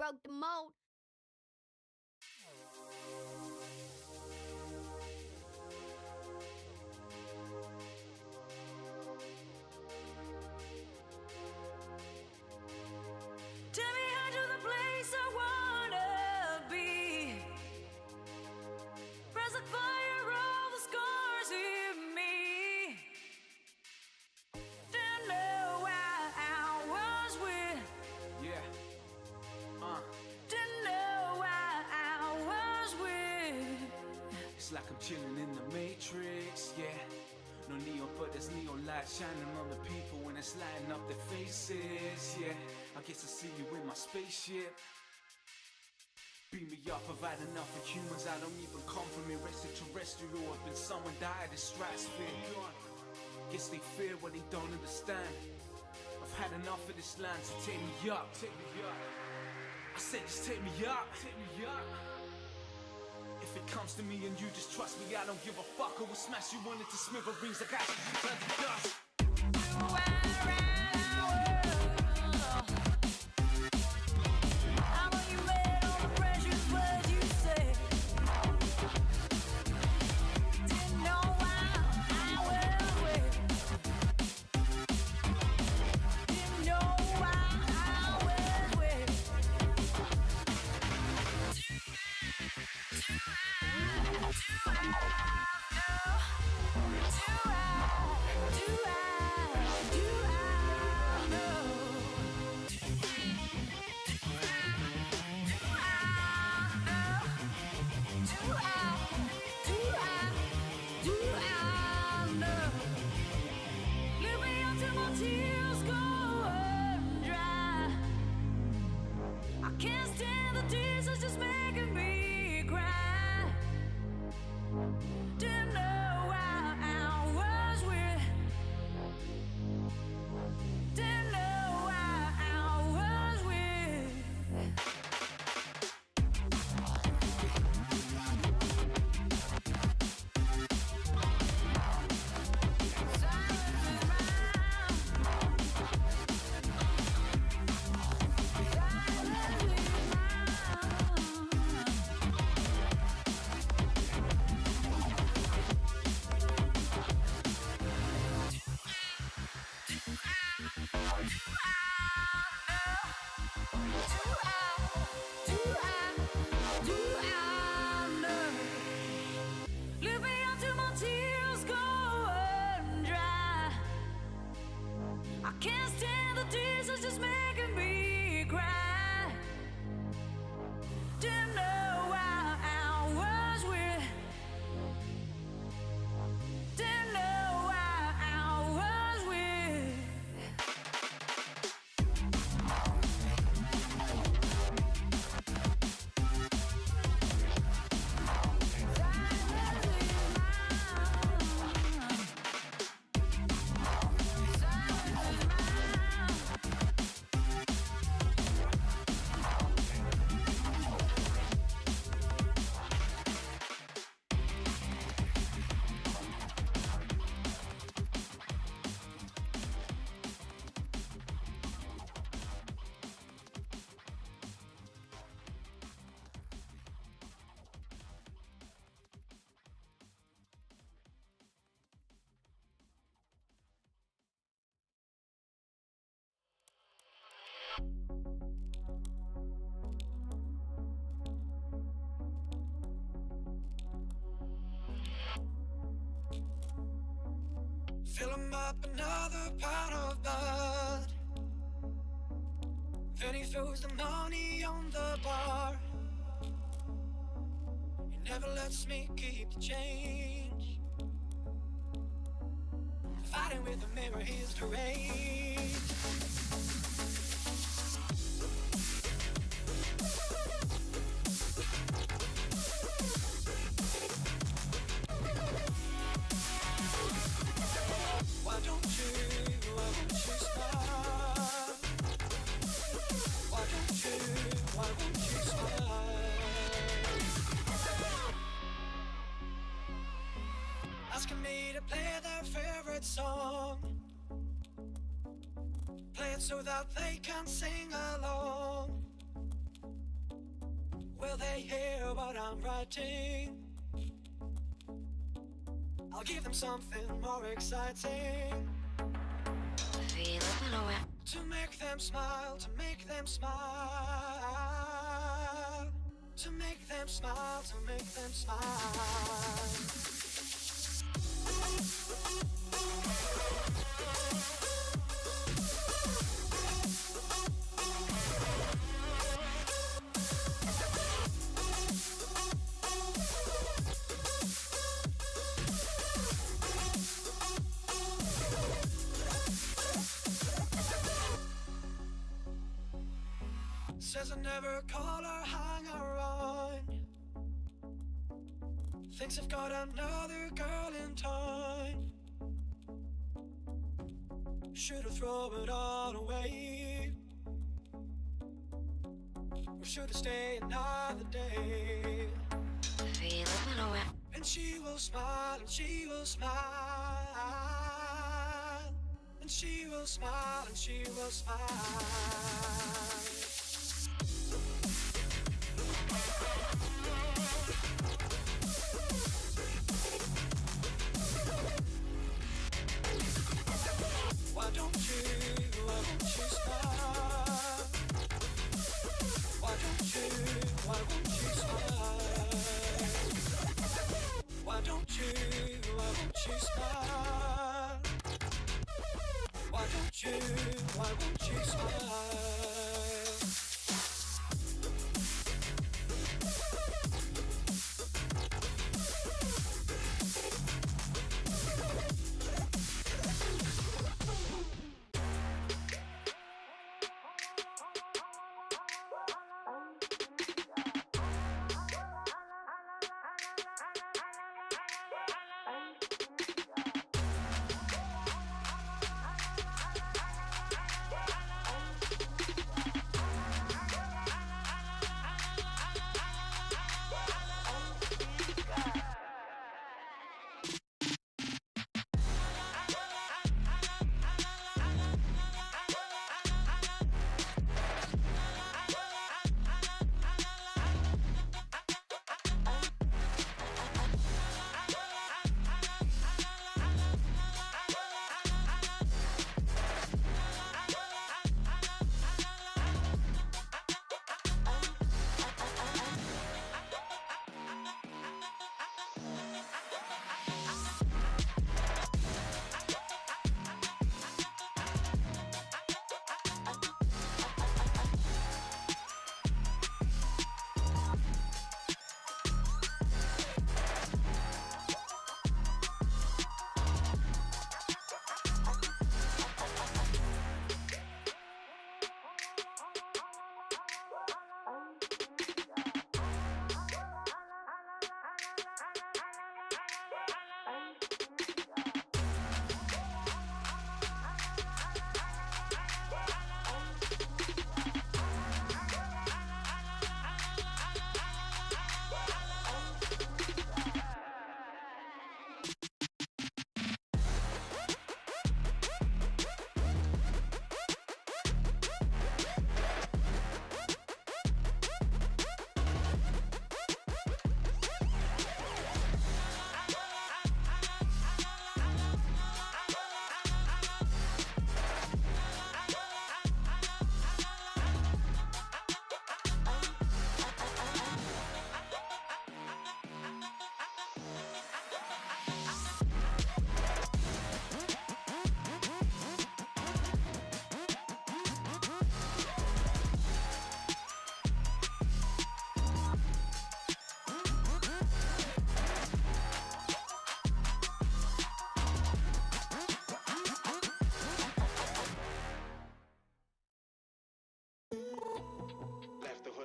broke the mold. Take me out to the place I wanna be. Press the fire, all the scars in me. Didn't know why I was with. Yeah. Didn't know why I was with. It's like I'm chilling in the Matrix, yeah. No neon, but there's neon light shining on the people when it's lighting up their faces, yeah. I guess I see you in my spaceship. Beat me up, I've had enough of humans. I don't even come from a extraterrestrial. I've been someone died in stratosphere. Guess they fear what they don't understand. I've had enough of this land, so take me up, take me up. I said just take me up, take me up. If it comes to me and you just trust me, I don't give a fuck. I will smash you into smithereens. I got you to the dust. Fill him up another pot of blood. Then he throws the money on the bar. He never lets me keep the change. Fighting with the mirror is deranged. Why don't you smile? Why won't you smile? Asking me to play their favorite song. Play it so that they can sing along. Will they hear what I'm writing? I'll give them something more exciting. To make them smile, to make them smile. To make them smile, to make them smile. Says I never call her, hang her on. Thinks I've got another girl in town. Should I throw it all away? Or should I stay another day? And she will smile, and she will smile. And she will smile, and she will smile. Why don't you smile? Why don't you smile? Why don't you smile? Why won't you smile?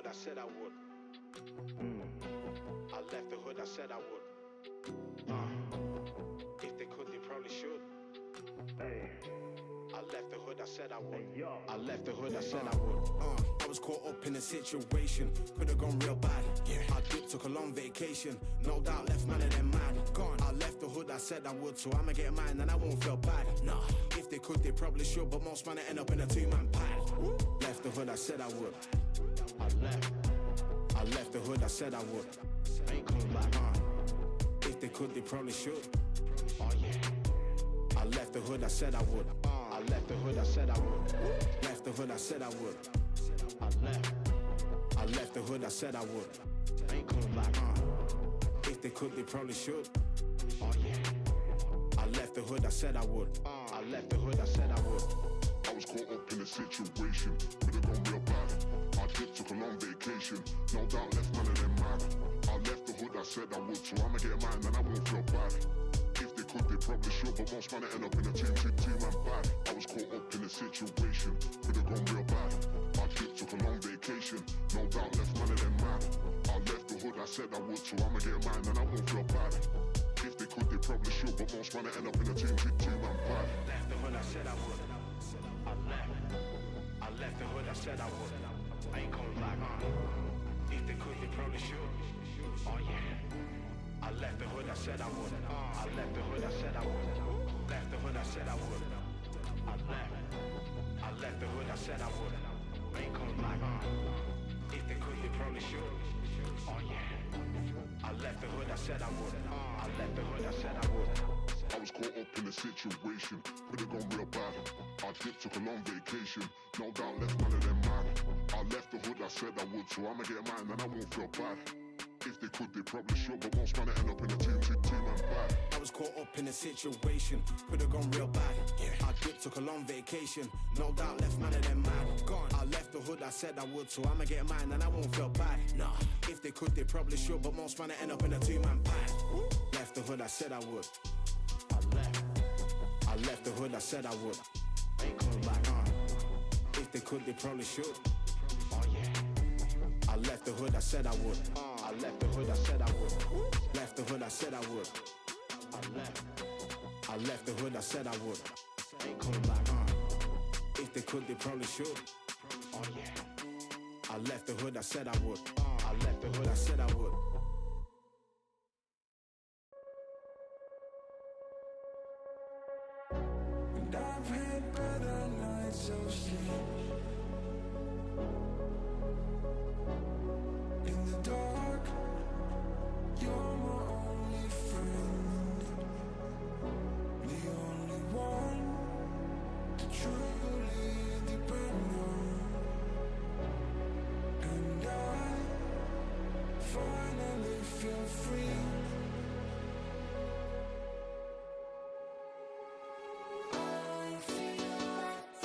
I said I would. I left the hood, I said I would. If they could, they probably should. I left the hood, I said I would. I left the hood, I said I would. I was caught up in a situation, could have gone real bad. I dipped, took a long vacation, no doubt left man of them mad. Gone. I left the hood, I said I would, so I'ma get mine and I won't feel bad. Nah, if they could, they probably should, but most man end up in a two-man pad. Left the hood, I said I would. I I left the hood, I said I would. Ain't coming back. If they could, they probably should. Oh yeah. I left the hood, I said I would. I left the hood, I said I would. Left the hood, I said I would. I I left the hood, I said I would. ain't coming back. If they could, they probably should. Oh yeah. I left the hood, I said I would. I left the hood, I said I would. I was caught up in a situation, could've gone real bad. I did, took a long vacation, no doubt left none of them mad. I left the hood, I said I would, so I'ma get mine and I won't feel bad. If they could, they probably should, but most man end up in a team and bad. I was caught up in a situation, could've gone real bad. I did, took a long vacation, no doubt left none of them mad. I left the hood, I said I would, so I'ma get mine and I won't feel bad. If they could, they probably should, but most man end up in a team and bad. Left the hood, I said I would. I left the hood, I said I would. I ain't coming back. If they could, they probably should. Oh yeah. I left the hood, I said I would. I left the hood, I said I would. Left the hood, I said I would. I left the hood, I said I would. I ain't coming back. If they could, they probably should. Oh yeah. I left the hood, I said I would. I left the hood, I said I would. I was caught up in a situation, could've gone real bad. I did, took a long vacation, no doubt left none of them mad. I left the hood, I said I would, so I'ma get mine and I won't feel bad. If they could, they probably should, but most man end up in a team and bad. I was caught up in a situation, could've gone real bad. I did, took a long vacation, no doubt left none of them mad. Gone. I left the hood, I said I would, so I'ma get mine and I won't feel bad. Nah, if they could, they probably should, but most man end up in a two-man bad. Left the hood, I said I would. I left the hood, I said I would. Ain't coming back. If they could, they probably should. Oh yeah. I left the hood, I said I would. I left the hood, I said I would. Left the hood, I said I would. I left the hood, I said I would. Ain't coming back. If they could, they probably should. Oh yeah. I left the hood, I said I would. I left the hood, I said I would. And I've had better nights of sleep. In the dark, you're my only friend, the only one to truly depend on. And I finally feel free. I feel like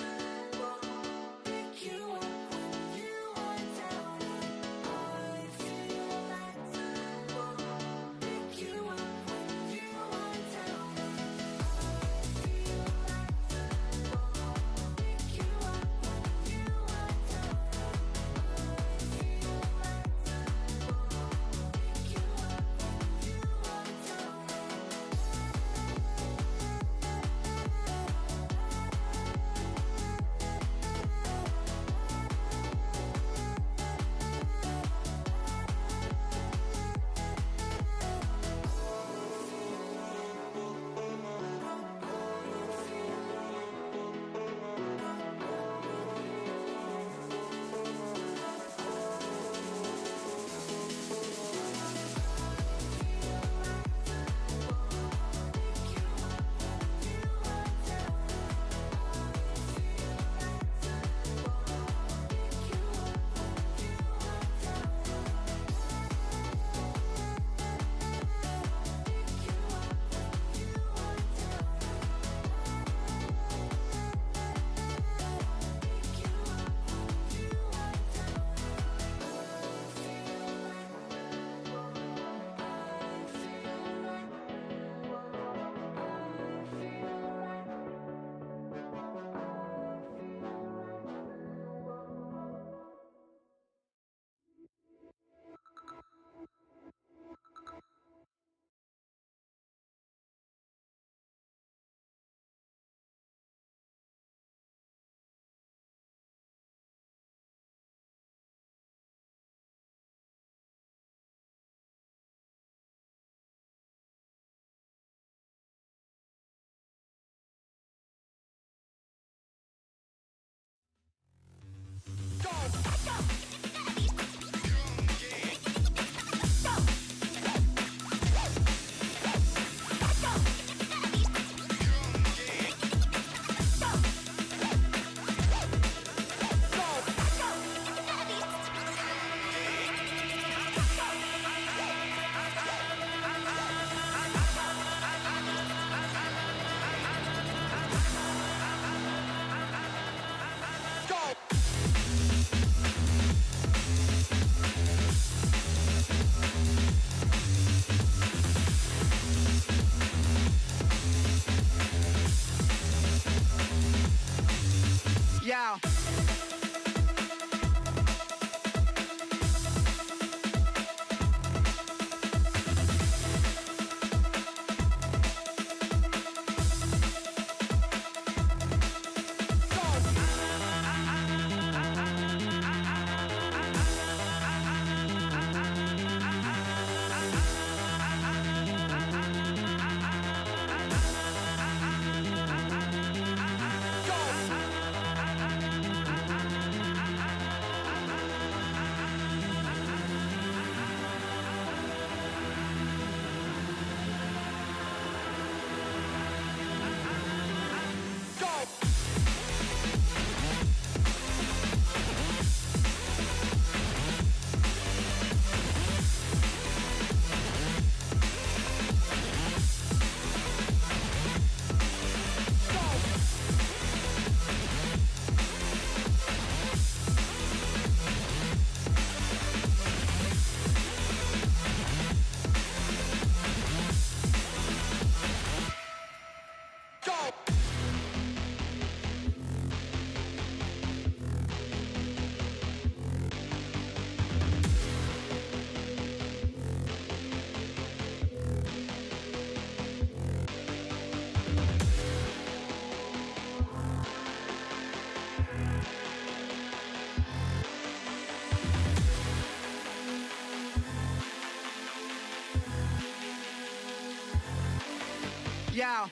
Yeah. Yeah.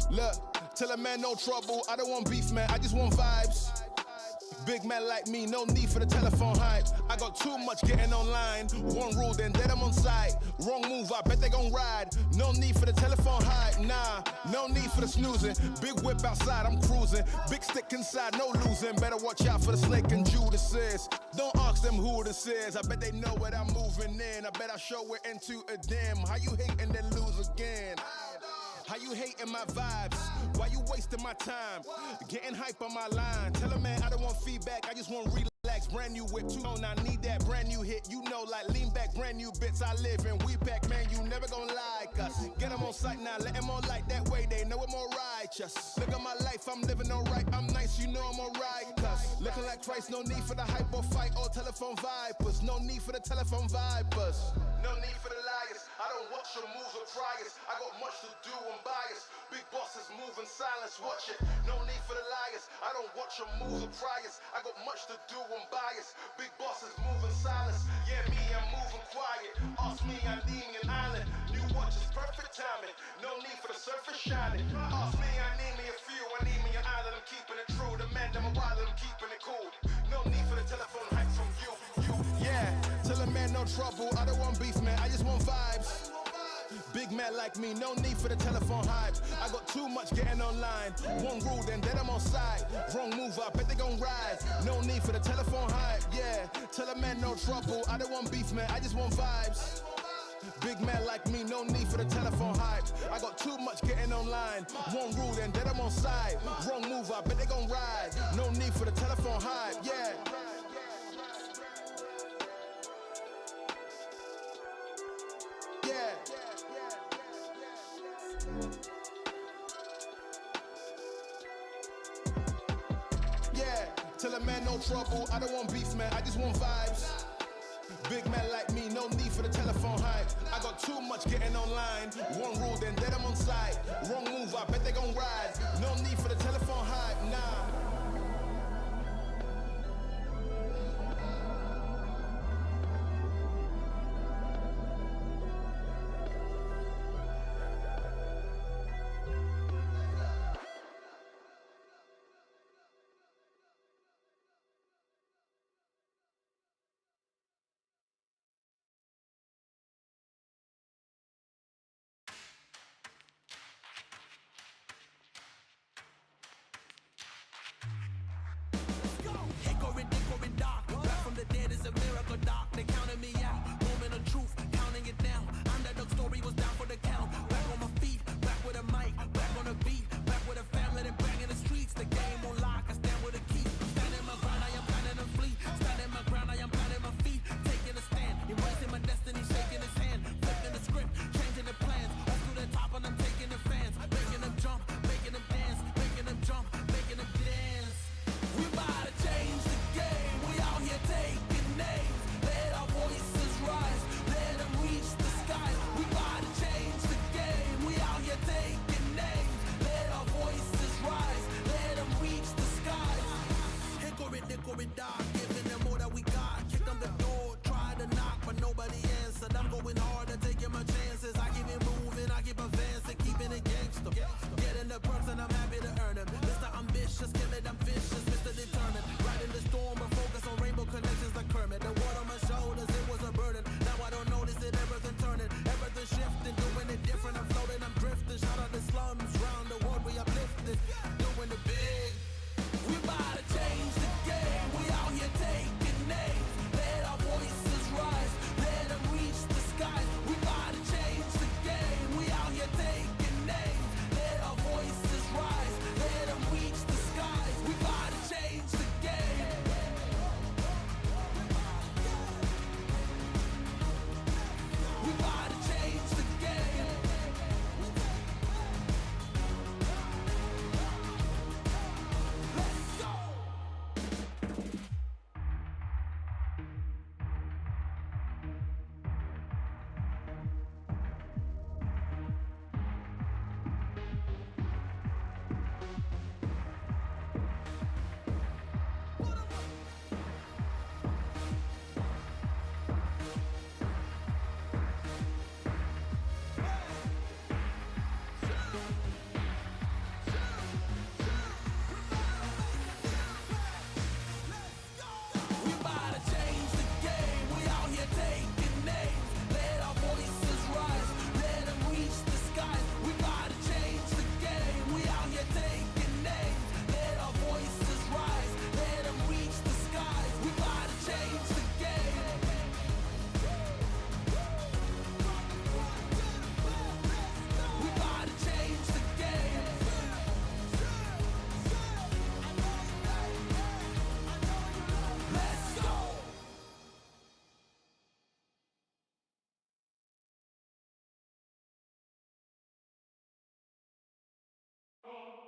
Look, tell a man no trouble, I don't want beef, man, I just want vibes. Big man like me, no need for the telephone hype. I got too much getting online. One rule, then dead I'm on site. Wrong move, I bet they gon' ride. No need for the telephone hype, nah. No need for the snoozing. Big whip outside, I'm cruising. Big stick inside, no losing. Better watch out for the snake and Judas is. Don't ask them who this is. I bet they know what I'm moving in. I bet I show it into a dim. How you hate and then lose again? How you hating my vibes? Why you wasting my time? Getting hype on my line. Tell a man I don't want feedback, I just want relax. Brand new whip, too on, I need that brand new hit. You know, like lean back, brand new bits I live in. We pack, man, you never gon' like us. Get them on sight now, let them on like that way. They know I'm all righteous. Look at my life, I'm living alright. I'm nice, you know I'm alright. Cause looking like Christ, no need for the hype or fight or telephone vipers. No need for the telephone vipers. No need for the liars. I don't watch your moves or priors. I got much to do, I'm biased. Big bosses move in silence, watch it. No need for the liars. I don't watch your moves or priors. I got much to do, I'm biased. Big bosses move in silence. Yeah, me, I'm moving quiet. Ask me, I'm leaving an island. New watch is perfect timing. No need for the surface shining. Ask me, I need me a few. I need me an island. I'm keeping it true. The man, I'm a wild, I'm keeping it cool. No need for the telephone hype from you. Yeah, tell a man no trouble. I don't want beef, man. I just want vibes. Big man like me, no need for the telephone hype. I got too much getting online. One rule, then dead I'm on side. Wrong move, I bet they gon' ride. No need for the telephone hype, yeah. Tell a man no trouble, I don't want beef, man, I just want vibes. Big man like me, no need for the telephone hype. I got too much getting online. One rule, then dead I'm on side. Wrong move, I bet they gon' ride. No need for the telephone hype, yeah. Yeah, Tell a man no trouble, I don't want beef, man, I just want vibes. Big man like me, no need for the telephone hype. I got too much getting online. One rule, then dead I'm on side. Wrong move, I bet they gon' ride. No need for the telephone hype, nah.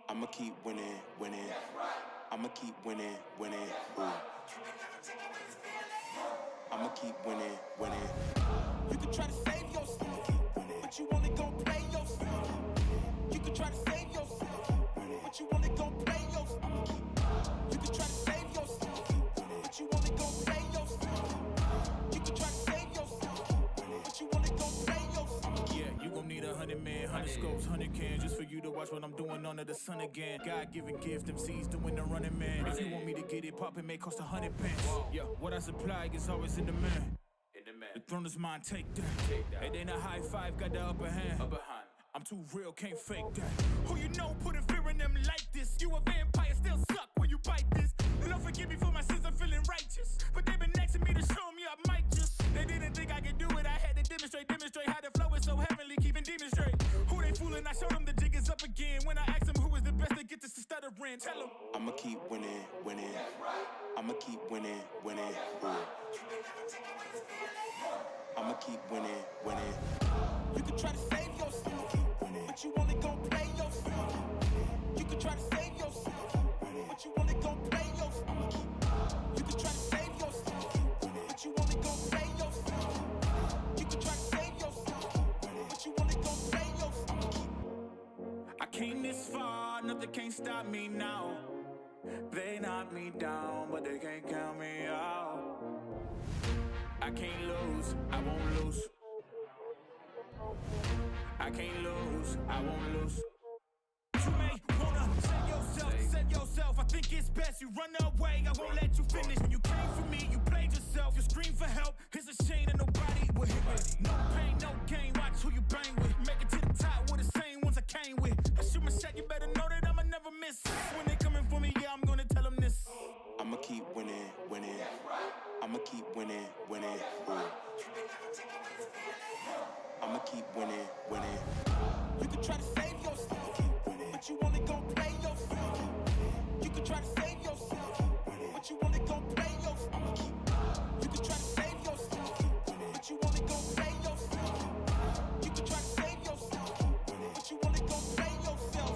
I'ma keep winning, winning. I'ma keep winning, winning. Ooh. I'ma keep winning, winning. You can try to save yourself, but you only gon' play yourself. You can try to save yourself, but you only gon' play yourself. You can try to save yourself, but you only gon' play yourself. You can try to save yourself, but you only gon' play yourself. Yeah, you gon' need 100 men, 100 scopes, 100 cans, just for you to watch what I'm doing under the sun again. God-given gift, MC's doing the running man. If you want me to get it poppin', may cost 100 pence. Yeah, what I supply is always in demand. The throne is mine, take that. It ain't a high five, got the upper hand. I'm too real, can't fake that. Who you know putting fear in them like this? You a vampire, still suck when you bite this. Lord forgive me for my sins, I'm feeling righteous. But they been next to me to show me I might just. They didn't think I could do it, I had to demonstrate how the flow is so heavenly, keeping demons straight. Who they fooling? I showed them the jig is up again. When I asked them who was the best to get this to stuttering, tell them I'ma keep winning, winning. I'ma keep winning, winning. Ooh. I'ma keep winning, winning. You can try to save yourself, but you only gon' play yourself. You can try to save yourself, but you only gon' play yourself. I'ma keep can't stop me now. They knock me down, but they can't count me out. I can't lose, I won't lose. I can't lose, I won't lose. You may wanna set yourself. I think it's best you run away. I won't let you finish. When you came for me, you played yourself. You scream for help. It's a shame that nobody will hit with. No pain, no gain. Watch who you bang with. Make it to the top with the same ones I came with. I shoot my shot. You better know that I'ma never miss. When they coming for me, yeah, I'm gonna tell them this. I'ma keep winning, winning. I'ma keep winning, winning. I'ma keep winning, winning. You can try to save yourself, but you only gon' play yourself. You can try to save yourself, but you only gon' play yourself. I'ma keep. You can try to save yourself, but you only gon' play yourself. You can try to save yourself, but you only gon' play yourself.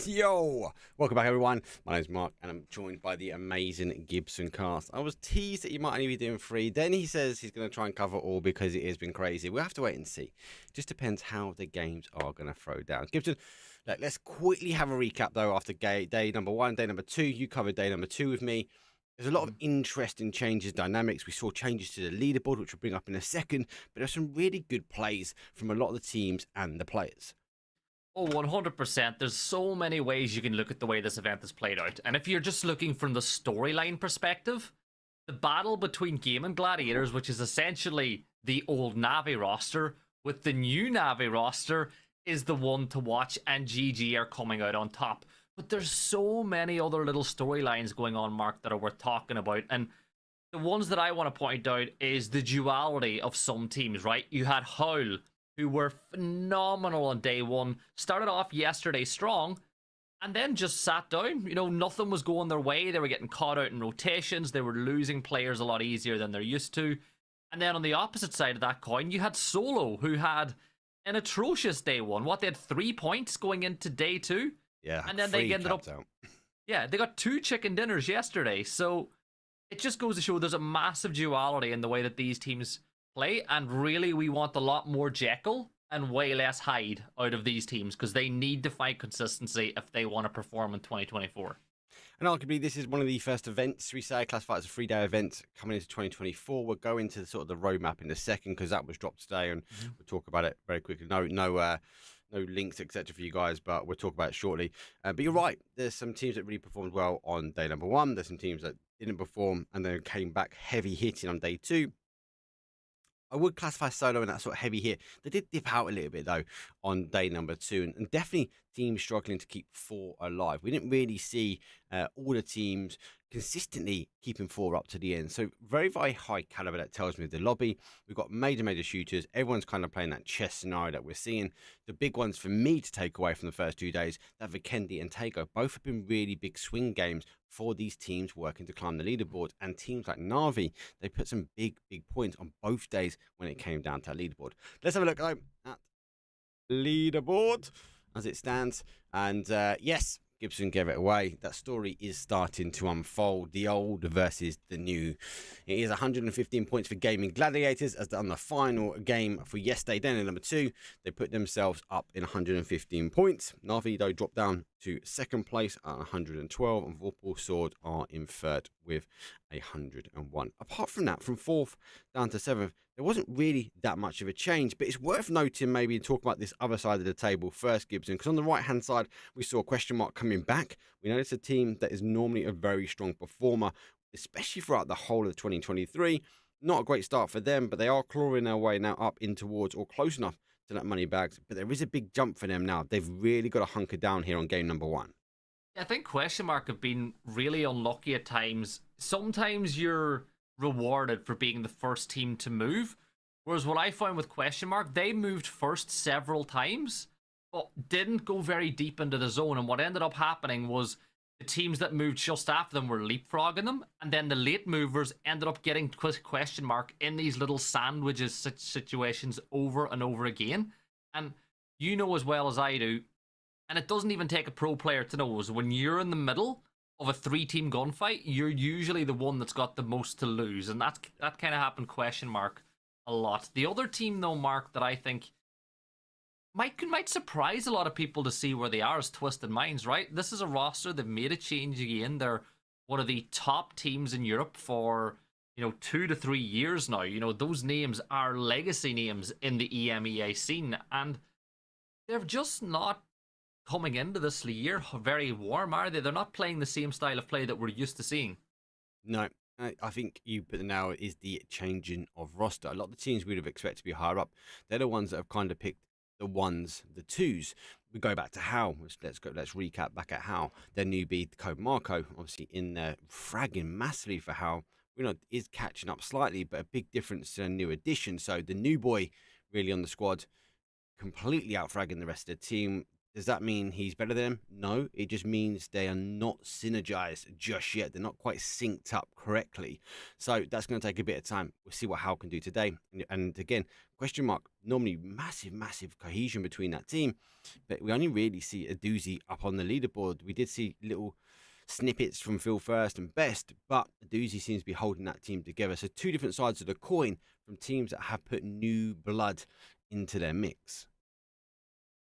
Yo! Welcome back, everyone. My name's Mark, and I'm joined by the amazing Gibson Cast. I was teased that you might only be doing 3. Then he says he's going to try and cover all because it has been crazy. We'll have to wait and see. Just depends how the games are going to throw down. Gibson, let's quickly have a recap, though, after day number 1, day number 2. You covered day number 2 with me. There's a lot of interesting changes, dynamics. We saw changes to the leaderboard, which we'll bring up in a second. But there's some really good plays from a lot of the teams and the players. Oh, 100%. There's so many ways you can look at the way this event is played out. And if you're just looking from the storyline perspective, the battle between Gaimin Gladiators, which is essentially the old NAVI roster, with the new NAVI roster, is the one to watch, and GG are coming out on top. But there's so many other little storylines going on, Mark, that are worth talking about. And the ones that I want to point out is the duality of some teams, right? You had Howl, who were phenomenal on day 1, started off yesterday strong, and then just sat down. You know, nothing was going their way. They were getting caught out in rotations. They were losing players a lot easier than they're used to. And then on the opposite side of that coin, you had Solo, who had an atrocious day 1. They had 3 points going into day 2. Yeah, and then they ended up... Yeah, they got 2 chicken dinners yesterday. So it just goes to show there's a massive duality in the way that these teams play, and really we want a lot more Jekyll and way less Hyde out of these teams, because they need to find consistency if they want to perform in 2024. And arguably this is one of the first events we say classified as a 3-day event coming into 2024. We'll go into sort of the roadmap in a second, because that was dropped today, and we'll talk about it very quickly. No links, etc. for you guys, but we'll talk about it shortly. But you're right, there's some teams that really performed well on day number 1. There's some teams that didn't perform and then came back heavy hitting on day 2. I would classify Solo in that sort of heavy hit. They did dip out a little bit, though, on day number 2. And definitely teams struggling to keep 4 alive. We didn't really see all the teams consistently keeping 4 up to the end. So very, very high caliber, that tells me, the lobby. We've got major shooters. Everyone's kind of playing that chess scenario that we're seeing. The big ones for me to take away from the first 2 days, that Vikendi and Tego, both have been really big swing games for these teams working to climb the leaderboard. And teams like NAVI, they put some big points on both days when it came down to that leaderboard. Let's have a look at leaderboard as it stands. And yes, Gibson gave it away. That story is starting to unfold. The old versus the new. It is 115 points for Gaimin Gladiators as they're on the final game for yesterday. Then in number 2, they put themselves up in 115 points. NAVI, though, dropped down to 2nd place at 112, and Vorpal Swords are in 3rd with 101. Apart from that, from 4th down to 7th, there wasn't really that much of a change, but it's worth noting maybe to talk about this other side of the table first, Gibson, because on the right-hand side, we saw question mark coming back. We know it's a team that is normally a very strong performer, especially throughout the whole of 2023. Not a great start for them, but they are clawing their way now up in towards or close enough to that money bags. But there is a big jump for them now. They've really got to hunker down here on game number 1. I think question mark have been really unlucky at times. Sometimes you're rewarded for being the first team to move, whereas what I found with question mark, they moved first several times but didn't go very deep into the zone, and what ended up happening was the teams that moved just after them were leapfrogging them, and then the late movers ended up getting question mark in these little sandwiches situations over and over again. And you know as well as I do, and it doesn't even take a pro player to know, is when you're in the middle of a 3-team gunfight, you're usually the one that's got the most to lose, and that kind of happened question mark a lot. The other team though, Mark, that I think might surprise a lot of people to see where they are is Twisted Minds, right? This is a roster, they've made a change again. They're one of the top teams in Europe for 2 to 3 years now. Those names are legacy names in the EMEA scene, and they're just not coming into this year very warm, are they? They're not playing the same style of play that we're used to seeing. No, I think you put it now is the changing of roster. A lot of the teams we'd have expected to be higher up, they're the ones that have kind of picked the 1s, the 2s. We go back to Howl. Let's recap back at Howl. Their newbie, Code Marco, obviously in there fragging massively for Howl. Is catching up slightly, but a big difference to a new addition. So the new boy really on the squad, completely out fragging the rest of the team. Does that mean he's better than them? No, it just means they are not synergized just yet. They're not quite synced up correctly. So that's going to take a bit of time. We'll see what Howl can do today. And again, question mark, normally massive cohesion between that team. But we only really see a doozy up on the leaderboard. We did see little snippets from Phil First and Best, but a doozy seems to be holding that team together. So 2 different sides of the coin from teams that have put new blood into their mix.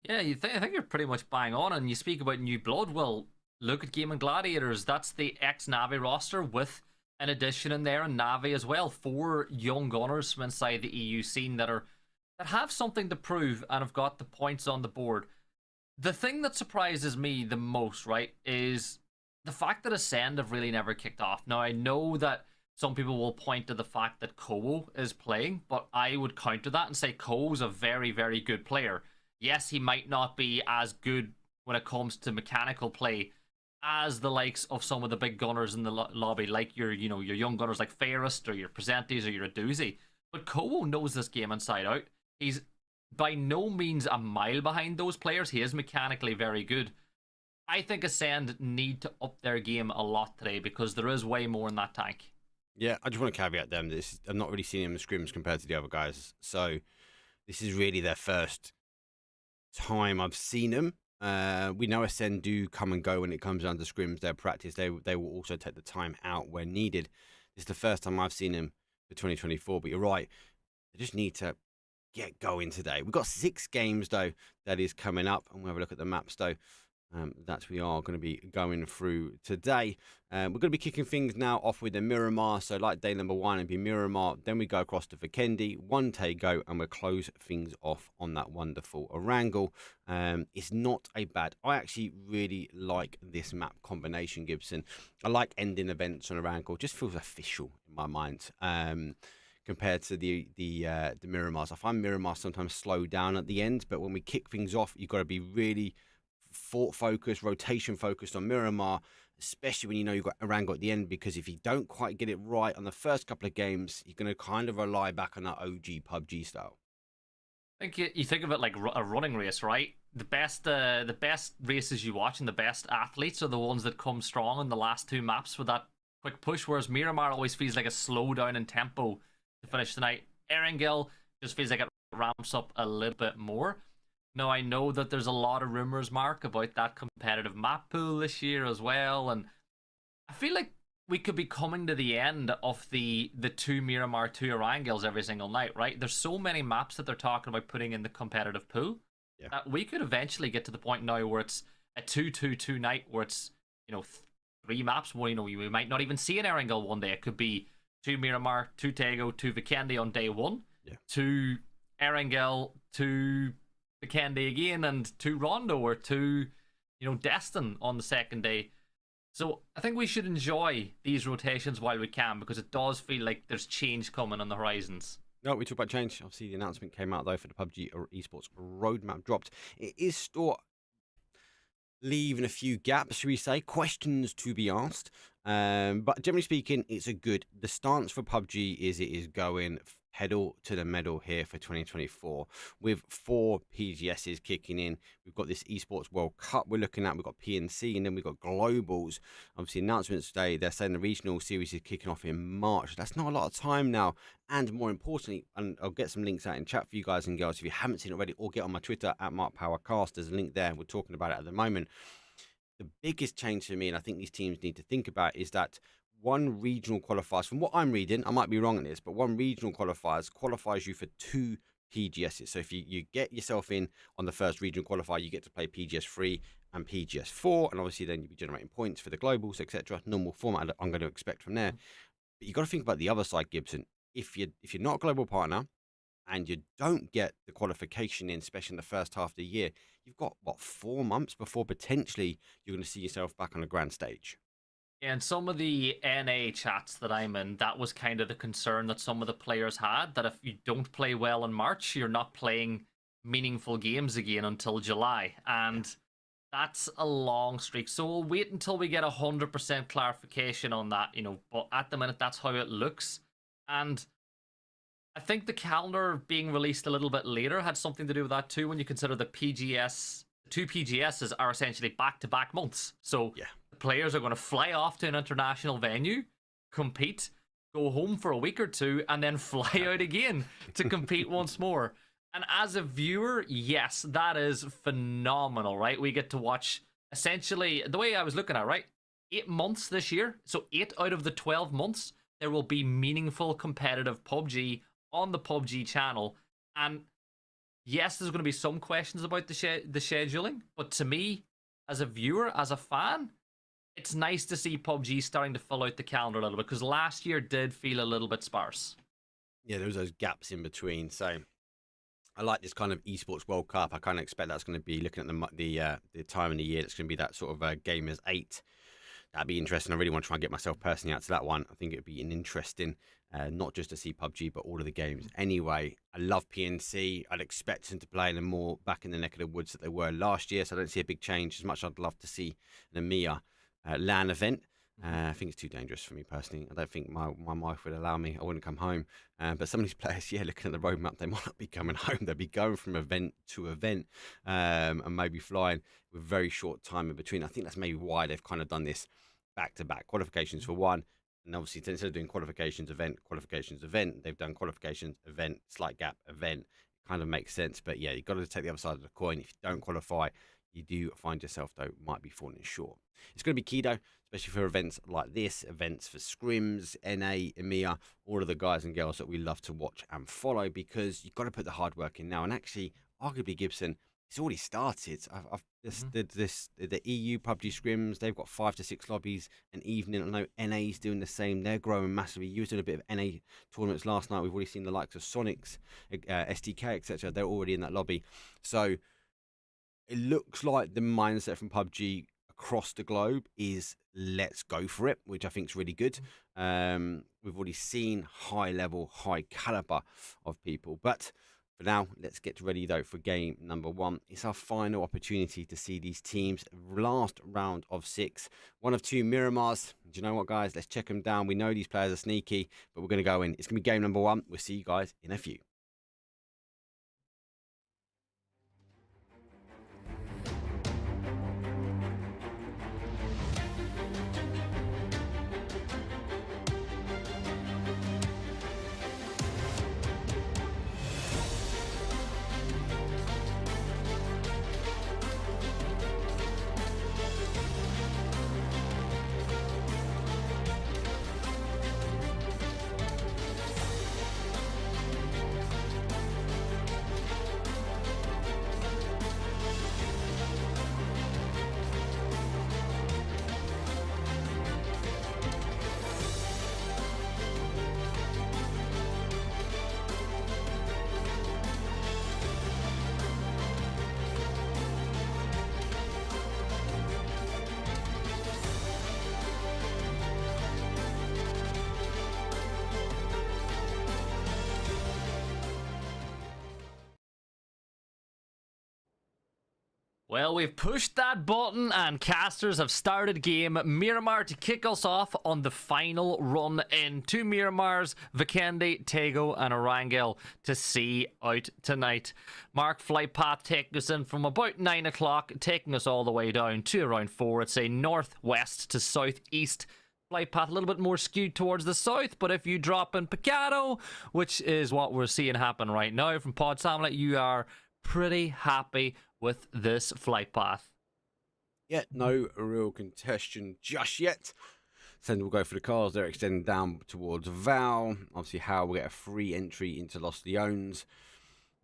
Yeah, I think you're pretty much bang on, and you speak about new blood. Well, look at Gaimin Gladiators. That's the ex-NAVI roster with an addition in there, and NAVI as well. 4 young gunners from inside the EU scene that have something to prove and have got the points on the board. The thing that surprises me the most, right, is the fact that Acend have really never kicked off. Now, I know that some people will point to the fact that Kowo is playing, but I would counter that and say Kowo's a very, very good player. Yes, he might not be as good when it comes to mechanical play as the likes of some of the big gunners in the lobby, like your young gunners like Fairest or your Presentes or your Aduzi. But Kowo knows this game inside out. He's by no means a mile behind those players. He is mechanically very good. I think Acend need to up their game a lot today because there is way more in that tank. Yeah, I just want to caveat them. I'm not really seeing him in scrims compared to the other guys. So this is really their first time I've seen them. We know Acend do come and go when it comes down to scrims. Their practice, they will also take the time out where needed. This is the first time I've seen him for 2024. But you're right, they just need to get going today. We've got 6 games though that is coming up, and we'll have a look at the maps though. That we are going to be going through today. We're going to be kicking things now off with the Miramar. So like day number 1, it'd be Miramar. Then we go across to Vikendi, 1 Tego, and we'll close things off on that wonderful Erangel. It's not a bad. I actually really like this map combination, Gibson. I like ending events on Erangel. Just feels official in my mind. Compared to the Miramars. I find Miramar sometimes slow down at the end, but when we kick things off, you've got to be really fort focused, rotation focused on Miramar, especially when you know you've got Arango at the end, because if you don't quite get it right on the first couple of games, you're going to kind of rely back on that OG PUBG style. I think you think of it like a running race, right? The best races you watch and the best athletes are the ones that come strong in the last two maps with that quick push, whereas Miramar always feels like a slowdown in tempo to finish the night. Erangel just feels like it ramps up a little bit more. Now, I know that there's a lot of rumors, Mark, about that competitive map pool this year as well, and I feel like we could be coming to the end of the two Miramar, two Erangels every single night, right? There's so many maps that they're talking about putting in the competitive pool that we could eventually get to the point now where it's a 2-2-2 night, where it's, three maps. Well, we might not even see an Erangel one day. It could be two Miramar, two Tego, two Vikendi on day one, two Erangel, two Vikendi again, and two Rondo, or two, Destin on the second day. So I think we should enjoy these rotations while we can, because it does feel like there's change coming on the horizons. No, we talk about change. Obviously, the announcement came out, though, for the PUBG esports roadmap dropped. It is still leaving a few gaps, should we say, questions to be asked. But generally speaking, it's a good. The stance for PUBG is it is going pedal to the metal here for 2024 with 4 PGSs kicking in. We've got this Esports World Cup we're looking at. We've got PNC, and then we've got Globals. Obviously, announcements today, they're saying the regional series is kicking off in March. That's not a lot of time now. And more importantly, and I'll get some links out in chat for you guys and girls if you haven't seen it already, or get on my Twitter at MarkPowerCast. There's a link there. We're talking about it at the moment. The biggest change for me, and I think these teams need to think about, is that one regional qualifiers, from what I'm reading, I might be wrong on this, but one regional qualifiers qualifies you for 2 PGSs. So if you get yourself in on the first regional qualifier, you get to play PGS 3 and PGS 4, and obviously then you'll be generating points for the globals, etc. Normal format I'm going to expect from there. But you've got to think about the other side, Gibson. If you're not a global partner and you don't get the qualification in, especially in the first half of the year, you've got, 4 months before potentially you're going to see yourself back on the grand stage. And some of the NA chats that I'm in, that was kind of the concern that some of the players had, that if you don't play well in March, you're not playing meaningful games again until July. And that's a long streak. So we'll wait until we get 100% clarification on that, but at the minute, that's how it looks. And I think the calendar being released a little bit later had something to do with that too, when you consider the PGS, 2 PGSs are essentially back-to-back months. So the players are going to fly off to an international venue, compete, go home for a week or two, and then fly out again to compete once more. And as a viewer, yes, that is phenomenal, right? We get to watch, essentially, the way I was looking at it, right? 8 months this year. So 8 out of the 12 months, there will be meaningful competitive PUBG on the PUBG channel. And yes, there's going to be some questions about the scheduling, but to me, as a viewer, as a fan, it's nice to see PUBG starting to fill out the calendar a little bit, because last year did feel a little bit sparse. Yeah, there was those gaps in between. So I like this kind of Esports World Cup. I kind of expect that's going to be looking at the time of the year. It's going to be that sort of Gamers 8. That'd be interesting. I really want to try and get myself personally out to that one. I think it'd be an interesting, not just to see PUBG, but all of the games. Anyway, I love PNC. I'd expect them to play them more back in the neck of the woods that they were last year. So I don't see a big change. As much as I'd love to see an EMEA LAN event. I think it's too dangerous for me personally. I don't think my wife would allow me. I wouldn't come home. But some of these players, looking at the roadmap, they might not be coming home. They'll be going from event to event, and maybe flying with very short time in between. I think that's maybe why they've kind of done this back-to-back qualifications for one. And obviously, instead of doing qualifications, event, they've done qualifications, event, slight gap, event. It kind of makes sense. But yeah, you've got to take the other side of the coin. If you don't qualify, you do find yourself, though, might be falling short. It's going to be key, though, especially for events like this, events for scrims, NA, EMEA, all of the guys and girls that we love to watch and follow, because you've got to put the hard work in now. And actually, arguably, Gibson, it's already started. The EU PUBG scrims, they've got 5 to 6 lobbies an evening. I know NA's doing the same. They're growing massively. You were doing a bit of NA tournaments last night. We've already seen the likes of Sonics, SDK, etc. They're already in that lobby. So it looks like the mindset from PUBG across the globe is let's go for it, which I think is really good. We've already seen high level, high caliber of people, but For now, let's get ready though for game number 1. It's our final opportunity to see these teams last round of 6. One of 2 Miramars. Do you know what, guys? Let's check them down. We know these players are sneaky, but we're going to go in. It's going to be game number 1. We'll see you guys in a few. Well, we've pushed that button and casters have started game Miramar to kick us off on the final run in. 2 Miramars, Vikendi, Tego and Orangel to see out tonight. Mark flight path taking us in from about 9 o'clock, taking us all the way down to around 4. It's a northwest to southeast flight path, a little bit more skewed towards the south, but if you drop in Picado, which is what we're seeing happen right now from Pod Samlet, you are pretty happy with this flight path. Yeah, no real contention just yet. Acend will go for the cars. They're extending down towards Val. Obviously, Howl will get a free entry into Los Leones.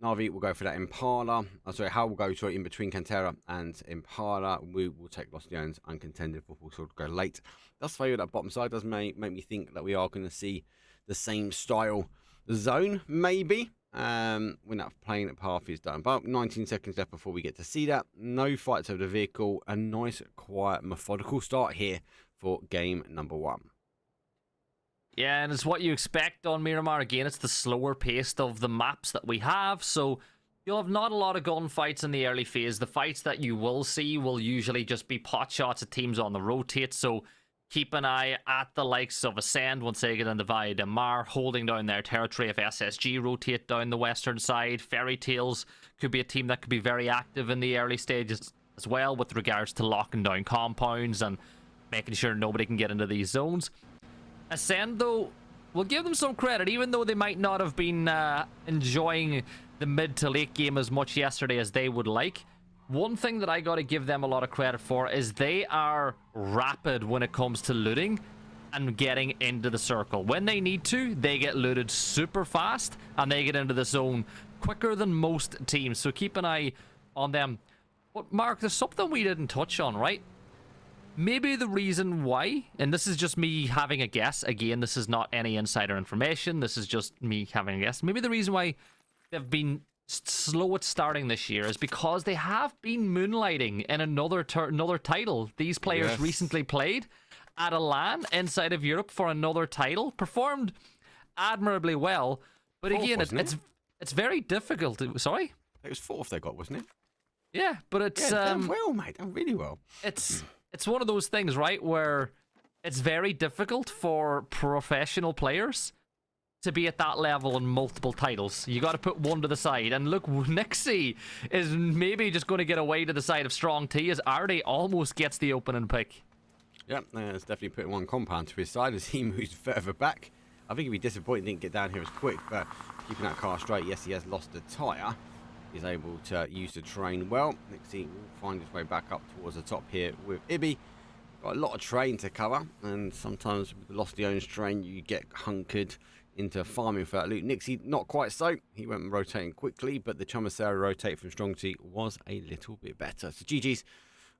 Navi will go for that Impala. Howl will go to in between Cantera and Impala. We will take Los Leones uncontended. We'll sort of go late. That's favour that bottom side. Does make me think that we are going to see the same style zone, maybe. When that playing path is done. About 19 seconds left before we get to see that. No fights over the vehicle. A nice, quiet, methodical start here for game number 1. Yeah, and it's what you expect on Miramar. Again, it's the slower pace of the maps that we have, so you'll have not a lot of gunfights in the early phase. The fights that you will see will usually just be pot shots at teams on the rotate, so keep an eye at the likes of Acend once they get into Valle de Mar, holding down their territory. If SSG rotate down the western side, Fairy Tales could be a team that could be very active in the early stages as well with regards to locking down compounds and making sure nobody can get into these zones. Acend, though, we'll give them some credit, even though they might not have been enjoying the mid to late game as much yesterday as they would like. One thing that I got to give them a lot of credit for is they are rapid when it comes to looting and getting into the circle. When they need to, they get looted super fast and they get into the zone quicker than most teams. So keep an eye on them. But Mark, there's something we didn't touch on, right? Maybe the reason why, and this is just me having a guess. Again, this is not any insider information. This is just me having a guess. Maybe the reason why they've been slow at starting this year is because they have been moonlighting in another title. These players recently played at a LAN inside of Europe for another title, performed admirably well, but again, it's very difficult. Sorry, it was 4th they got, wasn't it? Yeah, but it's done well, mate. Done really well. It's one of those things, right, where it's very difficult for professional players to be at that level in multiple titles. You got to put one to the side. And look, Nixie is maybe just going to get away to the side of Strong T as Artie almost gets the opening pick. Yep, it's definitely putting one compound to his side as he moves further back. I think he'd be disappointed he didn't get down here as quick, but keeping that car straight. Yes, he has lost a tyre. He's able to use the terrain well. Nixie will find his way back up towards the top here with Ibby. Got a lot of terrain to cover, and sometimes with the Lost the Owns terrain, you get hunkered into farming for that loot. Nixie, not quite so. He went rotating quickly, but the Chomasera rotate from Strong T was a little bit better. So GG's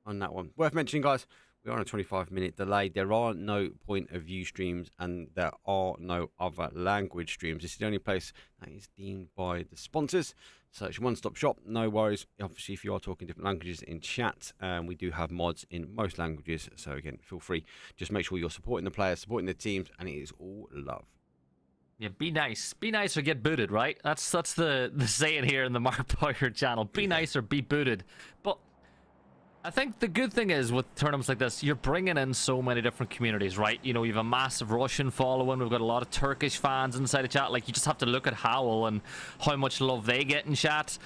on that one. Worth mentioning, guys, we're on a 25-minute delay. There are no point of view streams, and there are no other language streams. This is the only place that is deemed by the sponsors. So it's one-stop shop, no worries. Obviously, if you are talking different languages in chat, we do have mods in most languages. So again, feel free. Just make sure you're supporting the players, supporting the teams, and it is all love. Yeah, be nice. Be nice or get booted, right? That's the saying here in the Mark Boyer channel. Be nice or be booted. But I think the good thing is with tournaments like this, you're bringing in so many different communities, right? You know, you have a massive Russian following. We've got a lot of Turkish fans inside the chat. Like, you just have to look at Howl and how much love they get in chat.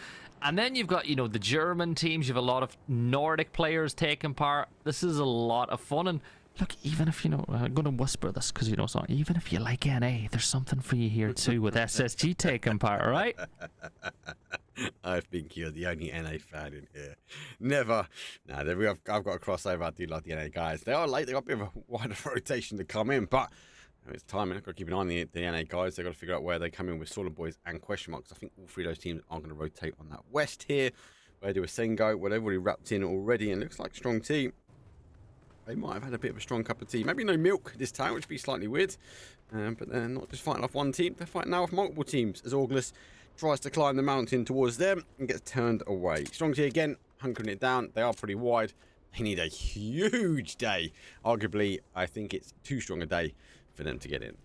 And then you've got, you know, the German teams. You have a lot of Nordic players taking part. This is a lot of fun. And look, even if, you know, I'm going to whisper this because, you know, so even if you like NA, there's something for you here too with SSG taking part, right? I think you're the only NA fan in here. Never. Nah, I've got a crossover. I do like the NA guys. They are late. They've got a bit of a wider rotation to come in, but it's timing. I've got to keep an eye on the NA guys. They've got to figure out where they come in with Saunabois and question marks. I think all three of those teams are going to rotate on that west here. Where do Acend go? Well, they've already wrapped in already, and looks like a strong team. They might have had a bit of a strong cup of tea. Maybe no milk this time, which would be slightly weird. But they're not just fighting off one team. They're fighting now off multiple teams as Orgless tries to climb the mountain towards them and gets turned away. Strong tea again, hunkering it down. They are pretty wide. They need a huge day. Arguably, I think it's too strong a day for them to get in.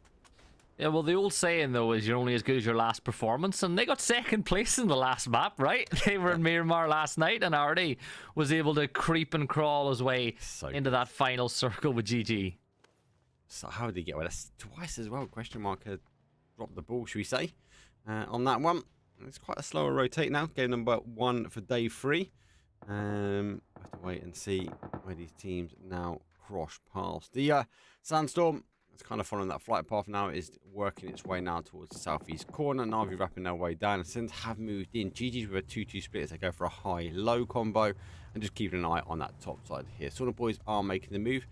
Yeah, well, the old saying, though, is you're only as good as your last performance, and they got second place in the last map, right? They were in Miramar last night, and Artie was able to creep and crawl his way into that final circle with GG. So how did he get away? That's twice as well. Question mark had dropped the ball, should we say, on that one. It's quite a slower rotate now. Game number 1 for day 3. We'll have to wait and see where these teams now cross past. The Sandstorm, it's kind of following that flight path now. It is working its way now towards the southeast corner. NAVI wrapping their way down. Acend have moved in. GG's with a 2-2 split as they go for a high-low combo. And just keeping an eye on that top side here. Saunabois are making the move.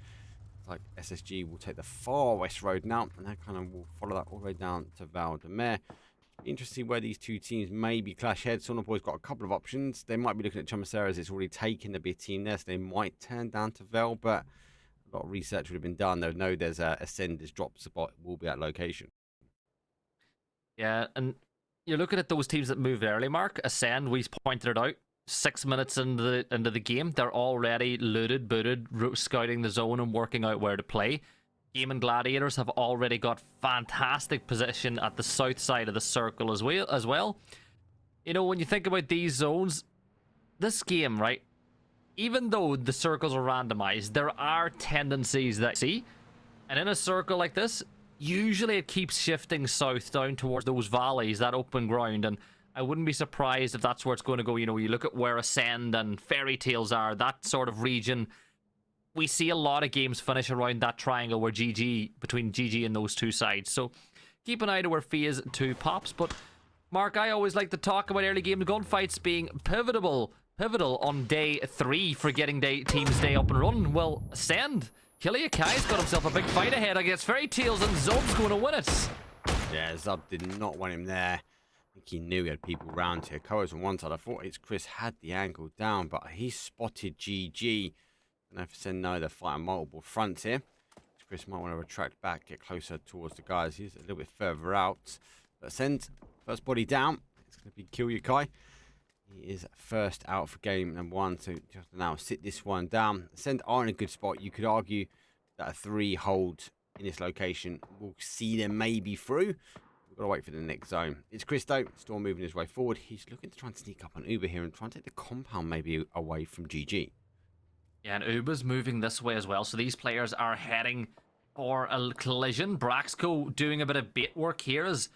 It's like SSG will take the far west road now. And they kind of will follow that all the way down to Val de Mer. Interesting where these two teams maybe clash heads. Saunabois got a couple of options. They might be looking at Chamasera as it's already taken the big team there. So they might turn down to Vel, but a lot of research would have been done. They'll know there's a Acend is dropped spot, will be at location. Yeah, and you're looking at those teams that moved early, Mark. Acend, we pointed it out. 6 minutes into the game, they're already looted, booted, scouting the zone and working out where to play. Gaimin Gladiators have already got fantastic position at the south side of the circle as well. You know, when you think about these zones, this game, right? Even though the circles are randomized, there are tendencies that you see. And in a circle like this, usually it keeps shifting south down towards those valleys, that open ground. And I wouldn't be surprised if that's where it's going to go. You know, you look at where Acend and Fairy Tales are, that sort of region. We see a lot of games finish around that triangle where between GG and those two sides. So keep an eye to where Phase 2 pops. But Mark, I always like to talk about early game gunfights being pivotal on day 3 for getting team's day up and running. Well, Acend, Kiliakai's got himself a big fight ahead against Fairy Tales, and Zub's going to win it. Yeah, Zub did not want him there. I think he knew he had people round here. Koa's on one side. I thought it's Chris had the angle down, but he spotted GG. And if Acend know they're fighting multiple fronts here, Chris might want to retract back, get closer towards the guys. He's a little bit further out. But Acend, first body down. It's going to be Kiliakai. He is first out for game number 1, so just now sit this one down. Acend are in a good spot. You could argue that a 3 hold in this location will see them maybe through. We've got to wait for the next zone. It's Christo, Storm moving his way forward. He's looking to try and sneak up on Uber here and try and take the compound maybe away from GG. Yeah, and Uber's moving this way as well, so these players are heading for a collision. Braxco doing a bit of bait work here as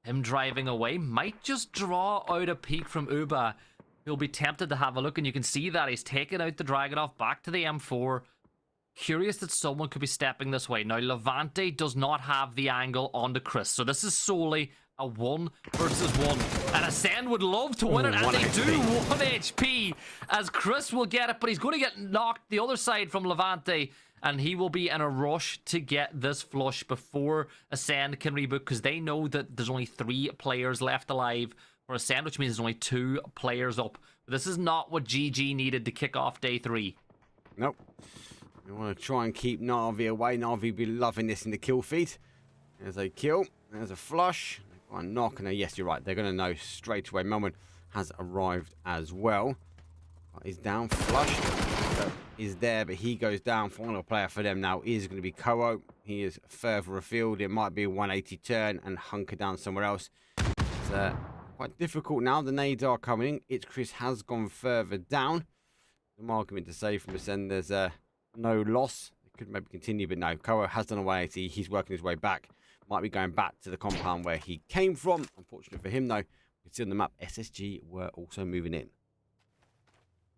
him driving away might just draw out a peek from Uber. He'll be tempted to have a look, and you can see that he's taken out the Dragunov back to the M4. Curious that someone could be stepping this way. Now, Levante does not have the angle onto Chris, so this is solely a 1 versus 1. And Acend would love to win it, and they do. 1 HP, as Chris will get it, but he's going to get knocked the other side from Levante. And he will be in a rush to get this flush before Acend can reboot, because they know that there's only 3 players left alive for Acend, which means there's only 2 players up. But this is not what GG needed to kick off day 3. Nope. We want to try and keep NAVI away. NAVI will be loving this in the kill feed. There's a kill. There's a flush. They've got a knock. And yes, you're right. They're going to know straight away. Melman has arrived as well. He's down. Flush is there, but he goes down. Final player for them now is going to be Koa. he is further afield. It might be a 180 turn and hunker down somewhere else. It's quite difficult now. The nades are coming in. Chris has gone further down. Some argument to say from Acend, there's no loss. It could maybe continue, but no. Koa has done a 180. He's working his way back. Might be going back to the compound where he came from. Unfortunate for him, though. You can see on the map, SSG were also moving in.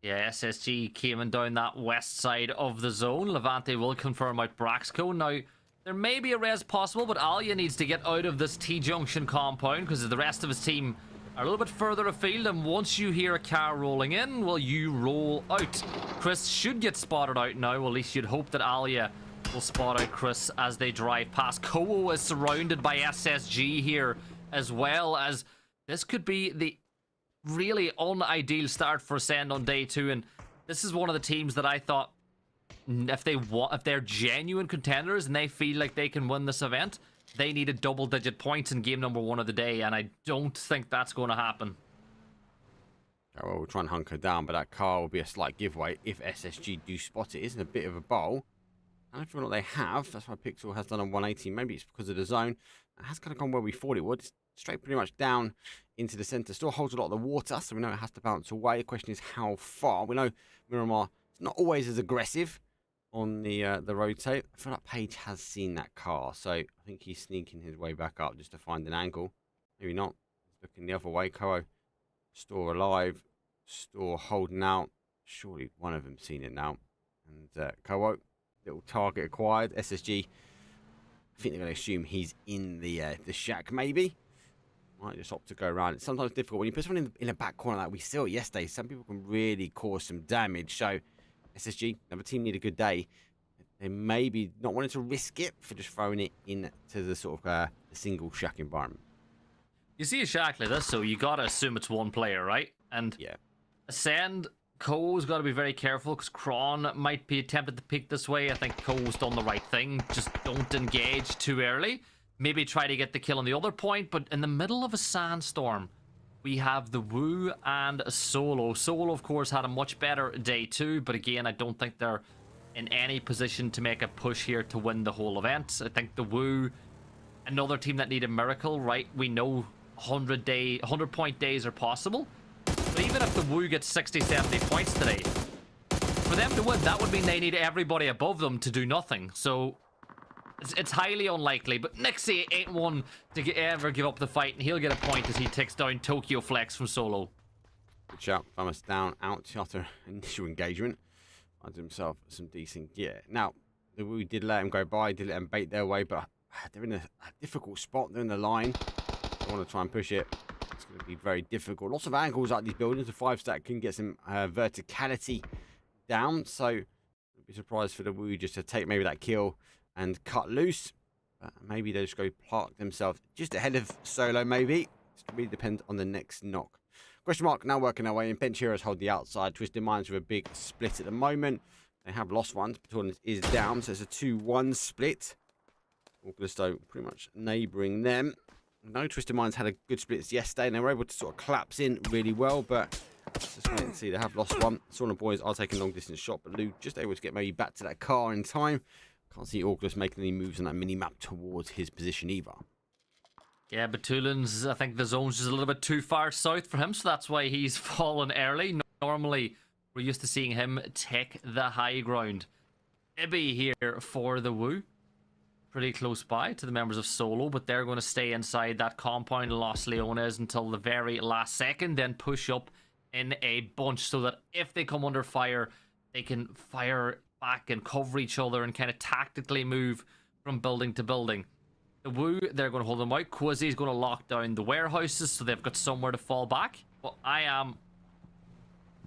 Yeah, SSG came in down that west side of the zone. Levante will confirm out Braxco. Now, there may be a res possible, but Alia needs to get out of this T-junction compound because the rest of his team are a little bit further afield, and once you hear a car rolling in, well, you roll out. Chris should get spotted out now. Well, at least you'd hope that Alia will spot out Chris as they drive past. Kowo is surrounded by SSG here, as well as this could be the really unideal start for Acend on day 2, and this is one of the teams that I thought if they're genuine contenders and they feel like they can win this event, they needed double-digit points in game number 1 of the day, and I don't think that's going to happen. Oh, well, we'll try and hunker down, but that car will be a slight giveaway if SSG do spot it. It isn't a bit of a bowl. I don't feel like they have. That's why Pixel has done a 180. Maybe it's because of the zone. It has kind of gone where we thought it would. It's straight pretty much down into the center. Still holds a lot of the water, so we know it has to bounce away. The question is how far. We know Miramar is not always as aggressive on the rotate. I feel like Page has seen that car, so I think he's sneaking his way back up just to find an angle. Maybe not. He's looking the other way. Koa, Store alive. Store holding out. Surely one of them seen it now. And Koa, little target acquired. SSG, I think they're going to assume he's in the shack, maybe. Might just opt to go around. It's sometimes difficult when you put someone in a back corner like we saw yesterday. Some people can really cause some damage. So SSG, another team need a good day. They may be not wanting to risk it for just throwing it into the sort of the single shack environment. You see a shack like this, so you gotta assume it's one player, right? And yeah, Acend, Ko's got to be very careful because Kron might be tempted to peek this way. I think Ko's done the right thing. Just don't engage too early. Maybe try to get the kill on the other point, but in the middle of a sandstorm, we have the Wu and Solo. Solo, of course, had a much better day 2, but again, I don't think they're in any position to make a push here to win the whole event. I think the Wu, another team that need a miracle, right? We know 100-point days are possible, but even if the Wu gets 60, 70 points today, for them to win, that would mean they need everybody above them to do nothing. So it's highly unlikely, but Nixie ain't one to ever give up the fight, and he'll get a point as he takes down Tokyo Flex from Solo. Good shout. Thomas down out after initial engagement. Finds himself some decent gear. Now, the Wu did let him go by, did let him bait their way, but they're in a difficult spot. They're in the line. They want to try and push it. It's going to be very difficult. Lots of angles like these buildings. A 5-stack can get some verticality down, so I'd be surprised for the Wu just to take maybe that kill and cut loose. Maybe they just go park themselves just ahead of Solo, maybe. It really depends on the next knock. Question mark now working our way in. Bench Heroes hold the outside. Twisted Minds with a big split at the moment. They have lost one. Baton is down, so it's a 2-1 split. Orgless, though, pretty much neighbouring them. No, Twisted Minds had a good split yesterday, and they were able to sort of collapse in really well, but just wait and see. They have lost one. Saunabois are taking long distance shot, but Lou just able to get maybe back to that car in time. Can't see Orgless making any moves on that mini-map towards his position either. Yeah, Batulin's, I think the zone's just a little bit too far south for him, so that's why he's fallen early. Normally, we're used to seeing him take the high ground. Ibby here for the Wu. Pretty close by to the members of Solo, but they're going to stay inside that compound in Los Leones until the very last second, then push up in a bunch so that if they come under fire, they can fire back and cover each other and kind of tactically move from building to building. The Wu, they're going to hold them out. Quasi's going to lock down the warehouses so they've got somewhere to fall back. But I am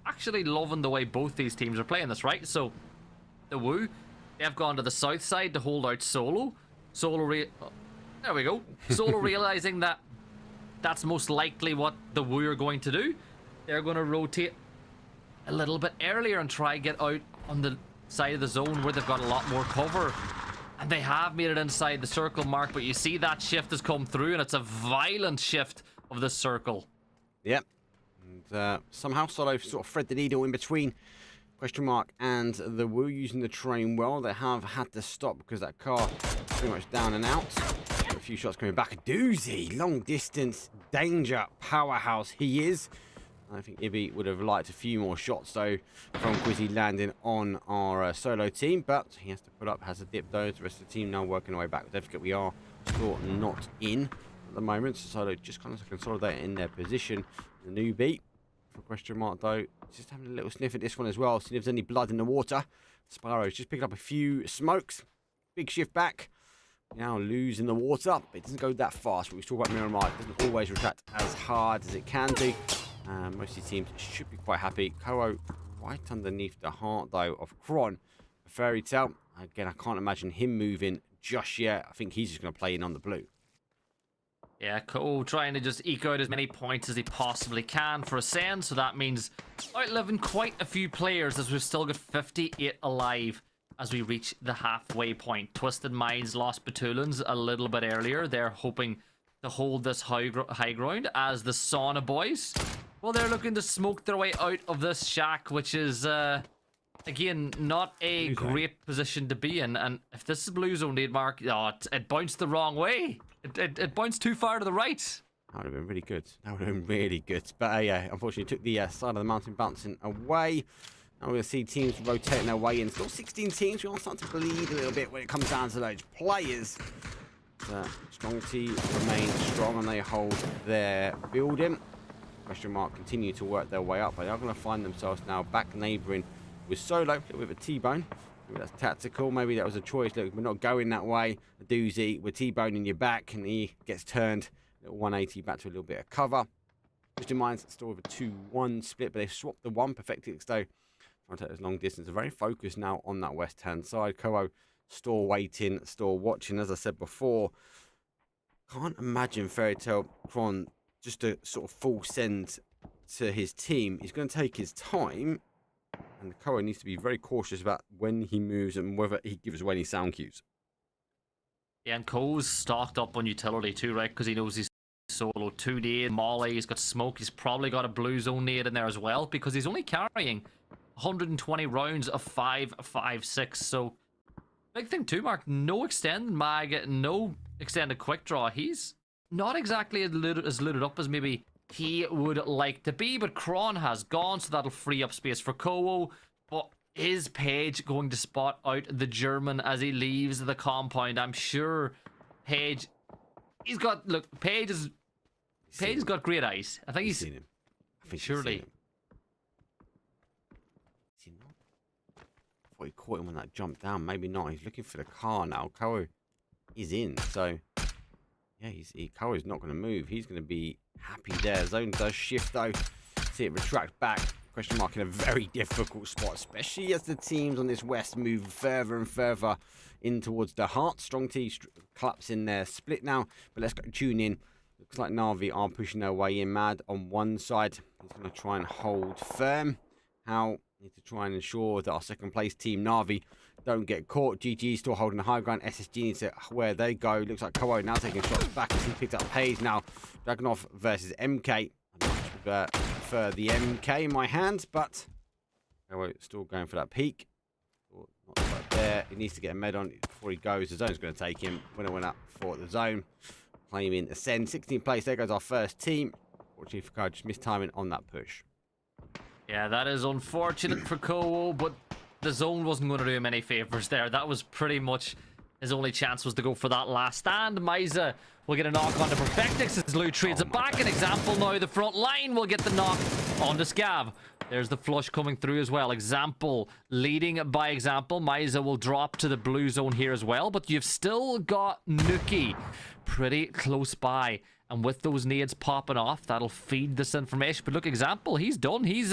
actually loving the way both these teams are playing this, right? So the Wu, they've gone to the south side to hold out Solo. There we go. Solo realizing that that's most likely what the Wu are going to do. They're going to rotate a little bit earlier and try get out on the side of the zone where they've got a lot more cover. And they have made it inside the circle mark, but you see that shift has come through, and it's a violent shift of the circle. Yep. And somehow Solo sort of thread the needle in between Question mark and the Woo using the train well. They have had to stop because that car is pretty much down and out. A few shots coming back. A doozy, long distance, danger, powerhouse he is. I think Ibby would have liked a few more shots though from Quizzy landing on our solo team, but he has to put up, has a dip though. The rest of the team now working our way back. Don't forget we are still not in at the moment, so solo just kind of consolidating in their position. The newbie for question mark though, just having a little sniff at this one as well, see if there's any blood in the water. Spyro's just picking up a few smokes. Big shift back. Now losing the water, but it doesn't go that fast. But we talk about Miramar, it doesn't always retract as hard as it can do. Most of the teams should be quite happy. Koho right underneath the heart though of Kron. A fairy tale. Again, I can't imagine him moving just yet. I think he's just going to play in on the blue. Yeah, Koho trying to just eke out as many points as he possibly can for Acend. So that means outliving quite a few players as we've still got 58 alive as we reach the halfway point. Twisted Minds lost Batulans a little bit earlier. They're hoping to hold this high ground as the Saunabois. Well, they're looking to smoke their way out of this shack, which is, again, not a great position to be in. And if this is Blue Zone, Mark, oh, it bounced the wrong way. It bounced too far to the right. That would have been really good. That would have been really good. But, yeah, unfortunately, took the side of the mountain bouncing away. Now we're going to see teams rotating their way in. Still 16 teams. We are starting to bleed a little bit when it comes down to those players. Strong T remain strong and they hold their building. Question mark continue to work their way up. They are going to find themselves now back neighbouring with Solo. A little bit of a T-bone. Maybe that's tactical. Maybe that was a choice. Look, we're not going that way. A doozy with T-boning your back and he gets turned. A little 180 back to a little bit of cover. Just in mind, it's still with a 2-1 split, but they've swapped the 1 perfected though. Trying to take this long distance. They're very focused now on that west-hand side. Koho still waiting, still watching. As I said before, can't imagine Fairy Tale Kron just a sort of full send to his team. He's going to take his time, and the Koho needs to be very cautious about when he moves and whether he gives away any sound cues. Yeah, and Koho's stocked up on utility too, right? Because he knows he's solo 2 nade, Molly, he's got smoke, he's probably got a blue zone nade in there as well, because he's only carrying 120 rounds of 5.56. So big thing too, Mark, no extended mag, no extended quick draw. He's not exactly as looted up as maybe he would like to be, but Kron has gone, so that'll free up space for Koho. But is Paige going to spot out the German as he leaves the compound? I'm sure Paige, he's got, look, Paige has got great eyes. I think he's seen him. I think surely. Is he not? I thought he caught him when that jumped down. Maybe not. He's looking for the car now. Koho is in, so yeah, Koho's not going to move. He's going to be happy there. Zone does shift though. See it retract back. Question mark in a very difficult spot, especially as the teams on this west move further and further in towards the heart. Strong T collapse in their split now, but let's go tune in. Looks like Navi are pushing their way in. Mad on one side. He's going to try and hold firm. Howl need to try and ensure that our second place team Navi don't get caught. GG still holding the high ground. SSG needs to where they go. Looks like Koho now taking shots back as he picked up Hayes now. Dragunov versus MK. I much prefer the MK in my hands, but Koho still going for that peak. Not right there. He needs to get a med on before he goes. The zone's going to take him. Winner for the zone. Claiming Acend. 16th place. There goes our first team. Fortunately for Koho, just missed timing on that push. Yeah, that is unfortunate for Koho, but the zone wasn't going to do him any favors there. That was pretty much his only chance, was to go for that last stand. Maiza will get a knock onto Perfectix as Lou trades it back. An example now, the front line will get the knock onto Scav. There's the flush coming through as well. Example leading by example. Maiza will drop to the blue zone here as well, but you've still got Nuki pretty close by. And with those nades popping off, that'll feed this information. But look, example, he's done. He's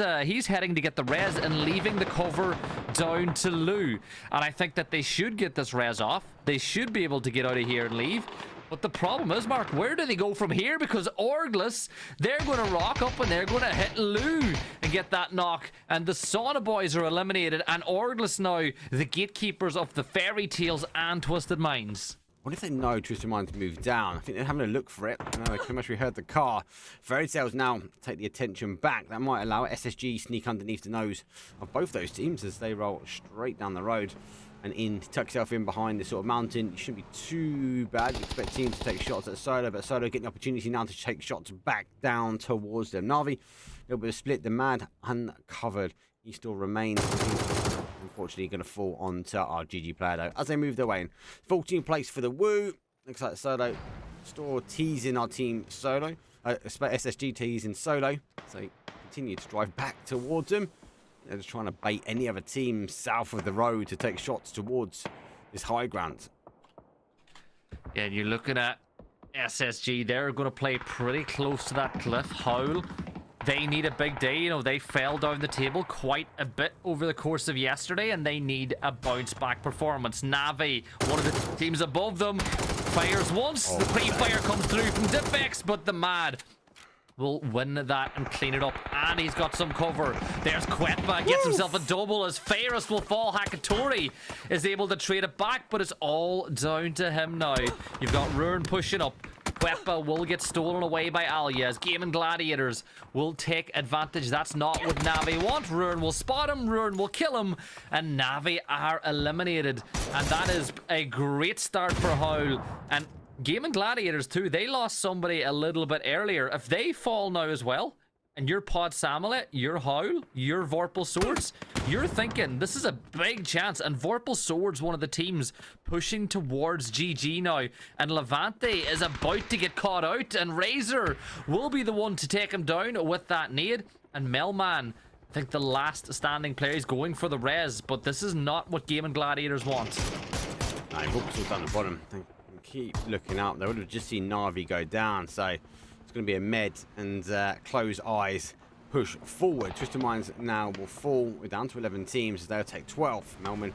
heading to get the res and leaving the cover down to Lou. And I think that they should get this res off. They should be able to get out of here and leave. But the problem is, Mark, where do they go from here? Because Orgless, they're going to rock up and they're going to hit Lou and get that knock. And the Saunabois are eliminated. And Orgless now, the gatekeepers of the Fairy Tales and Twisted Minds. What if they know Twisted Mind's moved down? I think they're having a look for it. No, they pretty much heard the car. Fairy Tails now take the attention back. That might allow SSG sneak underneath the nose of both those teams as they roll straight down the road and in, tuck yourself in behind this sort of mountain. It shouldn't be too bad. You expect teams to take shots at Solo, but Solo getting the opportunity now to take shots back down towards them. Navi, a little bit of split. The Mad uncovered. He still remains. Unfortunately, going to fall onto our GG player though as they move their way in. 14th place for the Woo. Looks like Solo store teasing our team Solo. SSG teasing Solo. So they continue to drive back towards them. They're just trying to bait any other team south of the road to take shots towards this high ground. Yeah, and you're looking at SSG. They're going to play pretty close to that cliff. Howl, they need a big day. You know, they fell down the table quite a bit over the course of yesterday, and they need a bounce-back performance. Navi, one of the teams above them, fires once. The pre-fire comes through from Dipex, but the Mad will win that and clean it up. And he's got some cover. There's Quetba, gets himself a double as Ferris will fall. Hakatori is able to trade it back, but it's all down to him now. You've got Ruin pushing up. Quetba will get stolen away by Alia as Gaimin Gladiators will take advantage. That's not what Navi want. Ruin will spot him, Ruin will kill him, and Navi are eliminated. And that is a great start for Howl. And Gaimin Gladiators too, they lost somebody a little bit earlier. If they fall now as well, and you're Pod Samulet, you're Howl, you're Vorpal Swords, you're thinking this is a big chance. And Vorpal Swords, one of the teams pushing towards GG now, and Levante is about to get caught out, and Razor will be the one to take him down with that nade. And Melman, I think the last standing player, is going for the res, but this is not what Gaimin Gladiators want. Vorpal's down the bottom. Keep looking up. They would have just seen Navi go down, so it's going to be a med and close eyes push forward. Twisted Minds now will fall. We're down to 11 teams. They'll take 12. Melman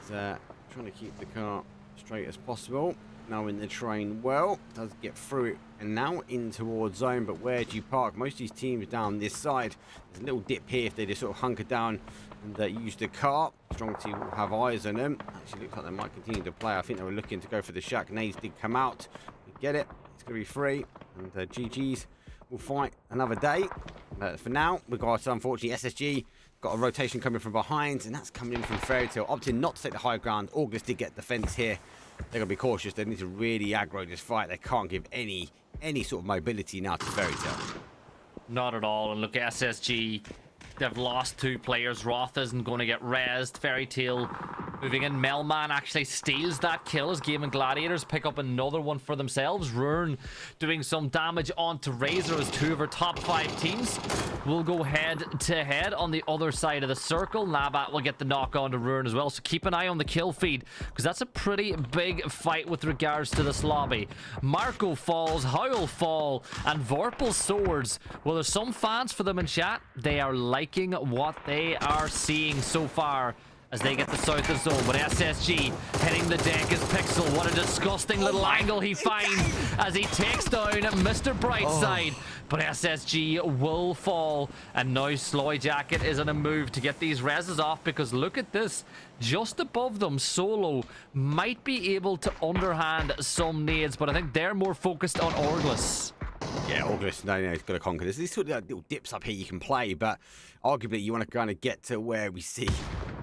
is trying to keep the car straight as possible. Now in the train well, does get through it and now in towards zone, but where do you park? Most of these teams down this side. There's a little dip here if they just sort of hunker down and use the car. Strong team will have eyes on them. Actually looks like they might continue to play. I think they were looking to go for the shack. Nades did come out. We get it. It's going to be free. And GG's will fight another day. For now, we've got, unfortunately, SSG got a rotation coming from behind, and that's coming in from Fairy Tail. Opting not to take the high ground. Orgless did get the fence here. They're going to be cautious. They need to really aggro this fight. They can't give any sort of mobility now to Fairy Tail. Not at all. And look, SSG, they've lost 2 players. Roth isn't going to get rezzed. Fairy Tail moving in. Melman actually steals that kill as Gaimin Gladiators pick up another one for themselves. Ruin doing some damage onto Razor as 2 of our top 5 teams will go head to head on the other side of the circle. Nabat will get the knock on to Ruin as well, so keep an eye on the kill feed because that's a pretty big fight with regards to this lobby. Marco falls, Howl fall, and Vorpal Swords. Well, there's some fans for them in chat. They are liking what they are seeing so far as they get the south of zone. But SSG hitting the deck is Pixel. What a disgusting little angle he finds as he takes down Mr. Brightside. But SSG will fall, and now Sloy Jacket is on a move to get these reses off because look at this. Just above them, Solo might be able to underhand some nades, but I think they're more focused on Orgless. Yeah, Orgless, no, he's got to conquer this. These sort of little dips up here you can play, but arguably you want to kind of get to where we see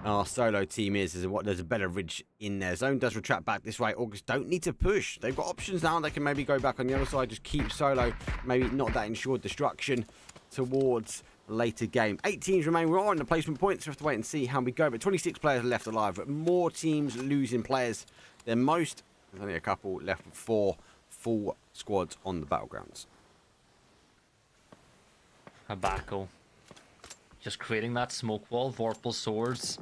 our Solo team is what there's a better ridge in there. Zone does retract back this way. Orgless don't need to push. They've got options now. They can maybe go back on the other side, just keep Solo, maybe not that ensured destruction towards the later game. 8 teams remain. We're on the placement points. We have to wait and see how we go, but 26 players are left alive, but more teams losing players than most. There's only a couple left with 4 full squads on the battlegrounds. Habako just creating that smoke wall. Vorpal Swords,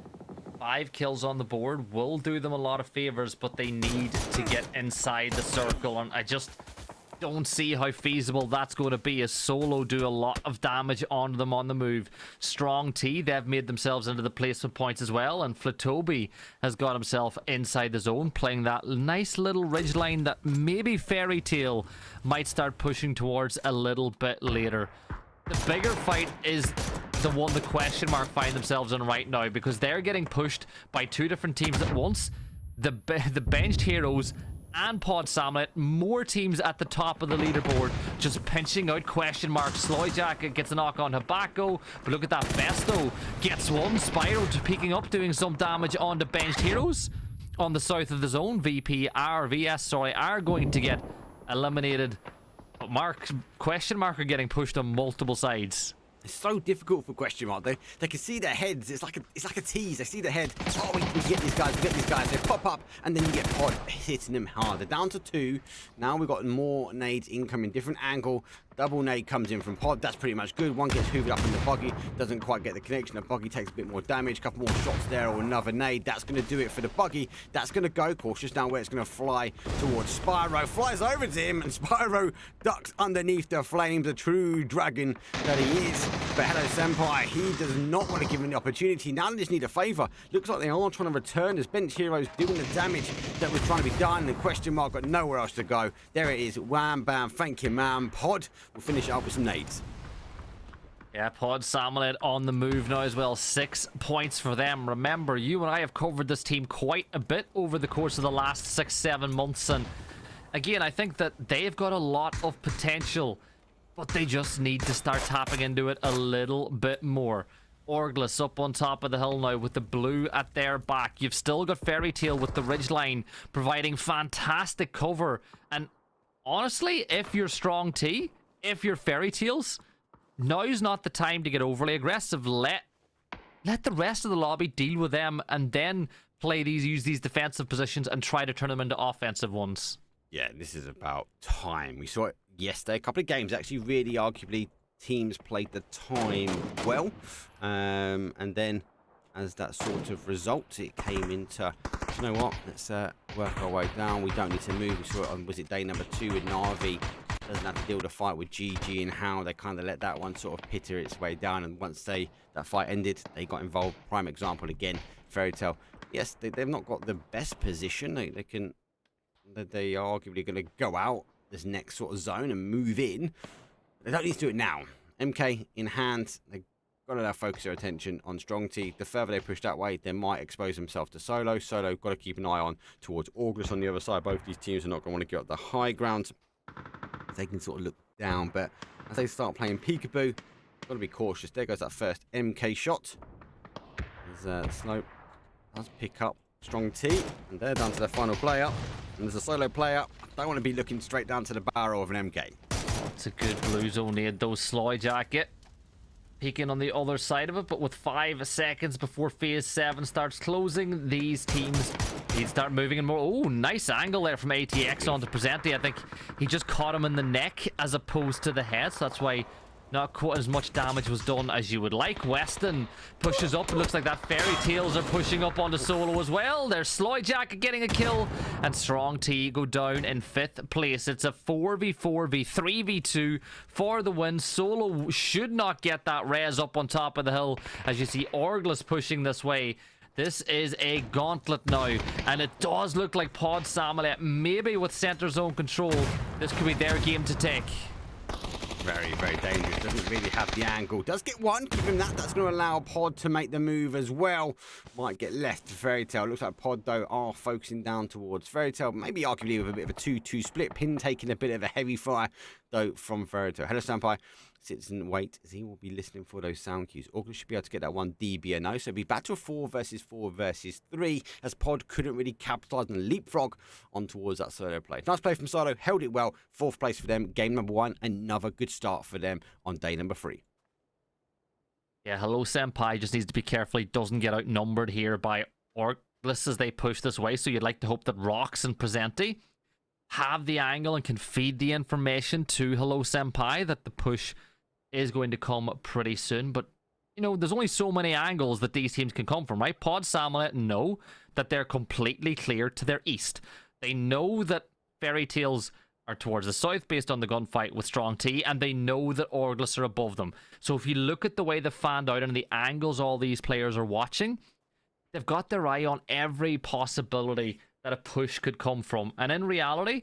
5 kills on the board will do them a lot of favors, but they need to get inside the circle, and I just don't see how feasible that's going to be as Solo do a lot of damage on them on the move. Strong T, they've made themselves into the placement points as well, and Flatobi has got himself inside the zone, playing that nice little ridge line that maybe Fairy Tail might start pushing towards a little bit later. The bigger fight is the one the question mark find themselves in right now, because they're getting pushed by 2 different teams at once. The benched heroes and Pod Samlet. More teams at the top of the leaderboard just pinching out question mark. Sloyjack gets a knock on Tobacco, but look at that. Festo gets one. Spyro peeking up, doing some damage on the benched heroes on the south of the zone. VS are going to get eliminated. But question mark are getting pushed on multiple sides. It's so difficult for question mark. They can see their heads. It's like a tease. They see the head. Oh, we can get these guys. They pop up, and then you get Pod hitting them hard. They're down to 2. Now we've got more nades incoming. Different angle. Double nade comes in from Pod. That's pretty much good. One gets hoovered up in the buggy. Doesn't quite get the connection. The buggy takes a bit more damage. Couple more shots there, or another nade. That's going to do it for the buggy. That's going to go. Cautious now where it's going to fly towards Spyro. Flies over to him, and Spyro ducks underneath the flames. A true dragon that he is. But hello, Senpai. He does not want to give him the opportunity. Now they just need a favour. Looks like they are trying to return as bench heroes doing the damage that was trying to be done. The question mark got nowhere else to go. There it is. Wham, bam. Thank you, man. Pod. We'll finish it up with some nades. Yeah, Pod Samlet on the move now as well. 6 points for them. Remember, you and I have covered this team quite a bit over the course of the last 6-7 months. And again, I think that they've got a lot of potential, but they just need to start tapping into it a little bit more. Orgless up on top of the hill now with the blue at their back. You've still got Fairy Tail with the ridgeline providing fantastic cover. And honestly, if you're Strong T, if you're Fairy Tails, now's not the time to get overly aggressive. Let the rest of the lobby deal with them, and then use these defensive positions and try to turn them into offensive ones. Yeah, this is about time. We saw it yesterday. A couple of games, actually, really arguably, teams played the time well. And then, as that sort of result, it came into, you know what, let's work our way down. We don't need to move. We saw it on, was it day number 2 with NAVI? Doesn't have to deal with a fight with GG and Howl. They kind of let that one sort of pitter its way down. And once that fight ended, they got involved. Prime example again, Fairy Tail. Yes, they've not got the best position. They are arguably going to go out this next sort of zone and move in. They don't need to do it now. MK in hand. They've got to now focus their attention on Strong T. The further they push that way, they might expose themselves to Solo. Solo got to keep an eye on towards Orgless on the other side. Both these teams are not going to want to get up the high ground. They can sort of look down, but as they start playing peekaboo, got to be cautious. There goes that first MK shot. As Snow does pick up Strong T, and they're down to their final player. And there's a Solo player. Don't want to be looking straight down to the barrel of an MK. It's a good blue zone nade, though. Sloyjack peeking on the other side of it, but with 5 seconds before phase 7 starts closing, these teams need to start moving in more. Oh, nice angle there from ATX onto Presenti. I think he just caught him in the neck as opposed to the head, so that's why not quite as much damage was done as you would like. Weston pushes up. It looks like that Fairy Tails are pushing up onto Solo as well. There's Sloyjack getting a kill, and Strong T go down in 5th place. It's a 4v4v3v2 for the win. Solo should not get that res up on top of the hill as you see Orgless pushing this way. This is a gauntlet now, and it does look like Pod Samlet, maybe with center zone control, this could be their game to take. Very, very dangerous. Doesn't really have the angle. Does get one. Give him that. That's going to allow Pod to make the move as well. Might get left to Fairy Tail. Looks like Pod, though, are focusing down towards Fairy Tail. Maybe arguably with a bit of a 2-2 split. Pin taking a bit of a heavy fire, though, from Fairy Tail. Hello, Senpai. Sits and waits as he will be listening for those sound cues. Orgless should be able to get that one DBNO. So it'll be back to a 4 versus 4 versus 3 as Pod couldn't really capitalise and leapfrog on towards that Solo play. Nice play from Solo. Held it well. 4th place for them. Game number 1. Another good start for them on day number 3. Yeah, hello Senpai just needs to be careful he doesn't get outnumbered here by Orgless as they push this way. So you'd like to hope that Rox and Presenti have the angle and can feed the information to hello Senpai that the push is going to come pretty soon. But you know, there's only so many angles that these teams can come from, right? Pod Samlet know that they're completely clear to their east. They know that Fairy Tails are towards the south based on the gunfight with Strong T, and they know that Orgless are above them. So if you look at the way they fanned out and the angles all these players are watching, they've got their eye on every possibility that a push could come from. And in reality,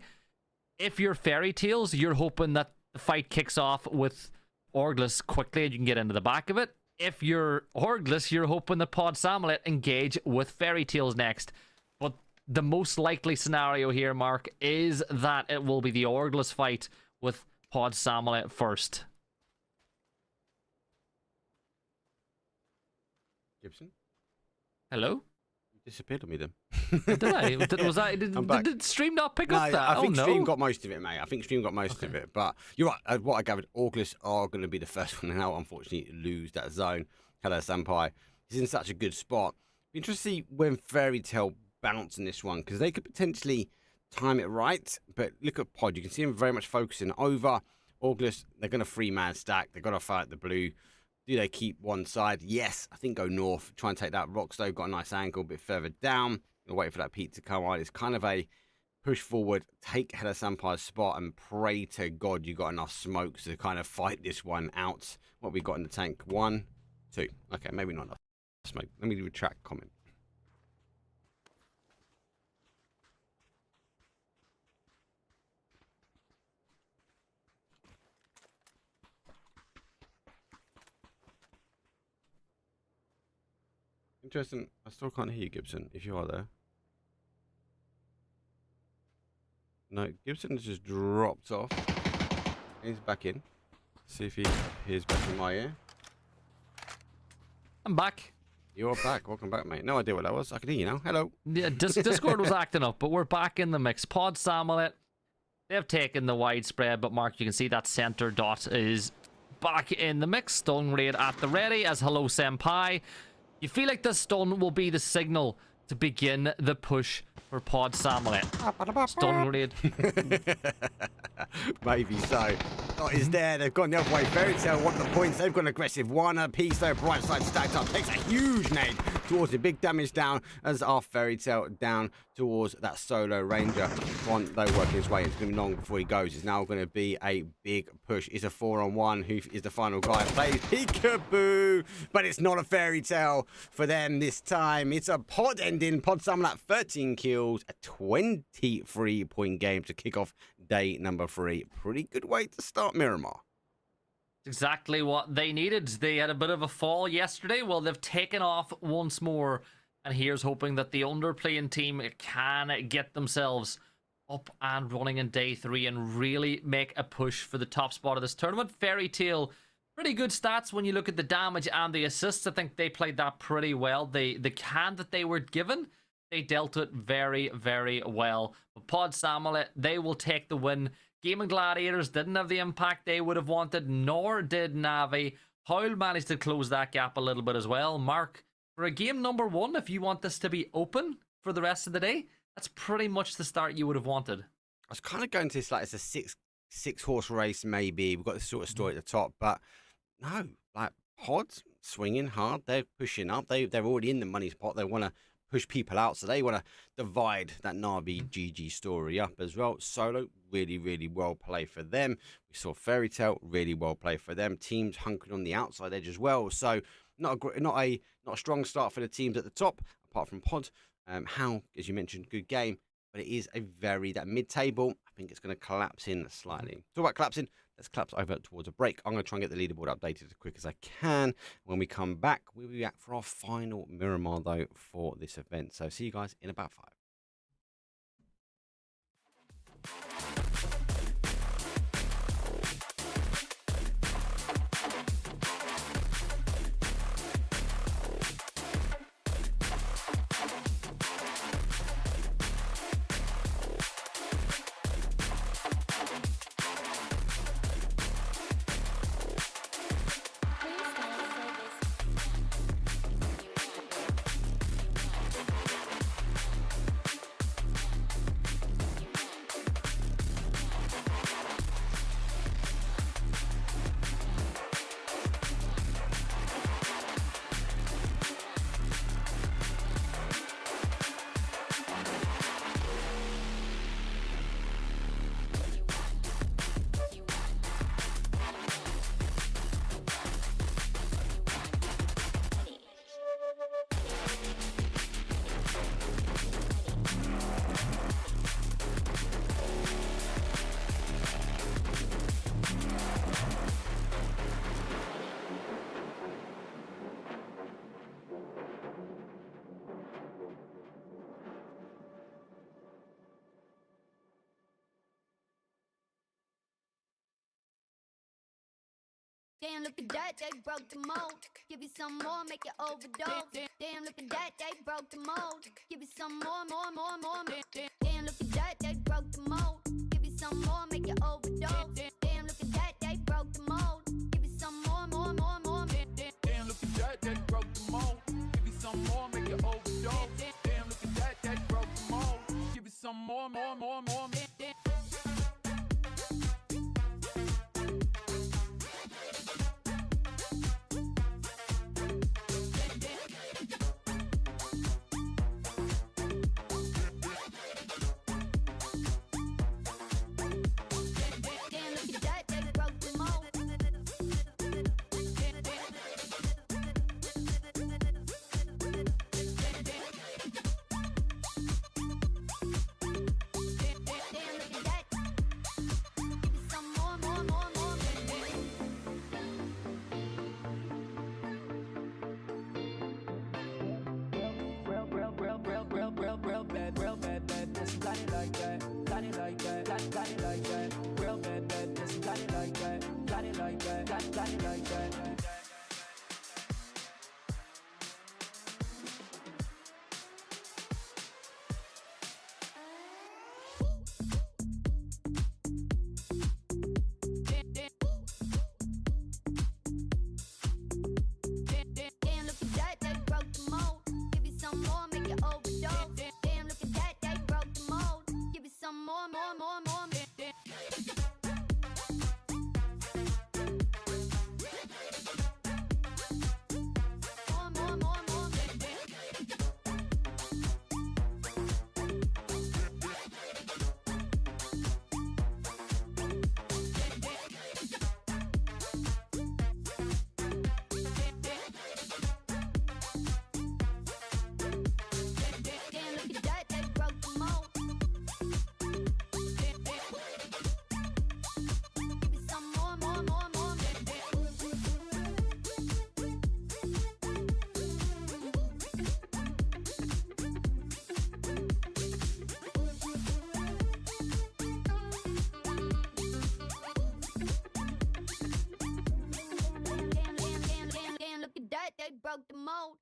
if you're Fairy Tails, you're hoping that the fight kicks off with Orgless quickly and you can get into the back of it. If you're Orgless, you're hoping that Pod Samlet engage with Fairy Tails next. But the most likely scenario here, Mark, is that it will be the Orgless fight with Pod Samuel first. Gibson? Hello? You disappeared on me then. Did I? Did stream not pick up that? I think no. stream got most of it, mate. I think stream got most of it. But you're right. What I gathered, Orgless are going to be the first one out. Unfortunately, lose that zone. Hello, Senpai. He's in such a good spot. Be interested to see when Fairy Tail bounce in this one, because they could potentially time it right. But look at Pod. You can see him very much focusing over Orgless. They're going to 3-man stack. They've got to fight the blue. Do they keep one side? Yes, I think go north. Try and take that. Rockstone got a nice angle a bit further down. Wait for that peak to come on. It's kind of a push forward, take Header Sampai's spot, and pray to God you got enough smokes to kind of fight this one out. What we got in the tank? 1, 2. Okay, maybe not enough smoke. Let me retract comment. Interesting. I still can't hear you, Gibson, if you are there. No, Gibson has just dropped off. He's back in. See if he hears back in my ear. I'm back. You're back. Welcome back, mate. No idea what that was. I can hear you now. Hello. Yeah, Discord was acting up, but we're back in the mix. Pod Samuel, they've taken the widespread, but Mark, you can see that center dot is back in the mix. Stun raid at the ready as Hello Senpai. You feel like the stun will be the signal to begin the push for Pod Samuel. Stun raid. Maybe so. Dot is there. They've gone the other way. Fairy Tail want the points. They've gone aggressive. One apiece though. Bright side stacked up. Takes a huge nade towards the big damage down as our Fairy Tail down towards that solo ranger. One though working his way. It's going to be long before he goes. It's now going to be a big push. It's a 4-on-1. Who is the final guy? Plays peekaboo. But it's not a Fairy Tail for them this time. It's a Pod ending. Pod Samuel at 13 kills. A 23-point game to kick off day number 3. Pretty good way to start Miramar. Exactly what they needed. They had a bit of a fall yesterday. Well, they've taken off once more. And here's hoping that the underplaying team can get themselves up and running in day 3 and really make a push for the top spot of this tournament. Fairy Tail, pretty good stats when you look at the damage and the assists. I think they played that pretty well. The can that they were given, they dealt it very, very well. But Pod Samuel, they will take the win. Gaimin Gladiators didn't have the impact they would have wanted, nor did NAVI. Howl managed to close that gap a little bit as well. Mark, for a game number 1, if you want this to be open for the rest of the day, that's pretty much the start you would have wanted. I was kind of going to this like it's a six horse race maybe. We've got this sort of story at the top, but no, like Pods swinging hard. They're pushing up. They're already in the money spot. They want to push people out, so they want to divide that NAVI GG story up as well. Solo, really, really well played for them. We saw Fairy Tail, really well played for them. Teams hunkering on the outside edge as well. So not a strong start for the teams at the top, apart from Pod. Howl, as you mentioned, good game, but it is that mid-table. I think it's going to collapse in slightly. Talk about collapsing. Let's collapse over towards a break. I'm going to try and get the leaderboard updated as quick as I can. When we come back, we'll be back for our final Miramar, though, for this event. So see you guys in about 5. Damn, look at that, they broke the mold. Give you some more, make you overdose. Damn, look at that, they broke the mold. Give you some more. Damn, look at that, they broke the mold. Give you some more, make you overdose. Damn, look at that, they broke the mold. Give you some more. Damn, look at that, they broke the mold. Give you some more, make you overdose. Damn, look at that, they broke the mold. Give you some more. Real bad, this got it like that, got it like that, got it like that. Real bad, this got it like that, got it like that, got it like that. They broke the mold.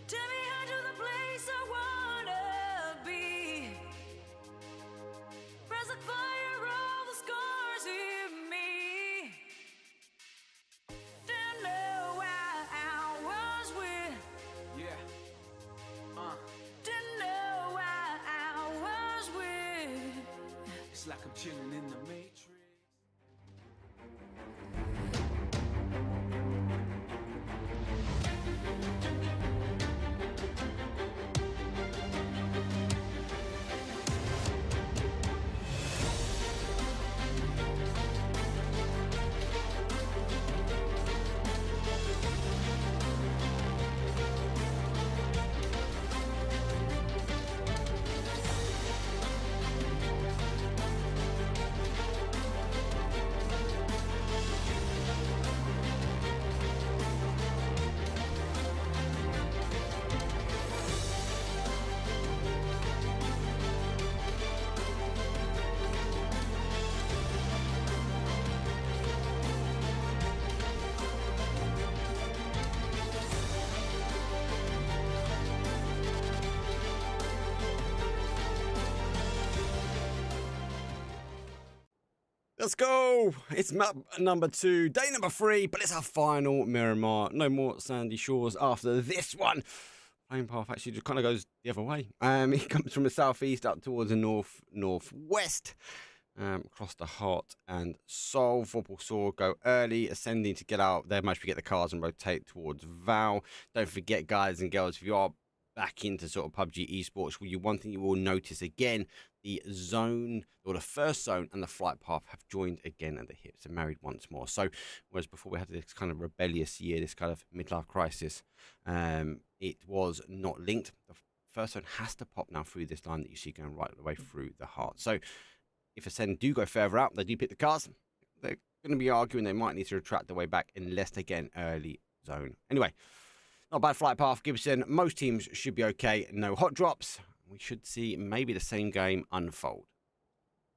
Take me out to the place I wanna be. Press the fire, all the scars in me. Didn't know why I was with. Yeah. Didn't know why I was with. It's like I'm chilling in the Matrix. Let's go! It's map number 2, day number 3, but it's our final Miramar. No more sandy shores after this one. Playing path actually just kind of goes the other way. It comes from the southeast up towards the northwest, across the heart and soul. Vorpal Sword go early, ascending to get out there. Manage to get the cars and rotate towards Val. Don't forget, guys and girls, if you are back into sort of PUBG esports, one thing you will notice again, the zone, or the first zone and the flight path have joined again at the hips and married once more. So whereas before we had this kind of rebellious year, this kind of midlife crisis, it was not linked. The first zone has to pop now through this line that you see going right the way through the heart. So if Acend do go further out, they do pick the cars, they're going to be arguing they might need to retract the way back unless they get an early zone. Anyway, Not a bad flight path, Gibson. Most teams should be okay. No hot drops. We should see maybe the same game unfold.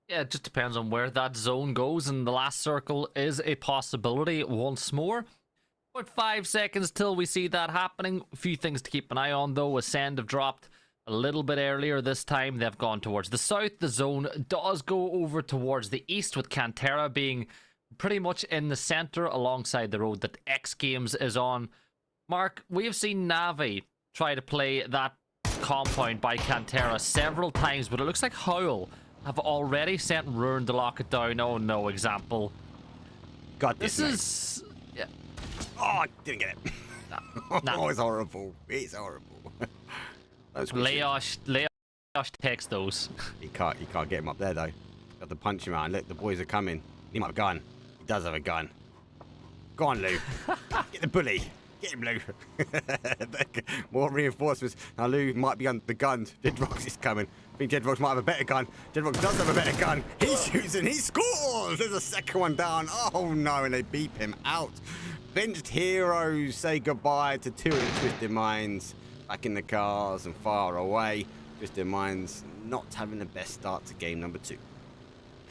Yeah, it just depends on where that zone goes, and the last circle is a possibility once more. About 5 seconds till we see that happening. A few things to keep an eye on, though. Acend have dropped a little bit earlier this time. They've gone towards the south. The zone does go over towards the east, with Cantera being pretty much in the center alongside the road that X Games is on. Mark, we have seen NAVI try to play that compound by Cantera several times, but it looks like Howl have already sent Ruin to lock it down. Oh no, example. God, this is... Yeah. Oh, I didn't get it. Oh, it's horrible. It's horrible. Leosh takes those. He can't get him up there, though. Got to punch him out. And look, the boys are coming. He might have a gun. He does have a gun. Go on, Lou. Get the bully. Get him, Lou. More reinforcements. Now, Lou might be on the gun. Jedrox is coming. I think Jedrox might have a better gun. Jedrox does have a better gun. He shoots and he scores. There's a second one down. Oh, no, and they beep him out. Benched heroes say goodbye to two of the Twisted Minds. Back in the cars and far away. Twisted Minds not having the best start to game number 2.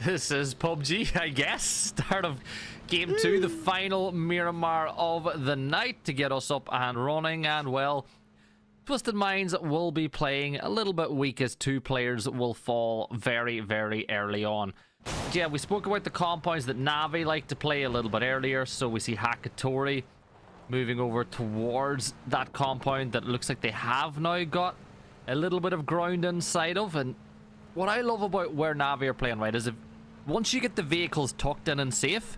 This is PUBG, I guess. Start of game 2, the final Miramar of the night to get us up and running. And well, Twisted Minds will be playing a little bit weak as 2 players will fall very, very early on. Yeah, we spoke about the compounds that NAVI like to play a little bit earlier. So we see Hakatori moving over towards that compound that looks like they have now got a little bit of ground inside of. And what I love about where NAVI are playing, right, is if once you get the vehicles tucked in and safe,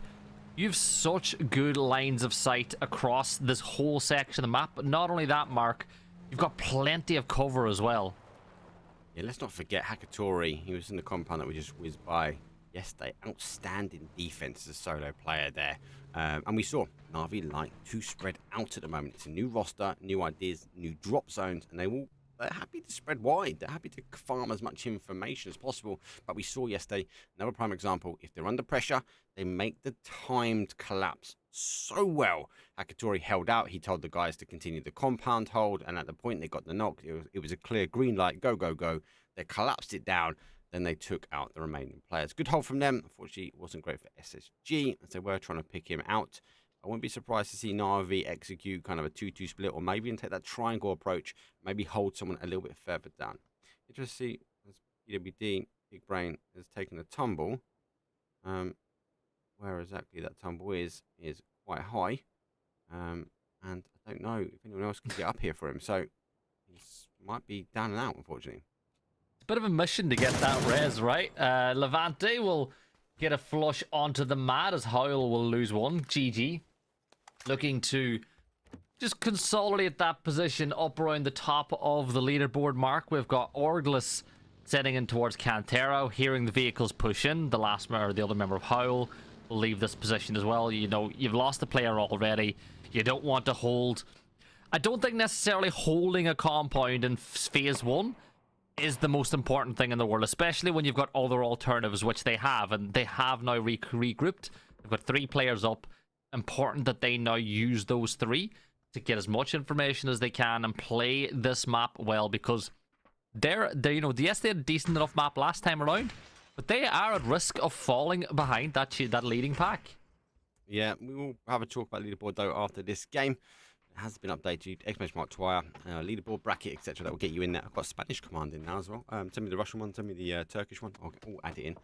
you have such good lines of sight across this whole section of the map. But not only that, Mark, you've got plenty of cover as well. Yeah, let's not forget Hakatori. He was in the compound that we just whizzed by yesterday. Outstanding defense as a solo player there. And we saw NAVI like to spread out at the moment. It's a new roster, new ideas, new drop zones, and they're happy to spread wide. They're happy to farm as much information as possible. But we saw yesterday, another prime example, if they're under pressure, they make the timed collapse so well. Hakatori held out. He told the guys to continue the compound hold. And at the point they got the knock, it was a clear green light, go, go, go. They collapsed it down. Then they took out the remaining players. Good hold from them. Unfortunately, it wasn't great for SSG, as they were trying to pick him out. I wouldn't be surprised to see NAVI execute kind of a 2-2 split, or maybe even take that triangle approach, maybe hold someone a little bit further down. Interesting to see as PWD, Big Brain, has taken a tumble. Where exactly that tumble is quite high. And I don't know if anyone else can get up here for him. So he might be down and out, unfortunately. Bit of a mission to get that res, right? Levante will get a flush onto the mat as Howl will lose one. GG. Looking to just consolidate that position up around the top of the leaderboard, Mark. We've got Orgless setting in towards Cantero, hearing the vehicles push in. The last member, the other member of Howl, will leave this position as well. You know, you've lost the player already. You don't want to hold. I don't think necessarily holding a compound in phase 1 is the most important thing in the world, especially when you've got other alternatives, which they have, and they have now regrouped. They've got 3 players up. Important that they now use those 3 to get as much information as they can and play this map well, because they're you know, yes, they had a decent enough map last time around, but they are at risk of falling behind that leading pack. Yeah, we will have a talk about leaderboard though after this game. Has been updated, !Twire, leaderboard bracket, etc. That will get you in there. I've got Spanish command in now as well. Tell me the Russian one, tell me the Turkish one. I'll add it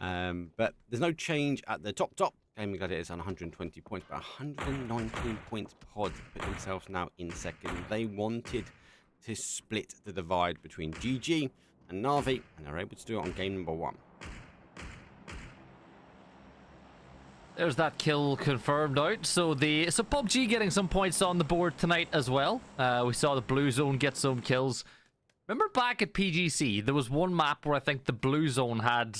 in. But there's no change at the top. Gaimin Gladiators on 120 points, but 119 points pod put themselves now in second. They wanted to split the divide between GG and NAVI, and they're able to do it on game number 1. There's that kill confirmed out. So PUBG getting some points on the board tonight as well. We saw the blue zone get some kills. Remember back at PGC, there was one map where I think the blue zone had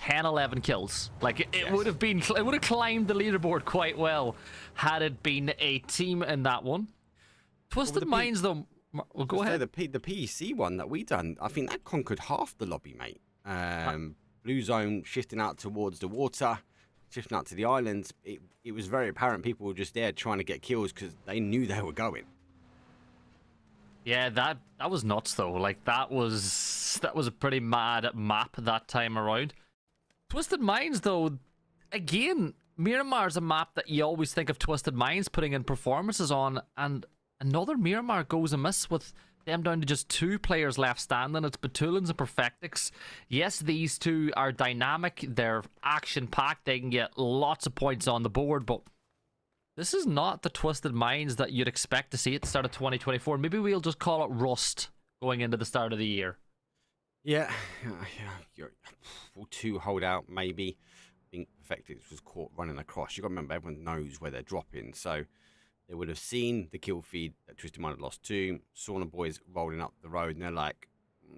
10, 11 kills. Like it would have climbed the leaderboard quite well had it been a team in that one. Twisted Minds though. Well, go ahead. The PEC one that we done, I think that conquered half the lobby, mate. Blue zone shifting out towards the water. Shifting out to the islands, it was very apparent people were just there trying to get kills because they knew they were going. Yeah, that was nuts though. Like that was a pretty mad map that time around. Twisted Minds though, again, Miramar's a map that you always think of Twisted Minds putting in performances on, and another Miramar goes amiss with them down to just 2 players left standing. It's Batulans and Perfectix. Yes, these two are dynamic, they're action-packed, they can get lots of points on the board, but this is not the Twisted Minds that you'd expect to see at the start of 2024. Maybe we'll just call it rust going into the start of the year. Yeah. You're 2 hold out, maybe. I think Perfectix was caught running across. You've got to remember, everyone knows where they're dropping, so they would have seen the kill feed that Twisted Mind had lost to. Saunabois rolling up the road, and they're like,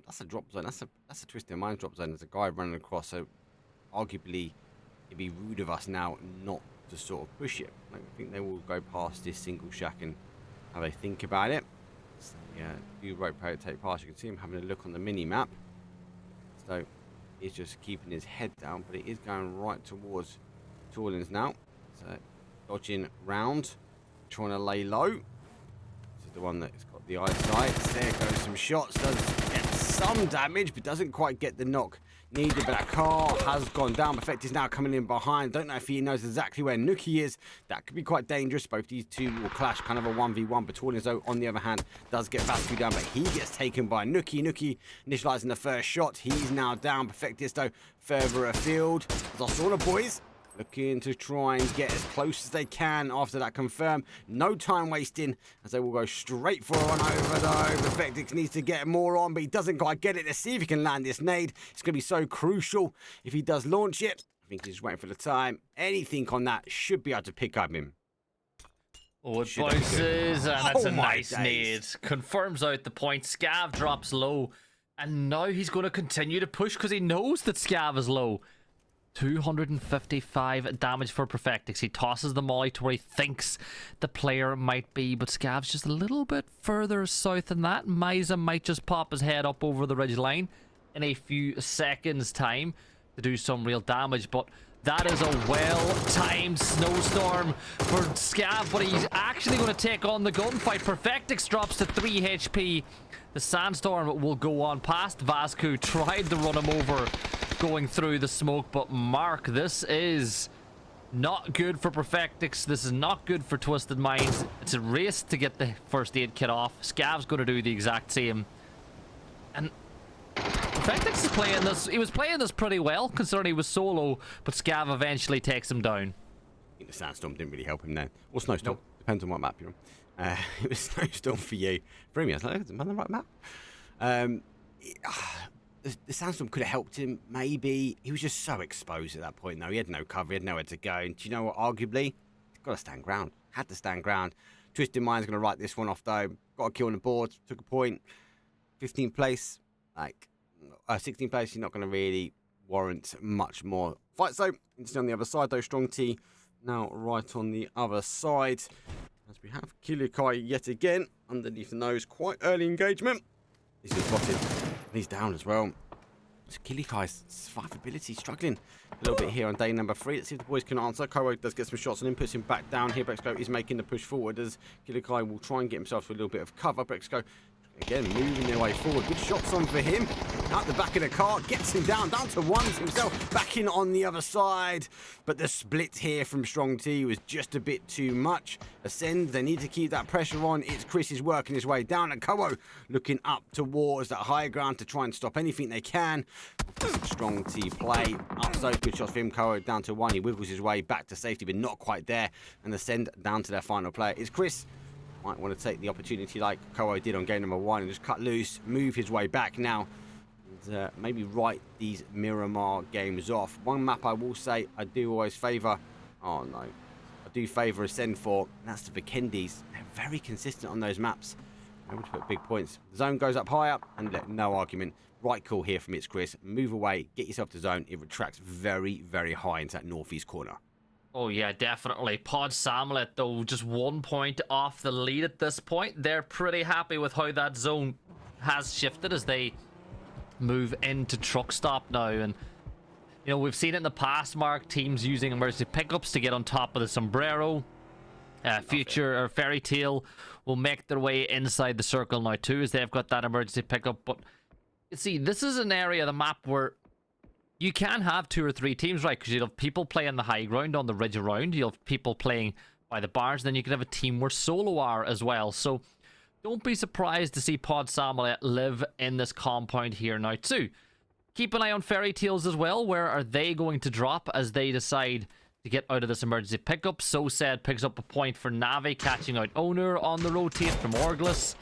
that's a drop zone. That's a Twisted Mind drop zone. There's a guy running across, so arguably it'd be rude of us now not to sort of push it. I think they will go past this single shack and have a think about it. So, yeah, do rotate past. You can see him having a look on the mini map. So he's just keeping his head down, but it is going right towards Torlins now. So dodging round, trying to lay low. This is the one that's got the eyesight. There goes some shots. Does get some damage, but doesn't quite get the knock needed. But that car has gone down. Perfect is now coming in behind. Don't know if he knows exactly where Nuki is. That could be quite dangerous. Both these two will clash, kind of a 1v1. But Torlins, though, on the other hand, does get Vascu down, but he gets taken by Nuki. Nuki initializing the first shot. He's now down. Perfectis, though, further afield. Saunabois looking to try and get as close as they can after that confirm. No time wasting, as they will go straight for a run over, though. Perfectix needs to get more on, but he doesn't quite get it. Let's see if he can land this nade. It's going to be so crucial if he does launch it. I think he's just waiting for the time. Anything on that should be able to pick up him. Oh, it bounces, and that's a nice nade. Confirms out the point. Scav drops low, and now he's going to continue to push because he knows that Scav is low. 255 damage for Perfectix. He tosses the molly to where he thinks the player might be, but Scav's just a little bit further south than that. Miza might just pop his head up over the ridge line in a few seconds' time to do some real damage, but that is a well-timed snowstorm for Scav, but he's actually going to take on the gunfight. Perfectix drops to 3 HP. The sandstorm will go on past Vascu. Tried to run him over going through the smoke, but Mark, this is not good for Perfectix. This is not good for Twisted Minds. It's a race to get the first aid kit off. Scav's going to do the exact same. And Perfectix is playing this. He was playing this pretty well, considering he was solo, but Scav eventually takes him down. I think the sandstorm didn't really help him then. Or snowstorm. Nope. Depends on what map you're on. It was snowstorm for you. For me, I was like, am I on the right map? The sandstorm could have helped him, maybe. He was just so exposed at that point, though. He had no cover, he had nowhere to go. And do you know what? Arguably, he's got to stand ground. Had to stand ground. Twisted Mind's going to write this one off, though. Got a kill on the board, took a point. 15th place, 16th place, you're not going to really warrant much more fight. So, it's on the other side, though. Strong T now right on the other side. As we have Kilikai yet again underneath the nose. Quite early engagement. He's been spotted. He's down as well. So Kilikai's survivability struggling a little bit here on day number 3. Let's see if the boys can answer. Koro does get some shots on him, puts him back down here. Brexco is making the push forward as Kilikai will try and get himself to a little bit of cover. Brexco again moving their way forward. Good shots on for him. Out the back of the car, gets him down to ones himself. Back in on the other side. But the split here from Strong T was just a bit too much. Acend, they need to keep that pressure on. It's Chris is working his way down. And Kowo looking up towards that higher ground to try and stop anything they can. Strong T play. Up so good shots for him. Kowo down to 1. He wiggles his way back to safety, but not quite there. And Acend down to their final player. It's Chris. Might want to take the opportunity like Kowo did on game number 1 and just cut loose, move his way back now, and maybe write these Miramar games off. One map I will say I do always favour, I do favour Acend for, and that's the Vikendis. They're very consistent on those maps, able to put big points. The zone goes up higher, and no argument. Right call here from It's Chris. Move away, get yourself to zone. It retracts very, very high into that northeast corner. Oh yeah, definitely. Pod Samlet, though, just 1 point off the lead at this point. They're pretty happy with how that zone has shifted as they move into truck stop now. And, you know, we've seen it in the past, Mark, teams using emergency pickups to get on top of the sombrero. Future or Fairy Tale will make their way inside the circle now too, as they've got that emergency pickup. But you see, this is an area of the map where you can have 2 or 3 teams, right? Because you'll have people playing the high ground on the ridge around. You'll have people playing by the bars. Then you can have a team where solo are as well. So don't be surprised to see Pod Samuel live in this compound here now too. Keep an eye on Fairy Tales as well. Where are they going to drop as they decide to get out of this emergency pickup? So Said picks up a point for Navi, catching out Owner on the rotate from Orgless.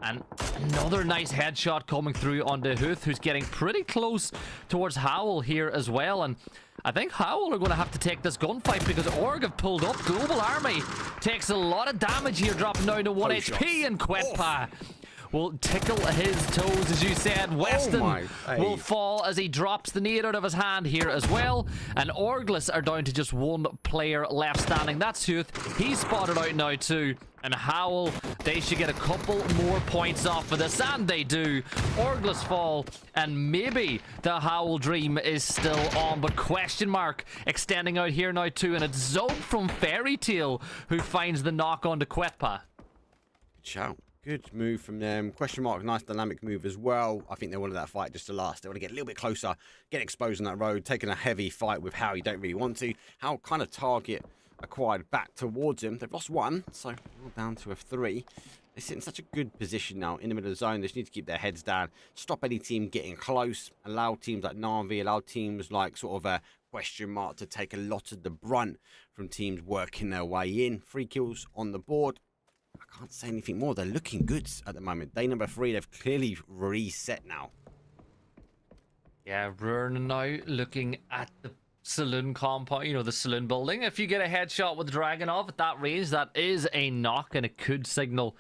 And another nice headshot coming through onto Huth, who's getting pretty close towards Howl here as well. And I think Howl are going to have to take this gunfight because Org have pulled up. Global Army takes a lot of damage here, dropping down to 1 HP, and Quetpa will tickle his toes, as you said. Weston will fall as he drops the nade out of his hand here as well. And Orgless are down to just 1 player left standing. That's Huth. He's spotted out now too. And Howl, they should get a couple more points off of this, and they do. Orgless fall, and maybe the Howl dream is still on, but question mark extending out here now too, and it's Zoe from Fairy Tale who finds the knock onto Quetpa. Good shout. Good move from them. Question mark, nice dynamic move as well. I think they wanted that fight just to last. They want to get a little bit closer, get exposed on that road, taking a heavy fight with Howl. You don't really want to. Howl kind of target acquired back towards him. They've lost 1, so we're down to a 3. They sit in such a good position now in the middle of the zone. They just need to keep their heads down, stop any team getting close, allow teams like Navi, allow teams like sort of a question mark to take a lot of the brunt from teams working their way in. 3 kills on the board. I can't say anything more. They're looking good at the moment. Day number 3, they've clearly reset now. Yeah, we're now looking at the saloon compound, you know, the saloon building. If you get a headshot with Dragonov at that range, that is a knock, and it could signal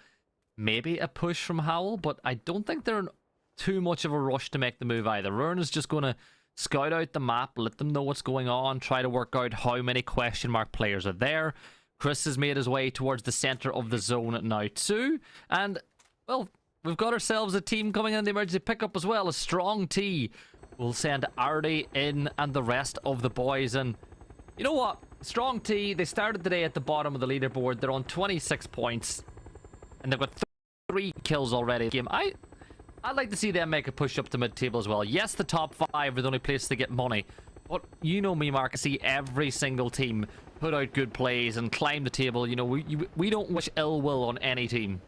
maybe a push from Howl, but I don't think they're in too much of a rush to make the move either. Rern is just going to scout out the map, let them know what's going on, try to work out how many question mark players are there. Chris has made his way towards the center of the zone now too, and well, we've got ourselves a team coming in the emergency pickup as well. A strong T will send Artie in and the rest of the boys. And you know what? Strong T, they started the day at the bottom of the leaderboard. They're on 26 points. And they've got 3 kills already. Game. I'd like to see them make a push up to mid-table as well. Yes, the top 5 are the only place to get money. But you know me, Mark. I see every single team put out good plays and climb the table. You know, we don't wish ill will on any team.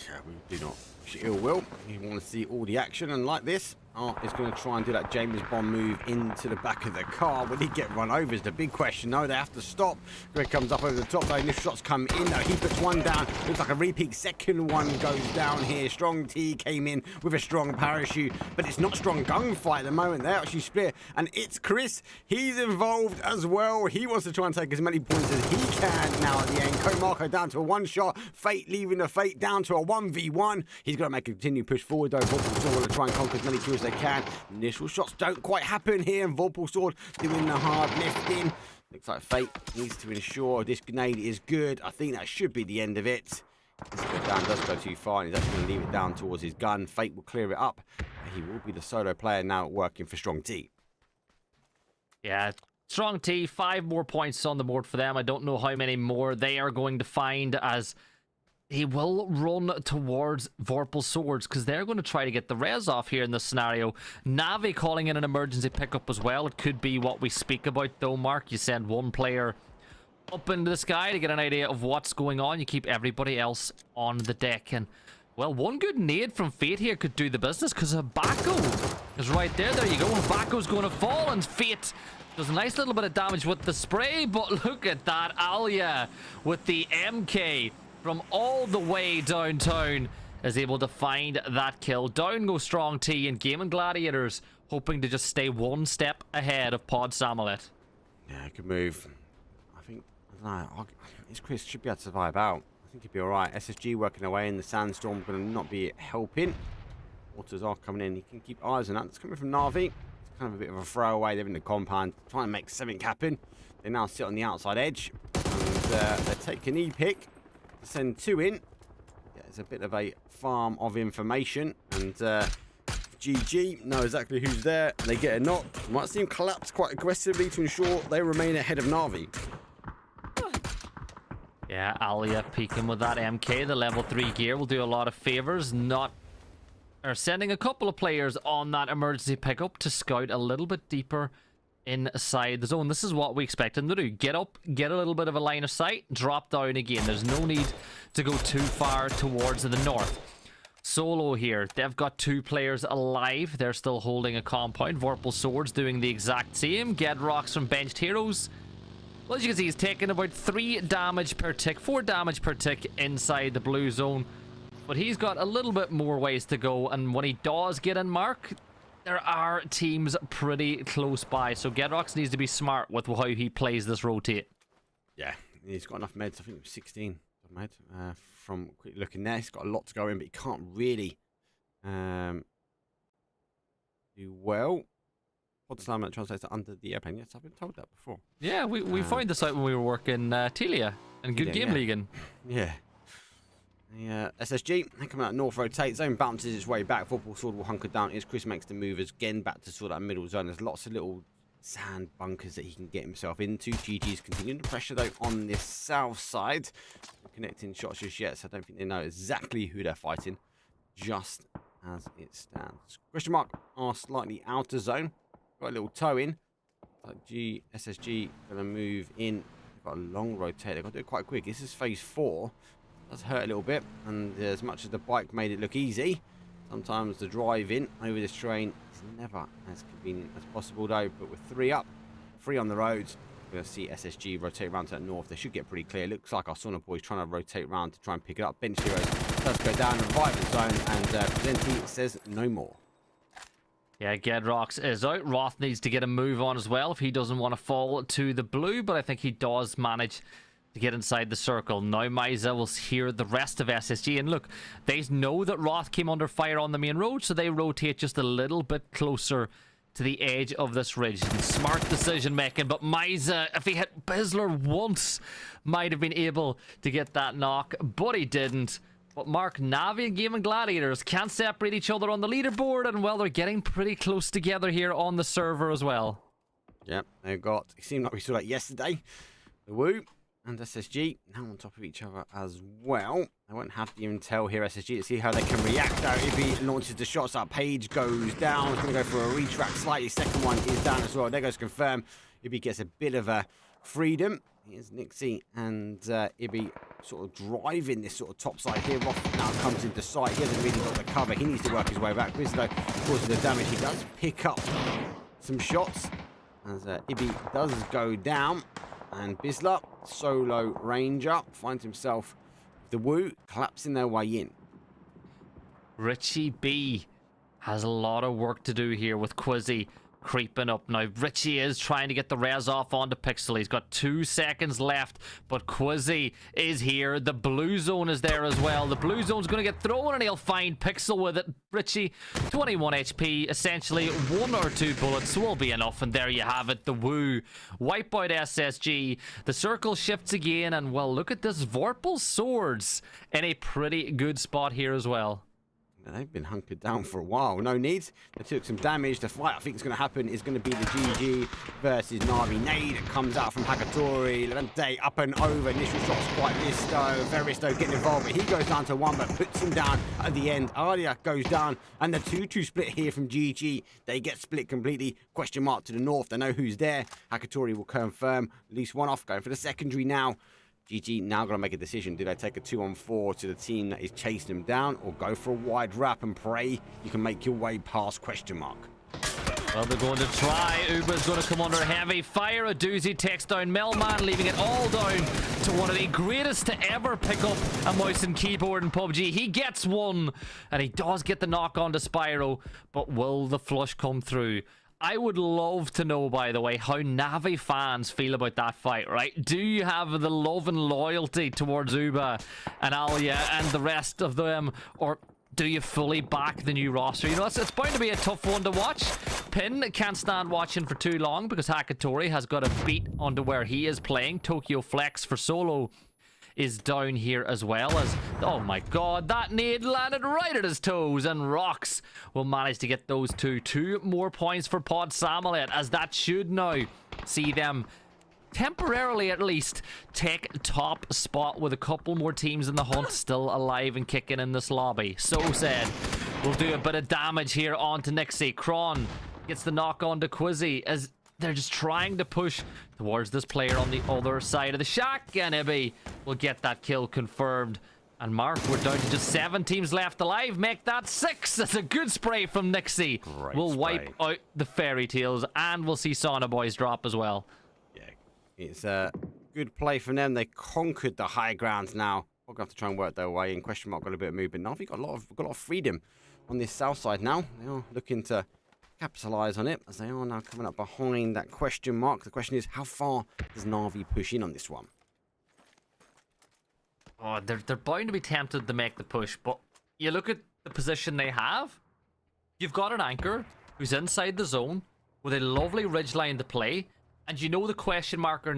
Yeah, we do not wish ill will. You want to see all the action, and like this, Art is going to try and do that James Bond move into the back of the car. Will he get run over is the big question. No, they have to stop. Greg comes up over the top though. Initial shots come in though. He puts 1 down. Looks like a repeat. Second one goes down here. Strong T came in with a strong parachute, but it's not strong gunfight at the moment. They actually split, and it's Chris. He's involved as well. He wants to try and take as many points as he can now at the end. Comarco down to a 1 shot. Fate leaving the Fate down to a 1v1. He's got to make a continued push forward though. Vorpal Sword will try and conquer as many kills as they can. Initial shots don't quite happen here, and Vorpal Sword doing the hard lifting. Looks like Fate needs to ensure this grenade is good. I think that should be the end of it. This down does go too far, and he's actually going to leave it down towards his gun. Fate will clear it up. He will be the solo player now working for Strong T. Yeah, Strong T, 5 more points on the board for them. I don't know how many more they are going to find, as he will run towards Vorpal Swords because they're going to try to get the res off here in this scenario. Navi calling in an emergency pickup as well. It could be what we speak about though, Mark. You send 1 player up into the sky to get an idea of what's going on. You keep everybody else on the deck. And well, 1 good nade from Fate here could do the business, because Habako is right there. There you go. Habako's going to fall, and Fate does a nice little bit of damage with the spray. But look at that. Alia with the MK from all the way downtown is able to find that kill. Down go Strong T and Gaimin Gladiators, hoping to just stay 1 step ahead of Pod Samulet. Yeah, good move. I think, I don't know, this Chris should be able to survive out. I think he'd be alright. SSG working away in the sandstorm, going to not be helping. Waters are coming in. He can keep eyes on that. It's coming from Navi. It's kind of a bit of a throwaway. They're in the compound, trying to make something happen. They now sit on the outside edge, and they take an E-pick. Send 2 in. Yeah, it's a bit of a farm of information, and GG know exactly who's there. They get a knock. Might see him collapse quite aggressively to ensure they remain ahead of Navi. Yeah, Alia peeking with that MK. The level 3 gear will do a lot of favors. Sending a couple of players on that emergency pickup to scout a little bit deeper inside the zone. This is what we expect them to do. Get up, get a little bit of a line of sight, drop down again. There's no need to go too far towards the north. Solo here. They've got 2 players alive. They're still holding a compound. Vorpal Swords doing the exact same. Get rocks from benched heroes. Well, as you can see, he's taking about 3 damage per tick, 4 damage per tick inside the blue zone. But he's got a little bit more ways to go. And when he does get in mark, there are teams pretty close by. So Gedrox needs to be smart with how he plays this rotate. Yeah, he's got enough meds. I think it was 16 med. From quick looking there, he's got a lot to go in, but he can't really do well. Pod Slam translates under the airplane. Yes, I've been told that before. Yeah, we found this out when we were working Telia and Good Game League. Yeah. The SSG, they're coming out north, rotate. Zone bounces its way back. Vorpal Sword will hunker down as Chris makes the move again back to sort of that middle zone. There's lots of little sand bunkers that he can get himself into. GG's continuing to pressure though on this south side. Connecting shots just yet, so I don't think they know exactly who they're fighting, just as it stands. Question mark are slightly out of zone. Got a little toe in. Like SSG gonna move in. They've got a long rotate. They've got to do it quite quick. This is phase 4. Does hurt a little bit, and as much as the bike made it look easy, sometimes the drive in over this train is never as convenient as possible though. But with 3 up, 3 on the roads, we're going to see SSG rotate around to the north. They should get pretty clear. It looks like our Saunabois is trying to rotate around to try and pick it up. Bench Heroes does go down and revive the zone, and Presenti says no more. Yeah, Gedrox is out. Roth needs to get a move on as well if he doesn't want to fall to the blue, but I think he does manage to get inside the circle. Now Maiza will hear the rest of SSG, and look, they know that Roth came under fire on the main road, so they rotate just a little bit closer to the edge of this ridge. Smart decision making, but Maiza, if he hit Bizzler once, might have been able to get that knock, but he didn't. But Mark, Navi and Gaimin Gladiators can't separate each other on the leaderboard, and well, they're getting pretty close together here on the server as well. Yep, they've got, it seemed like we saw that yesterday, the Woo and SSG now on top of each other as well. I won't have to even tell here SSG to see how they can react though. If he launches the shots up, Page goes down. He's going to go for a retract slightly. Second one is down as well. There goes confirm. Ibby gets a bit of a freedom. Here's Nixie and Ibby sort of driving this sort of top side here. Roth now comes into sight. He hasn't really got the cover. He needs to work his way back. Bizzler causes the damage. He does pick up some shots as Ibby does go down. And Bizzler, solo ranger, finds himself the Woo collapsing their way in. Richie B has a lot of work to do here with Quizzy creeping up. Now, Richie is trying to get the res off onto Pixel. He's got 2 seconds left, but Quizzy is here. The blue zone is there as well. The blue zone's going to get thrown, and he'll find Pixel with it. Richie, 21 HP. Essentially, 1 or 2 bullets will be enough, and there you have it. The Woo wipe out SSG. The circle shifts again, and well, look at this. Vorpal Swords in a pretty good spot here as well. They've been hunkered down for a while. No needs. They took some damage. The fight I think is going to happen is going to be the GG versus Navi. Nade comes out from Hakatori. Levante up and over. Initial shots quite Visto. Veristo getting involved, but he goes down to 1, but puts him down at the end. Alia goes down, and the 2-2 split here from GG. They get split completely. Question mark to the north. They know who's there. Hakatori will confirm. At least 1 off. Going for the secondary now. GG now got to make a decision. Do they take a 2-on-4 to the team that is chasing them down, or go for a wide wrap and pray you can make your way past question mark? Well, they're going to try. Uber's going to come under heavy fire. A doozy takes down Melman, leaving it all down to one of the greatest to ever pick up a mouse and keyboard in PUBG. He gets 1, and he does get the knock onto Spyro, but will the flush come through? I would love to know, by the way, how Navi fans feel about that fight, right? Do you have the love and loyalty towards Uba and Alia and the rest of them, or do you fully back the new roster? You know, it's bound to be a tough one to watch. Pin can't stand watching for too long because Hakatori has got a beat onto where he is playing. Tokyo Flex for solo is down here as well as, oh my god, that nade landed right at his toes, and Rox will manage to get those 2 more points for Pod Samalet, as that should now see them temporarily at least, take top spot with a couple more teams in the hunt still alive and kicking in this lobby. So said, we'll do a bit of damage here onto Nixie. Kron gets the knock on to Quizzy as they're just trying to push towards this player on the other side of the shack, and Ibby will get that kill confirmed. And Mark, we're down to just 7 teams left alive. Make that 6. That's a good spray from Nixie. We'll wipe out the fairy tales, and we'll see Saunabois drop as well. Yeah, it's a good play from them. They conquered the high ground now. We're going to have to try and work their way in. Question mark got a bit of movement. Now we've got a lot of freedom on this south side now. They are looking to capitalise on it as they are now coming up behind that question mark. The question is, how far does NAVI push in on this one? Oh, they're bound to be tempted to make the push, but you look at the position they have. You've got an anchor who's inside the zone with a lovely ridgeline to play, and you know the question marker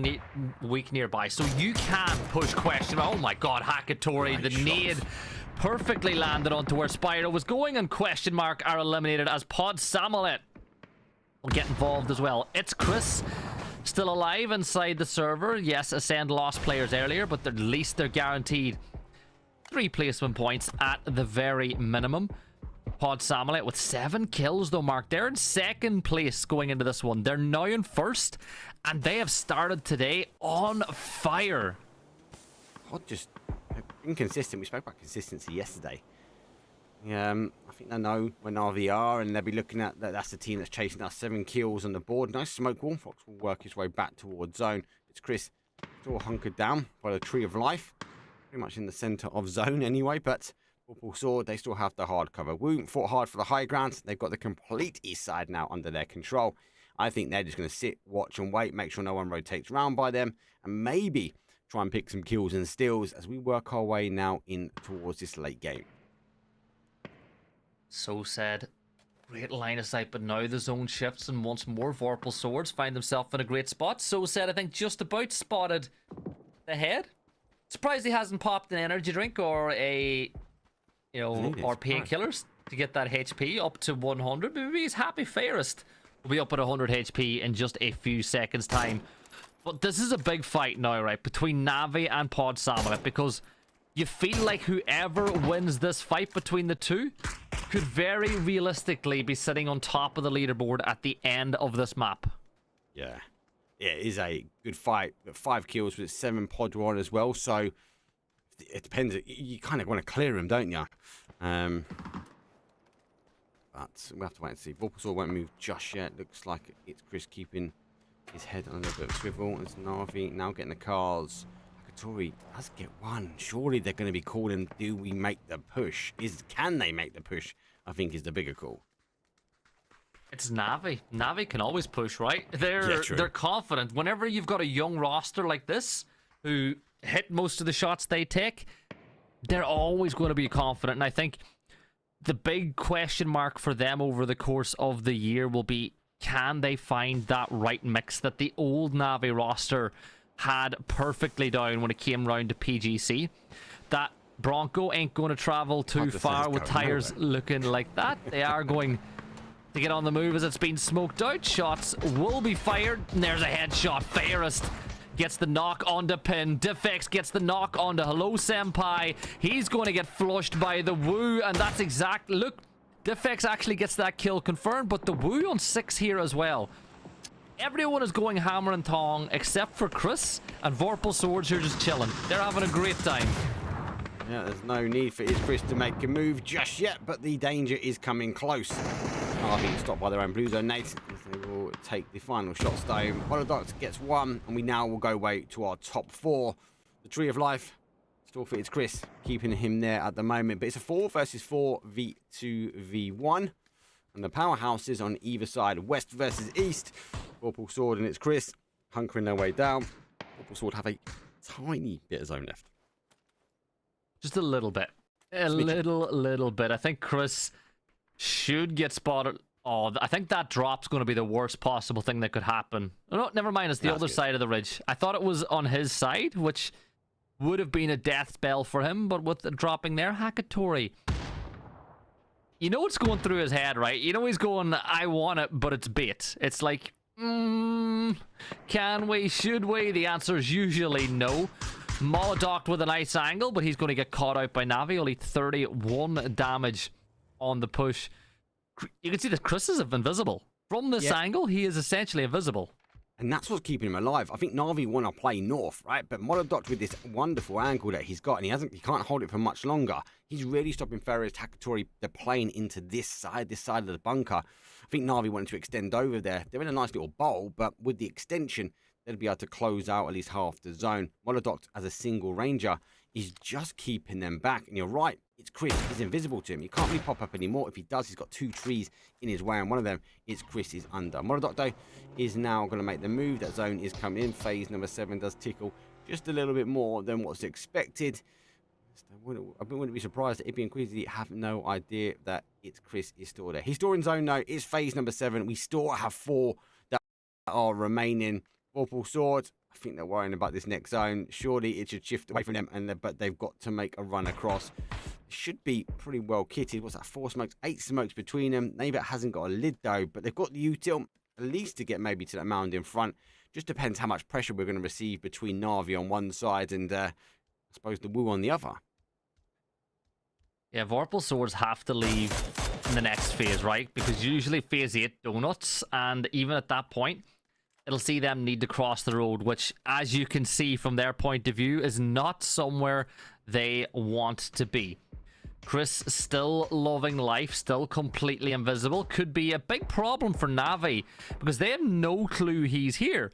weak nearby, so you can push question. Oh my god, Hakatori, the nade perfectly landed onto where Spyro was going, and question mark are eliminated as Pod Samulet will get involved as well. It's Chris still alive inside the server. Yes, Acend lost players earlier, but at least they're guaranteed 3 placement points at the very minimum. Pod Samulet with 7 kills though, Mark. They're in 2nd place going into this one. They're now in 1st, and they have started today on fire. Pod just inconsistent. We spoke about consistency yesterday. I think they know where NAVI are, and they'll be looking at that. That's the team that's chasing us. 7 kills on the board. Nice smoke. Fox will work his way back towards zone. It's Chris still hunkered down by the Tree of Life. Pretty much in the centre of zone anyway, but Vorpal Sword, they still have the hard cover. Woo fought hard for the high ground. They've got the complete east side now under their control. I think they're just going to sit, watch and wait, make sure no one rotates around by them, and maybe try and pick some kills and steals as we work our way now in towards this late game. So said. Great line of sight, but now the zone shifts, and once more Vorpal Swords find themselves in a great spot. So said, I think, just about spotted the head. Surprised he hasn't popped an energy drink or a, or painkillers to get that HP up to 100. Maybe he's happy fairest will be up at 100 HP in just a few seconds time. But this is a big fight now, right, between NAVI and Pod Samulet, because you feel like whoever wins this fight between the two could very realistically be sitting on top of the leaderboard at the end of this map. Yeah. Yeah, it is a good fight. 5 kills with 7 Pod were on as well, so it depends. You kind of want to clear him, don't you? But we'll have to wait and see. Vorpal Sword won't move just yet. Looks like it's Chris keeping his head on a little bit of swivel. It's NAVI now getting the cars. Hakatori does get 1. Surely they're going to be calling, do we make the push? Can they make the push? I think is the bigger call. It's NAVI. NAVI can always push, right? They're confident. Whenever you've got a young roster like this who hit most of the shots they take, they're always going to be confident. And I think the big question mark for them over the course of the year will be, can they find that right mix that the old NAVI roster had perfectly down when it came round to PGC? That Bronco ain't going to travel too far with tires looking like that. They are going to get on the move as it's been smoked out. Shots will be fired, and there's a headshot. Fairest gets the knock onto Pin. Defex gets the knock onto Hello Senpai. He's going to get flushed by the Woo, and that's exact. Look, Defex actually gets that kill confirmed, but the Woo on 6 here as well. Everyone is going hammer and tong except for Chris, and Vorpal Swords are just chilling. They're having a great time. Yeah, there's no need for Chris to make a move just yet, but the danger is coming close. I think it's stopped by their own blue zone nades. They will take the final shots down. Holodox gets 1, and we now will go away to our top 4. The Tree of Life still fits Chris, keeping him there at the moment. But it's a 4 versus 4 V2V1. And the powerhouses on either side, west versus east. Vorpal Sword and it's Chris hunkering their way down. Vorpal Sword have a tiny bit of zone left. Just a little bit. A little bit. I think Chris should get spotted. Oh, I think that drop's going to be the worst possible thing that could happen. Oh, no, never mind. It's the other side of the ridge. I thought it was on his side, which would have been a death spell for him, but with the dropping there, Hakatori. You know what's going through his head, right? You know he's going, I want it, but it's bait. It's like Can we? Should we? The answer is usually no. Molotov with a nice angle, but he's going to get caught out by NAVI. Only 31 damage on the push. You can see that Chris is invisible. From this angle, he is essentially invisible. And that's what's keeping him alive. I think NAVI want to play north, right? But Molotov with this wonderful angle that he's got, and he can't hold it for much longer. He's really stopping Ferris Takatori, the plane, into this side of the bunker. I think NAVI wanted to extend over there. They're in a nice little bowl, but with the extension, they'll be able to close out at least half the zone. Molotov, as a single ranger, is just keeping them back. And you're right, it's Chris. He's invisible to him. He can't really pop up anymore. If he does, he's got 2 trees in his way, and one of them is Chris is under. Molotov, though, is now going to make the move. That zone is coming in. Phase number 7 does tickle just a little bit more than what's expected. I wouldn't be surprised if and Quizzy have no idea that it's Chris is still there. He's still in zone, though. It's phase number 7. We still have 4 that are remaining. Vorpal Swords, I think they're worrying about this next zone. Surely it should shift away from them, but they've got to make a run across. Should be pretty well kitted. What's that? 4 smokes, 8 smokes between them. NAVI hasn't got a lid, though, but they've got the util at least to get maybe to that mound in front. Just depends how much pressure we're going to receive between NAVI on one side and I suppose the Woo on the other. Yeah, Vorpal Swords have to leave in the next phase, right? Because usually phase 8 donuts, and even at that point, it'll see them need to cross the road, which, as you can see from their point of view, is not somewhere they want to be. Chris still loving life, still completely invisible. Could be a big problem for NAVI, because they have no clue he's here.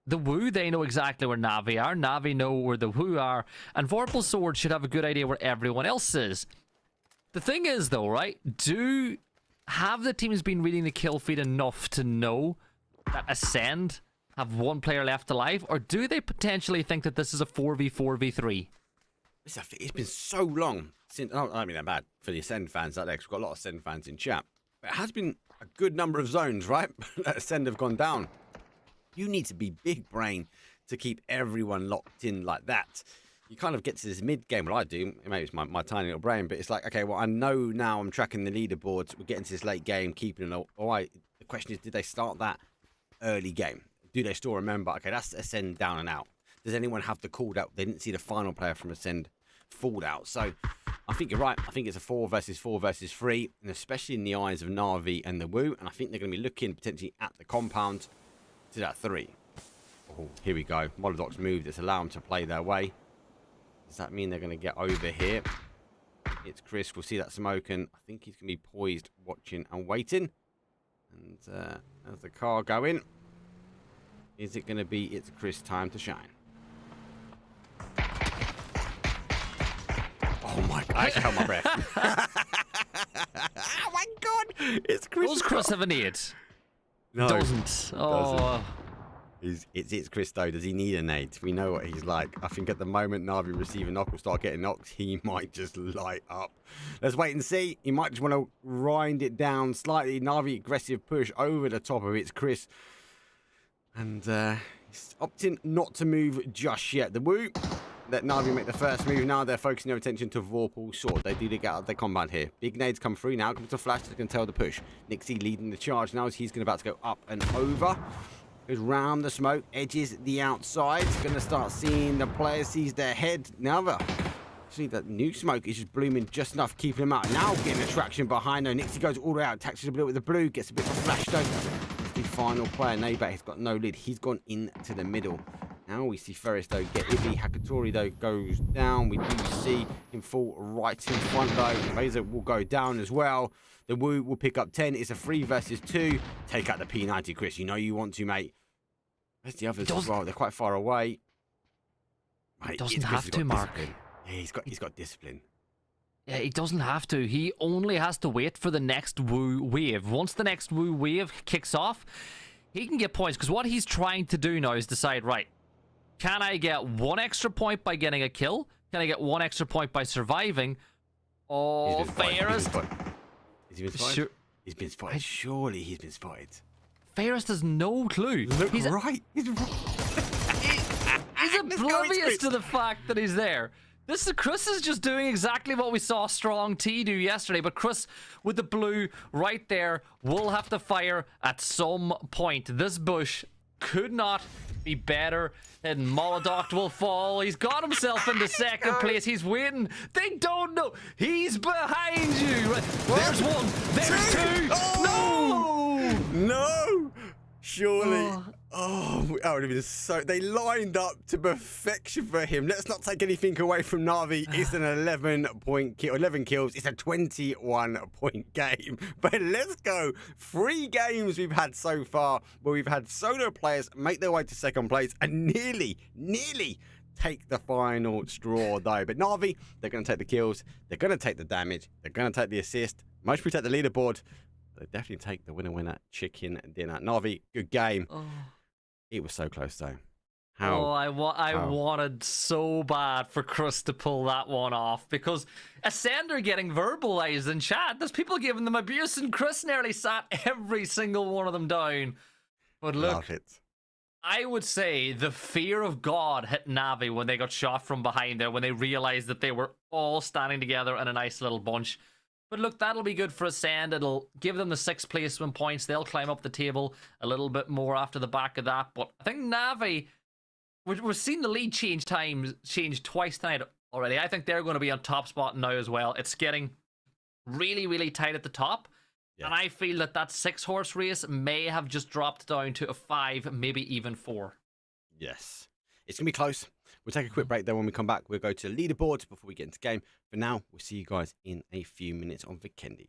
The Woo, they know exactly where NAVI are. NAVI know where the Woo are. And Vorpal Swords should have a good idea where everyone else is. The thing is, though, right? Have the teams been reading the kill feed enough to know that Acend have 1 player left alive? Or do they potentially think that this is a 4v4v3? It's been so long since... I don't mean that bad for the Acend fans out there, because we've got a lot of Acend fans in chat. But it has been a good number of zones, right? that Acend have gone down. You need to be big brain to keep everyone locked in like that. You kind of get to this mid-game, well, I do, maybe it's my tiny little brain, but it's like, okay, well, I know now I'm tracking the leaderboards, we're getting to this late game, keeping it all right. The question is, did they start that early game? Do they still remember, okay, that's Acend down and out? Does anyone have the call out? They didn't see the final player from Acend fall out. So I think you're right. I think it's a 4 versus 4 versus 3, and especially in the eyes of NAVI and the Woo, and I think they're going to be looking potentially at the compound to that 3. Oh, here we go. Molotov's moved. It's allowed them to play their way. Does that mean they're going to get over here? It's Chris. We'll see that smoke, and I think he's going to be poised, watching and waiting. And as the car going, is it going to be it's Chris time to shine? Oh my god, I held my breath. Oh my god, it's Chris. Does Chris have a nade? No, doesn't. Oh. It's Chris though. Does he need a nade? We know what he's like. I think at the moment NAVI receive a knock will start getting knocked. He might just light up. Let's wait and see. He might just want to grind it down slightly. NAVI aggressive push over the top of it's Chris. And he's opting not to move just yet. The Woo let NAVI make the first move. Now they're focusing their attention to Vorpal Sword. They do get out of their compound here. Big nades come through now. Comes to flash. They can tell the push. Nixie leading the charge now as he's about to go up and over. Goes round the smoke. Edges the outside. Going to start seeing the player sees their head. Now see that new smoke is just blooming just enough, keeping him out. Now getting the traction behind her. Nixie goes all the way out. Attaches a bit with the blue. Gets a bit of a flash though. The final player, NAVI, has got no lid. He's gone into the middle. Now we see Ferris, though, get Ibby. Hakatori, though, goes down. We do see him fall right in front, though. Razor will go down as well. The Woo will pick up 10. It's a 3 versus 2. Take out the P90, Chris. You know you want to, mate. Where's the others as well? They're quite far away. Mate, doesn't have to, Mark. Yeah, he's got discipline. Yeah, he doesn't have to. He only has to wait for the next Woo wave. Once the next Woo wave kicks off, he can get points. Because what he's trying to do now is decide, right, can I get 1 extra point by getting a kill? Can I get 1 extra point by surviving? Oh, Fairest. Has he been spotted? Sure. He's been spotted. Surely he's been spotted. Fairest has no clue. Look, he's right. He's oblivious to the fact that he's there. Chris is just doing exactly what we saw Strong T do yesterday, but Chris with the blue right there will have to fire at some point. This bush could not be better, and Molodok will fall. He's got himself into second place. He's waiting. They don't know. He's behind you. There's one. There's two. Oh! No! Surely. Oh, that would have been so. They lined up to perfection for him. Let's not take anything away from Navi. It's an 11 kills. It's a 21-point game. But let's go. 3 games we've had so far where we've had solo players make their way to second place and nearly take the final straw, though. But Navi, they're going to take the kills. They're going to take the damage. They're going to take the assist. Most people take the leaderboard. They definitely take the winner chicken dinner. Navi, good game. Oh. It was so close, though. I wanted so bad for Chris to pull that one off, because Acend are getting verbalized in chat. There's people giving them abuse, and Chris nearly sat every single one of them down. But look, Love it. I would say the fear of God hit Navi when they got shot from behind there, when they realized that they were all standing together in a nice little bunch. But look, that'll be good for Acend. It'll give them the 6th placement points. They'll climb up the table a little bit more after the back of that. But I think Navi, we've seen the lead change twice tonight already. I think they're going to be on top spot now as well. It's getting really, really tight at the top. Yeah. And I feel that 6-horse race may have just dropped down to a 5, maybe even 4. Yes. It's going to be close. We'll take a quick break there. When we come back, we'll go to the leaderboards before we get into game. For now, we'll see you guys in a few minutes on Vikendi.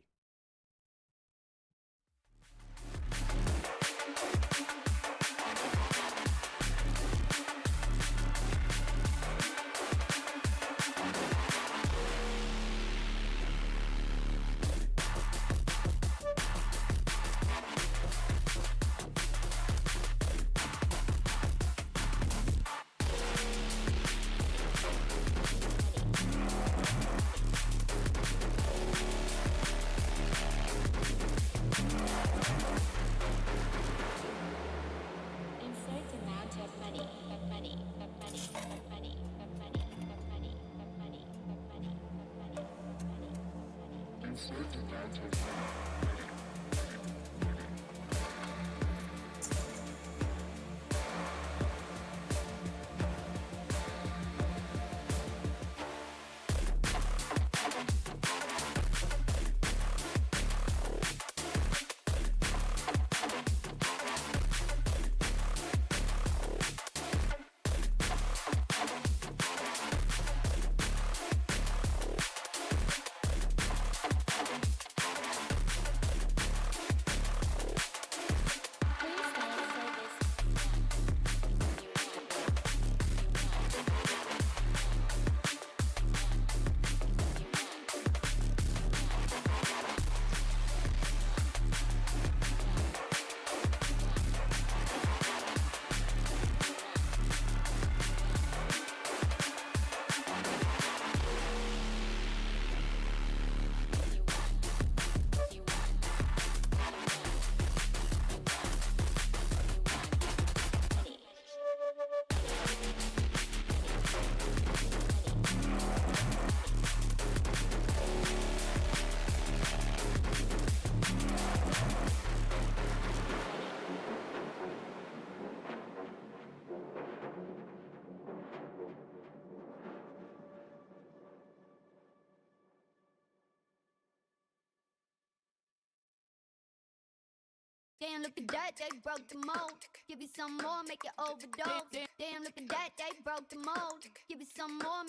Damn, look at that, they broke the mold. Give you some more, make you overdose. Damn, look at that, they broke the mold. Give you some more.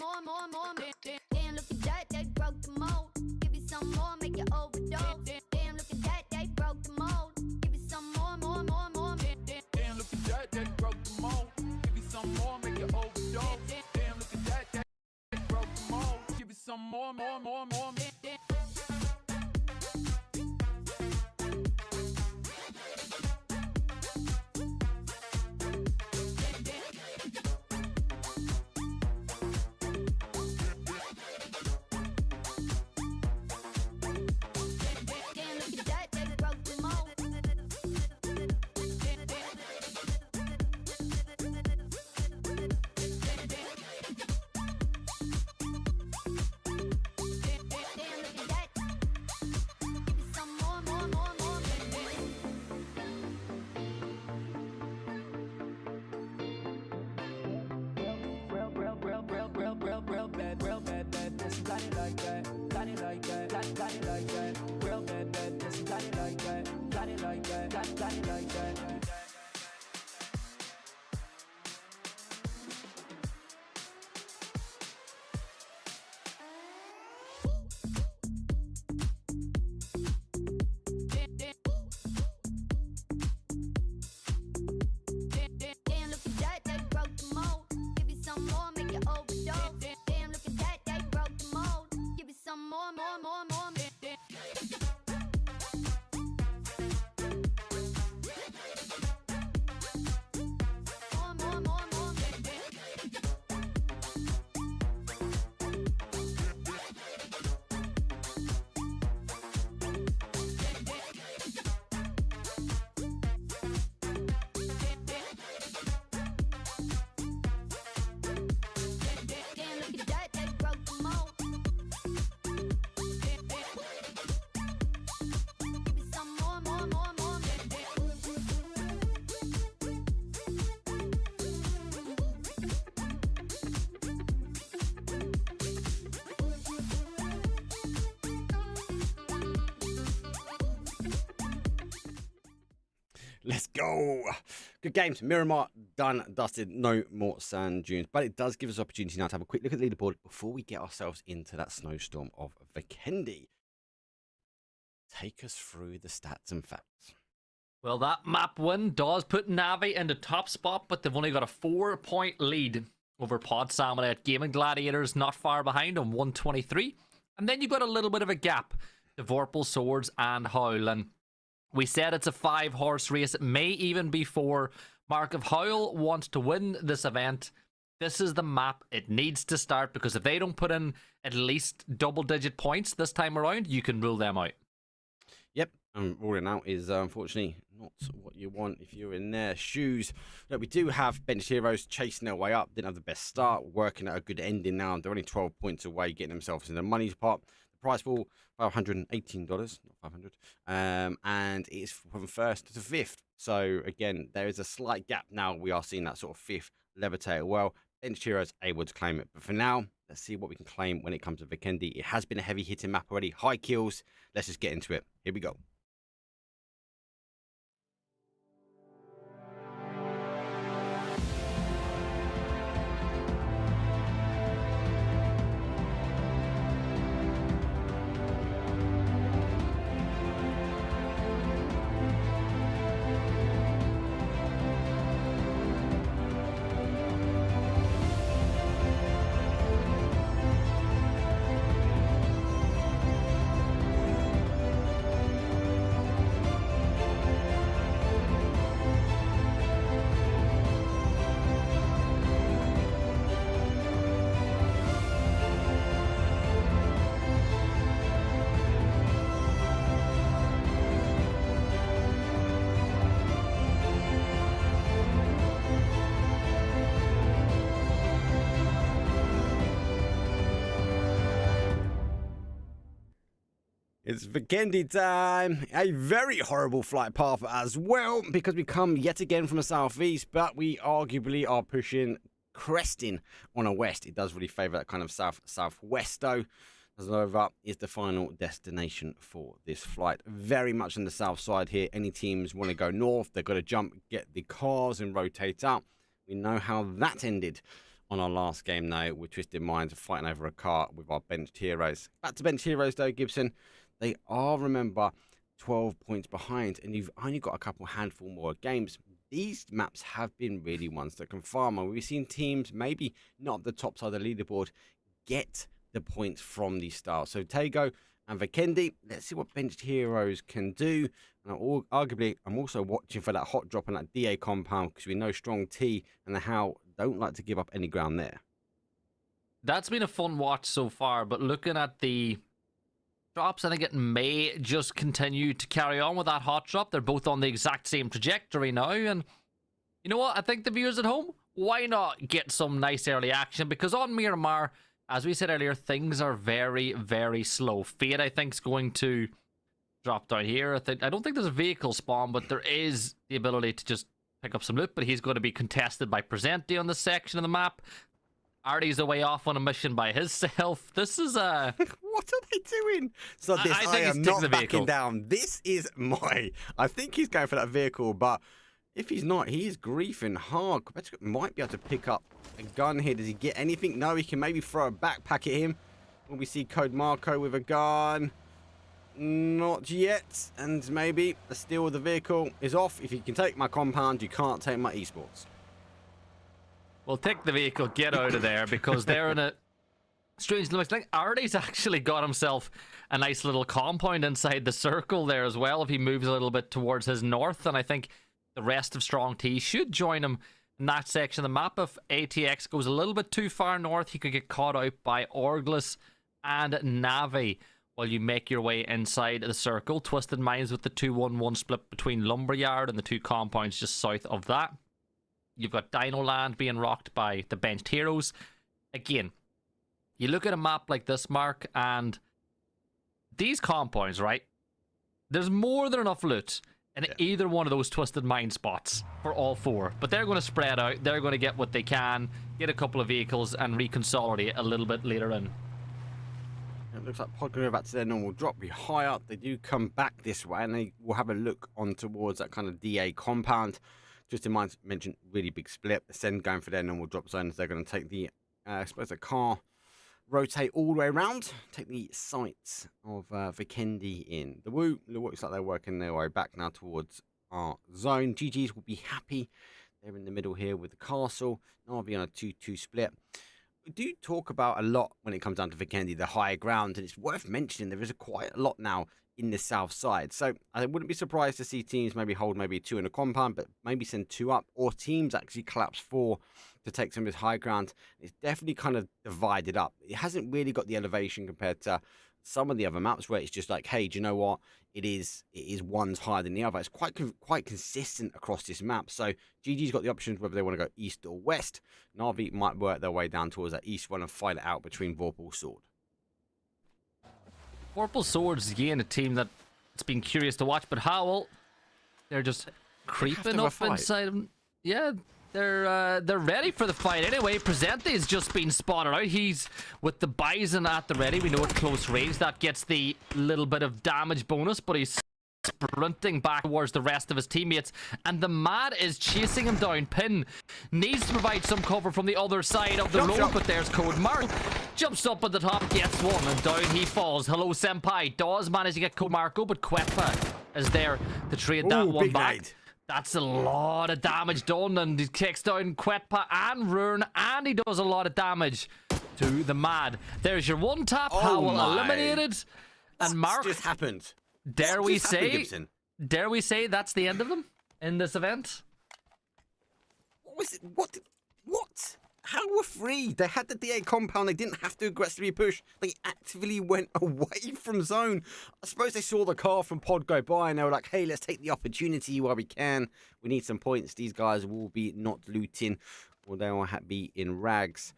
Damn, look at that, they broke the mold. Give you some more, make you overdose. Damn, look at that, they broke the mold. Give you some more. Damn, look at that, they broke the mold. Give you some more, make you overdose. Damn, look at that, they broke the mold. Give you some more. Damn, look at that, they broke the mold. Give you some more, make you overdose. Damn, look at that, they broke the mold. Give you some more, more, more, more. More, more, more, more. Damn, look at that, they broke the mold. Give me some more, more, more, more. Let's go. Good games. Miramar done, dusted. No more sand dunes. But it does give us opportunity now to have a quick look at the leaderboard before we get ourselves into that snowstorm of Vikendi. Take us through the stats and facts. Well, that map win does put NAVI in the top spot, but they've only got a 4-point lead over Pod Salmon at Gaimin Gladiators, not far behind on 123. And then you've got a little bit of a gap to Vorpal Swords and Howl. And we said it's a 5-horse race. It may even be 4. Mark, if Howl wants to win this event, this is the map it needs to start, because if they don't put in at least double-digit points this time around, you can rule them out. Yep, ruling out is unfortunately not what you want if you're in their shoes. Look, we do have Bench Heroes chasing their way up. Didn't have the best start, working at a good ending now. They're only 12 points away, getting themselves in the money pot. The prize pool, $518, not 500, and it's from 1st to 5th. So again, there is a slight gap now. We are seeing that sort of 5th levitator. Well, Bench Heroes able to claim it, but for now, let's see what we can claim when it comes to Vikendi. It has been a heavy hitting map already. High kills. Let's just get into it. Here we go. It's Vikendi time. A very horrible flight path as well, because we come yet again from the southeast, but we arguably are pushing, cresting on a west. It does really favour that kind of southwest though. Saunabois is the final destination for this flight. Very much on the south side here. Any teams want to go north, they've got to jump, get the cars and rotate up. We know how that ended on our last game now, with Twisted Minds fighting over a car with our Benched Heroes. Back to Benched Heroes though, Gibson. They are, remember, 12 points behind, and you've only got a couple handful more games. These maps have been really ones that can farm, and we've seen teams, maybe not at the top side of the leaderboard, get the points from these styles. So Tego and Vikendi, let's see what Benched Heroes can do. And arguably, I'm also watching for that hot drop on that DA compound, because we know Strong T and the Howl don't like to give up any ground there. That's been a fun watch so far, but looking at the drops, I think it may just continue to carry on with that hot drop. They're both on the exact same trajectory now, and you know what? I think the viewers at home, why not get some nice early action? Because on Miramar, as we said earlier, things are very, very slow. Fate, I think, is going to drop down here. I don't think there's a vehicle spawn, but there is the ability to just pick up some loot, but he's going to be contested by Presenti on this section of the map. Artie's away off on a mission by himself. This is What are they doing? So this, I think I he's am taking not the backing vehicle. down. This is my. I think he's going for that vehicle, but if he's not, he is griefing hard. Quebec might be able to pick up a gun here. Does he get anything? No, he can maybe throw a backpack at him. Will we see Code Marco with a gun? Not yet. And maybe the steal of the vehicle is off. If you can take my compound, you can't take my esports. Well, take the vehicle, get out of there, because they're in a strange limit. I think Artie's actually got himself a nice little compound inside the circle there as well if he moves a little bit towards his north, and I think the rest of Strong T should join him in that section of the map. If ATX goes a little bit too far north, he could get caught out by Orgless and NAVI while you make your way inside the circle. Twisted Minds with the 2-1-1 split between Lumberyard and the two compounds just south of that. You've got Dino Land being rocked by the benched heroes. Again, you look at a map like this, Mark, and these compounds, right? There's more than enough loot in either one of those Twisted Mind spots for all four. But they're going to spread out. They're going to get what they can, get a couple of vehicles, and reconsolidate a little bit later in. It looks like Pod going back to their normal drop. Be high up. They do come back this way, and they will have a look on towards that kind of DA compound. Just in mind, mentioned really big split. Ascend going for their normal drop zones. They're going to take the, I suppose, the car, rotate all the way around, take the sights of Vikendi in. The Woo, it looks like they're working their way back now towards our zone. GG's will be happy. They're in the middle here with the castle. NAVI on a 2-2 split. We do talk about a lot when it comes down to Vikendi, the higher ground, and it's worth mentioning there is quite a lot now in the south side. So I wouldn't be surprised to see teams maybe hold maybe 2 in a compound, but maybe send 2 up, or teams actually collapse 4 to take some of this high ground. It's definitely kind of divided up. It hasn't really got the elevation compared to some of the other maps where it's just like, hey, do you know what? It is one's higher than the other. It's quite consistent across this map. So GG's got the options whether they want to go east or west. NAVI might work their way down towards that east one and fight it out between Vorpal Sword. Vorpal Swords, again, a team that it's been curious to watch, but Howl, they're just creeping up inside them. Yeah, they're ready for the fight anyway. Presente's just been spotted out. He's with the Bison at the ready. We know at close range that gets the little bit of damage bonus, but he's sprinting back towards the rest of his teammates, and the Mad is chasing him down. Pin needs to provide some cover from the other side of the road, but there's Code Mark. Jumps up at the top, gets one, and down he falls. Hello, Senpai. Does manage to get Code Marco, but Quetpa is there to trade that one back. Nade. That's a lot of damage done, and he takes down Quetpa and Rune, and he does a lot of damage to the Mad. There's your one tap. Howl eliminated. And Mark just happened. Dare we say that's the end of them in this event? What was it? What? How were free? They had the DA compound. They didn't have to aggressively push. They actively went away from zone. I suppose they saw the car from Pod go by and they were like, hey, let's take the opportunity while we can. We need some points. These guys will be not looting, or they will be in rags.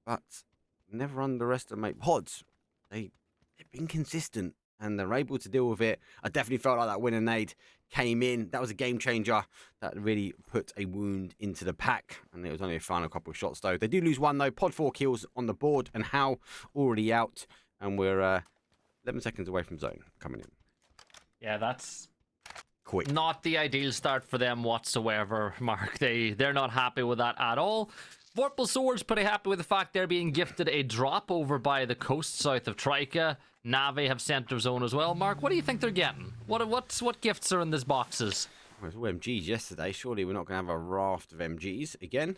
But never underestimate Pods. They've been consistent, and they're able to deal with it. I definitely felt like that winner nade came in. That was a game changer. That really put a wound into the pack, and it was only a final couple of shots though. They do lose one though. Pod 4 kills on the board, and Howl already out, and we're 11 seconds away from zone coming in. Yeah, that's quick. Not the ideal start for them whatsoever, Mark. They're not happy with that at all. Vorpal Swords pretty happy with the fact they're being gifted a drop over by the coast south of Trika. NAVI have center zone as well. Mark, what do you think they're getting? What gifts are in these boxes? Well, it was all MGs yesterday. Surely we're not going to have a raft of MGs again.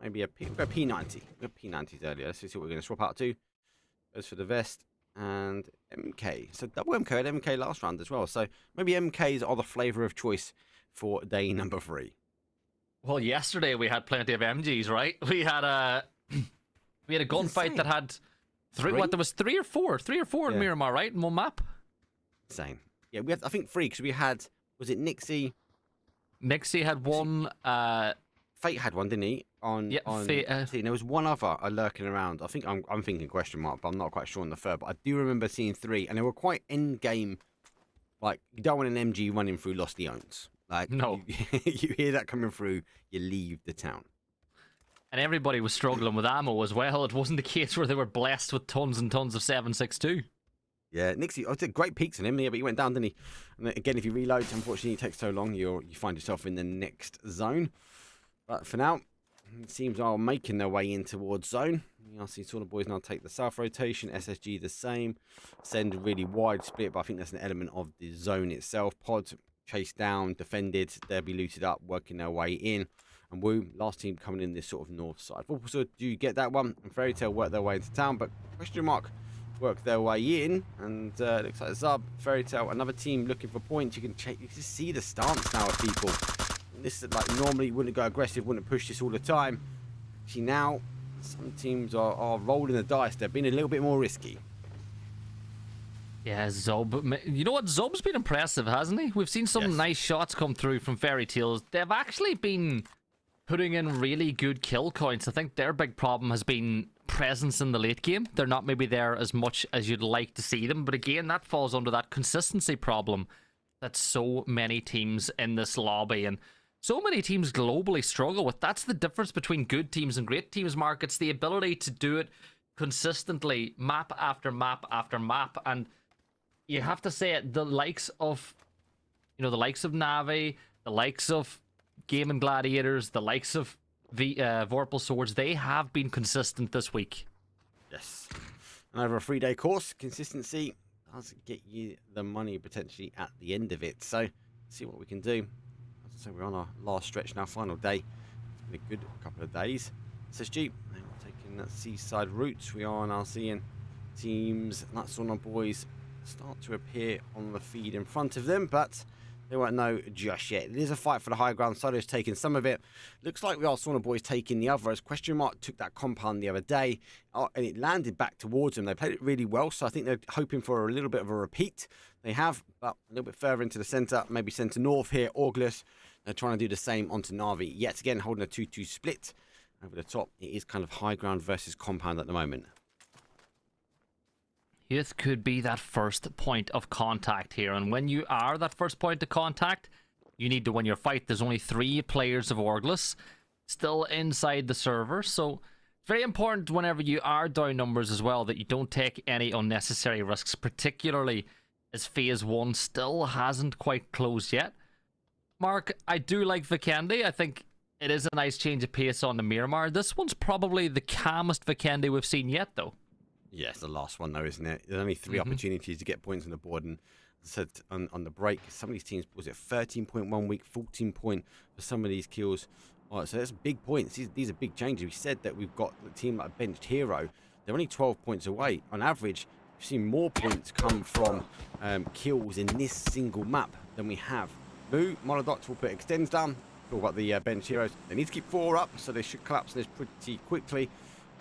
Maybe a P90. We got P90s earlier. Let's see what we're going to swap out to. Goes for the vest and MK. So double MK and MK last round as well. So maybe MKs are the flavour of choice for day number 3. Well, yesterday we had plenty of MGs, right? We had a gunfight that had three. What, there was 3 or 4 in Miramar, right? In one map. Same. Yeah, we had, I think 3 because we had, was it Nixie? Nixie had one. Fate had one, didn't he? Fate, there was one other lurking around. I think I'm thinking question mark, but I'm not quite sure on the third. But I do remember seeing 3, and they were quite end game. Like, you don't want an MG running through Lost Leones. Like, no, you hear that coming through, you leave the town. And everybody was struggling with ammo as well. It wasn't the case where they were blessed with tons and tons of 7.62. Yeah, Nixie, I did great peaks on him, yeah, but he went down, didn't he? And again, if you reload, unfortunately, it takes so long, you find yourself in the next zone. But for now, it seems are making their way in towards zone. You know, I see Saunabois now take the south rotation, SSG the same. Send a really wide split, but I think that's an element of the zone itself. Pod chased down, defended, they'll be looted up, working their way in. And Woo, last team coming in this sort of north side. Vorpal Swords, do you get that one? And Fairy Tale work their way into town, but question mark work their way in. And looks like Zub, Fairy Tale, another team looking for points. You can just see the stance now of people. This like normally wouldn't go aggressive, wouldn't push this all the time. See now, some teams are rolling the dice. They're being a little bit more risky. Yeah, Zub. You know what? Zub's been impressive, hasn't he? We've seen some nice shots come through from Fairy Tales. They've actually been putting in really good kill counts. I think their big problem has been presence in the late game. They're not maybe there as much as you'd like to see them. But again, that falls under that consistency problem that so many teams in this lobby and so many teams globally struggle with. That's the difference between good teams and great teams, Mark. It's the ability to do it consistently, map after map after map. And you have to say it, the likes of, the likes of NAVI, the likes of Gaimin Gladiators, the likes of Vorpal Swords, they have been consistent this week. Yes. And over a 3-day course, consistency does get you the money potentially at the end of it. So, let's see what we can do. As I say, we're on our last stretch now, final day. It's been a good couple of days. SSG, they're taking that seaside route. We are now seeing teams like Saunabois start to appear on the feed in front of them, but they won't know just yet. It is a fight for the high ground. Sodo's taking some of it. Looks like we are Saunabois taking the other, as Question Mark took that compound the other day, and it landed back towards them. They played it really well, so I think they're hoping for a little bit of a repeat. They have, but a little bit further into the centre, maybe centre north here, Orgless. They're trying to do the same onto NAVI. Yet again, holding a 2-2 split over the top. It is kind of high ground versus compound at the moment. This could be that first point of contact here, and when you are that first point of contact, you need to win your fight. There's only 3 players of Orgless still inside the server, so it's very important whenever you are down numbers as well that you don't take any unnecessary risks, particularly as Phase 1 still hasn't quite closed yet. Mark, I do like Vikendi. I think it is a nice change of pace on the Miramar. This one's probably the calmest Vikendi we've seen yet, though. Yes, the last one though, isn't it? There's only 3 opportunities to get points on the board, and as I said on the break, some of these teams, was it 13.1 week, 14 point for some of these kills. All right, so that's big points. These are big changes. We said that we've got a team like Benched Hero. They're only 12 points away. On average, we've seen more points come from kills in this single map than we have. Boo, Monodots will put extends down. Talk about the Benched Heroes. They need to keep 4 up, so they should collapse this pretty quickly.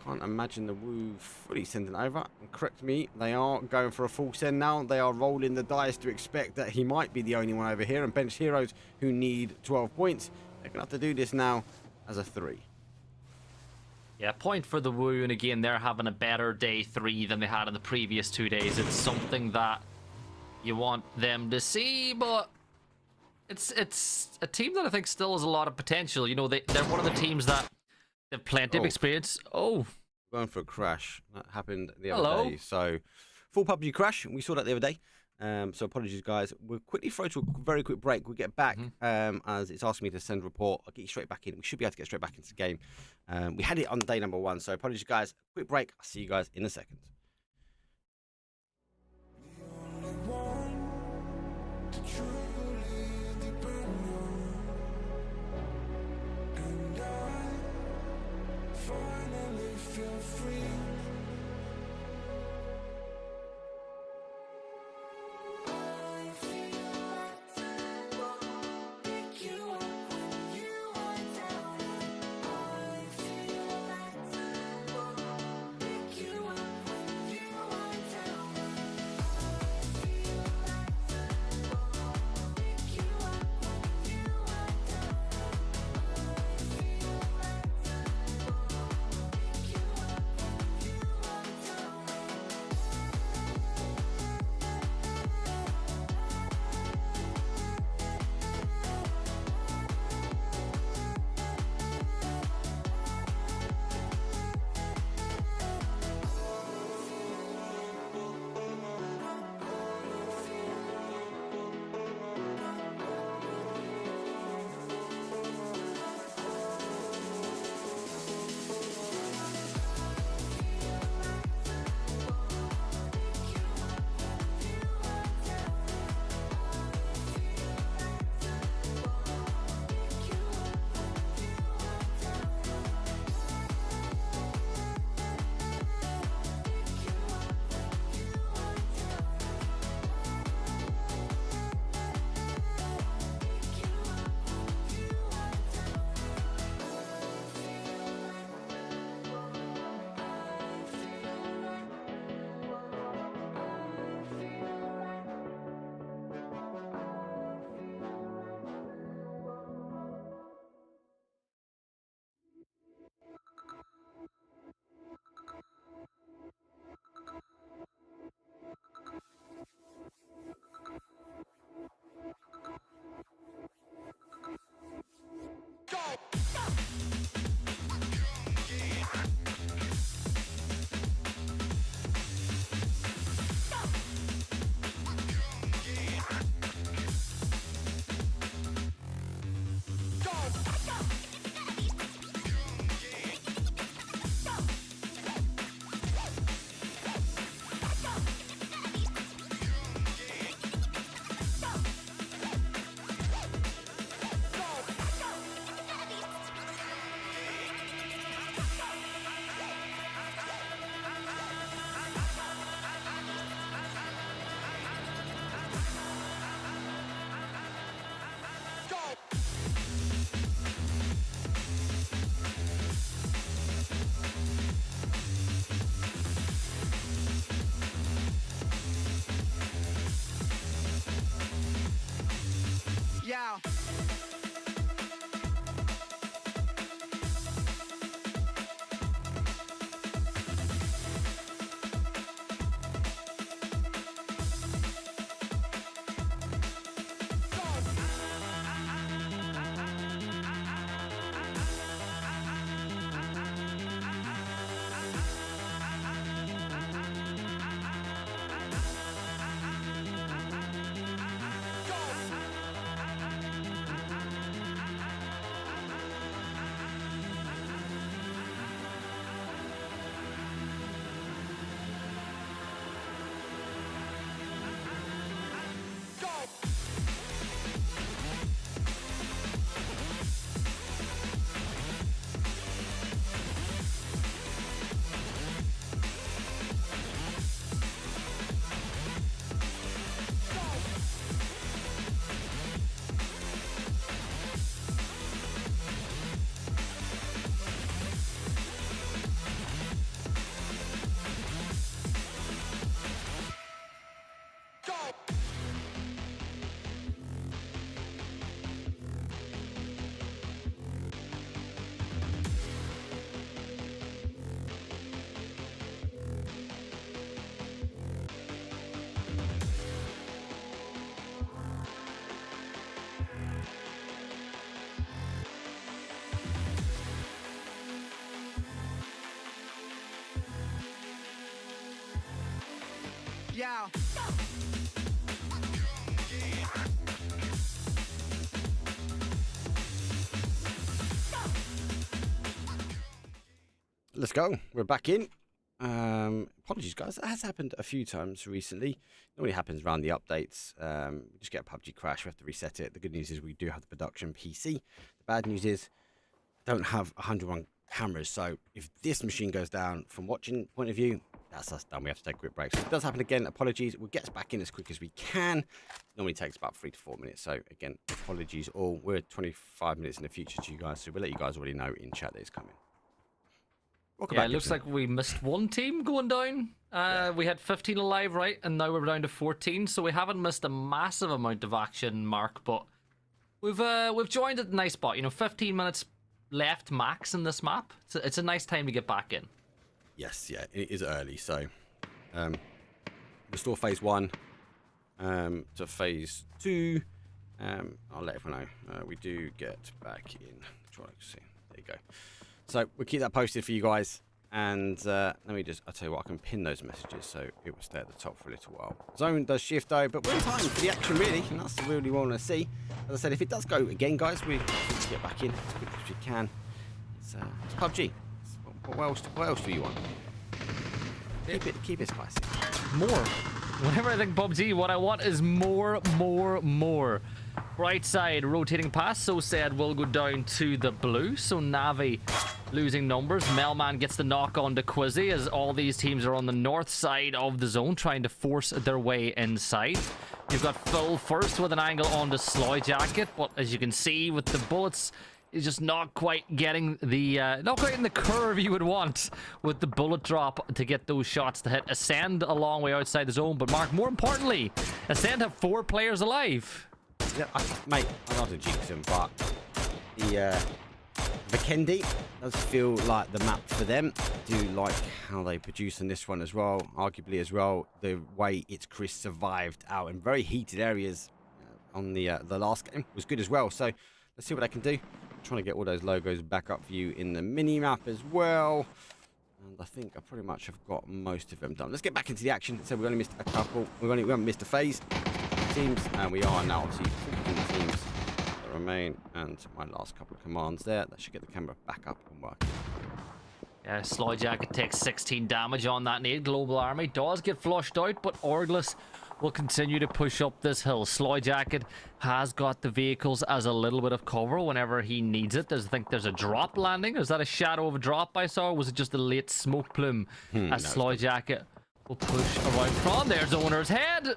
Can't imagine the Woo fully sending over. And correct me, they are going for a full send now. They are rolling the dice to expect that he might be the only one over here. And Benched Heroes, who need 12 points, they're going to have to do this now as a 3. Yeah, point for the Woo, and again, they're having a better day 3 than they had in the previous 2 days. It's something that you want them to see, but it's a team that I think still has a lot of potential. You know, they're one of the teams that they've plenty of experience. Going for a crash. That happened the other day. So, full PUBG crash. We saw that the other day. So apologies, guys. We'll quickly throw to a very quick break. We'll get back as it's asking me to send a report. I'll get you straight back in. We should be able to get straight back into the game. We had it on day number 1. So apologies, guys. Quick break. I'll see you guys in a second. Yeah. Let's go. We're back in. Apologies, guys. That has happened a few times recently. Normally happens around the updates. We just get a PUBG crash. We have to reset it. The good news is we do have the production PC. The bad news is I don't have 101 cameras. So if this machine goes down from watching point of view, that's us done. We have to take a quick break. So if it does happen again, apologies. We'll get us back in as quick as we can. Normally takes about 3 to 4 minutes. So again, apologies all. We're 25 minutes in the future to you guys. So we'll let you guys already know in chat that it's coming. Welcome back, it looks like we missed one team going down. We had 15 alive, right? And now we're down to 14. So we haven't missed a massive amount of action, Mark. But we've joined at a nice spot. You know, 15 minutes left max in this map. It's a nice time to get back in. Yes, yeah, it is early. So restore phase 1 to phase 2. I'll let everyone know. We do get back in. Try to see. There you go. So we'll keep that posted for you guys, and let me I'll tell you what, I can pin those messages so it will stay at the top for a little while. Zone does shift though, but we're in time for the action really, and that's what we really want to see. As I said, if it does go again, guys, we need to get back in as quick as we can. It's PUBG. What else do you want? Keep it spicy. More. Whenever I think PUBG, what I want is more. Right side, rotating pass. So said will go down to the blue. So Navi losing numbers. Melman gets the knock on to Quizzy as all these teams are on the north side of the zone trying to force their way inside. You've got Full first with an angle on the Sloy Jacket, but as you can see with the bullets, is just not quite getting the not quite in the curve you would want with the bullet drop to get those shots to hit. Acend a long way outside the zone, but Mark, more importantly, Acend have 4 players alive. Yeah, mate, I'm not a jinx him, but the Vikendi does feel like the map for them. I do like how they produce in this one as well, arguably as well. The way it's Chris survived out in very heated areas on the last game was good as well. So let's see what I can do. I'm trying to get all those logos back up for you in the mini map as well. And I think I pretty much have got most of them done. Let's get back into the action. So we've only missed a couple. We haven't missed a phase. Teams, and we are now obviously 14 teams that remain, and my last couple of commands there, that should get the camera back up and working. Yeah, Sloy Jacket takes 16 damage on that nade. Global Army does get flushed out, but Orgless will continue to push up this hill. Sloy Jacket has got the vehicles as a little bit of cover whenever he needs it. I think there's a drop landing. Is that a shadow of a drop I saw, or was it just a late smoke plume? As Sloy Jacket will push around from. There's Owner's head.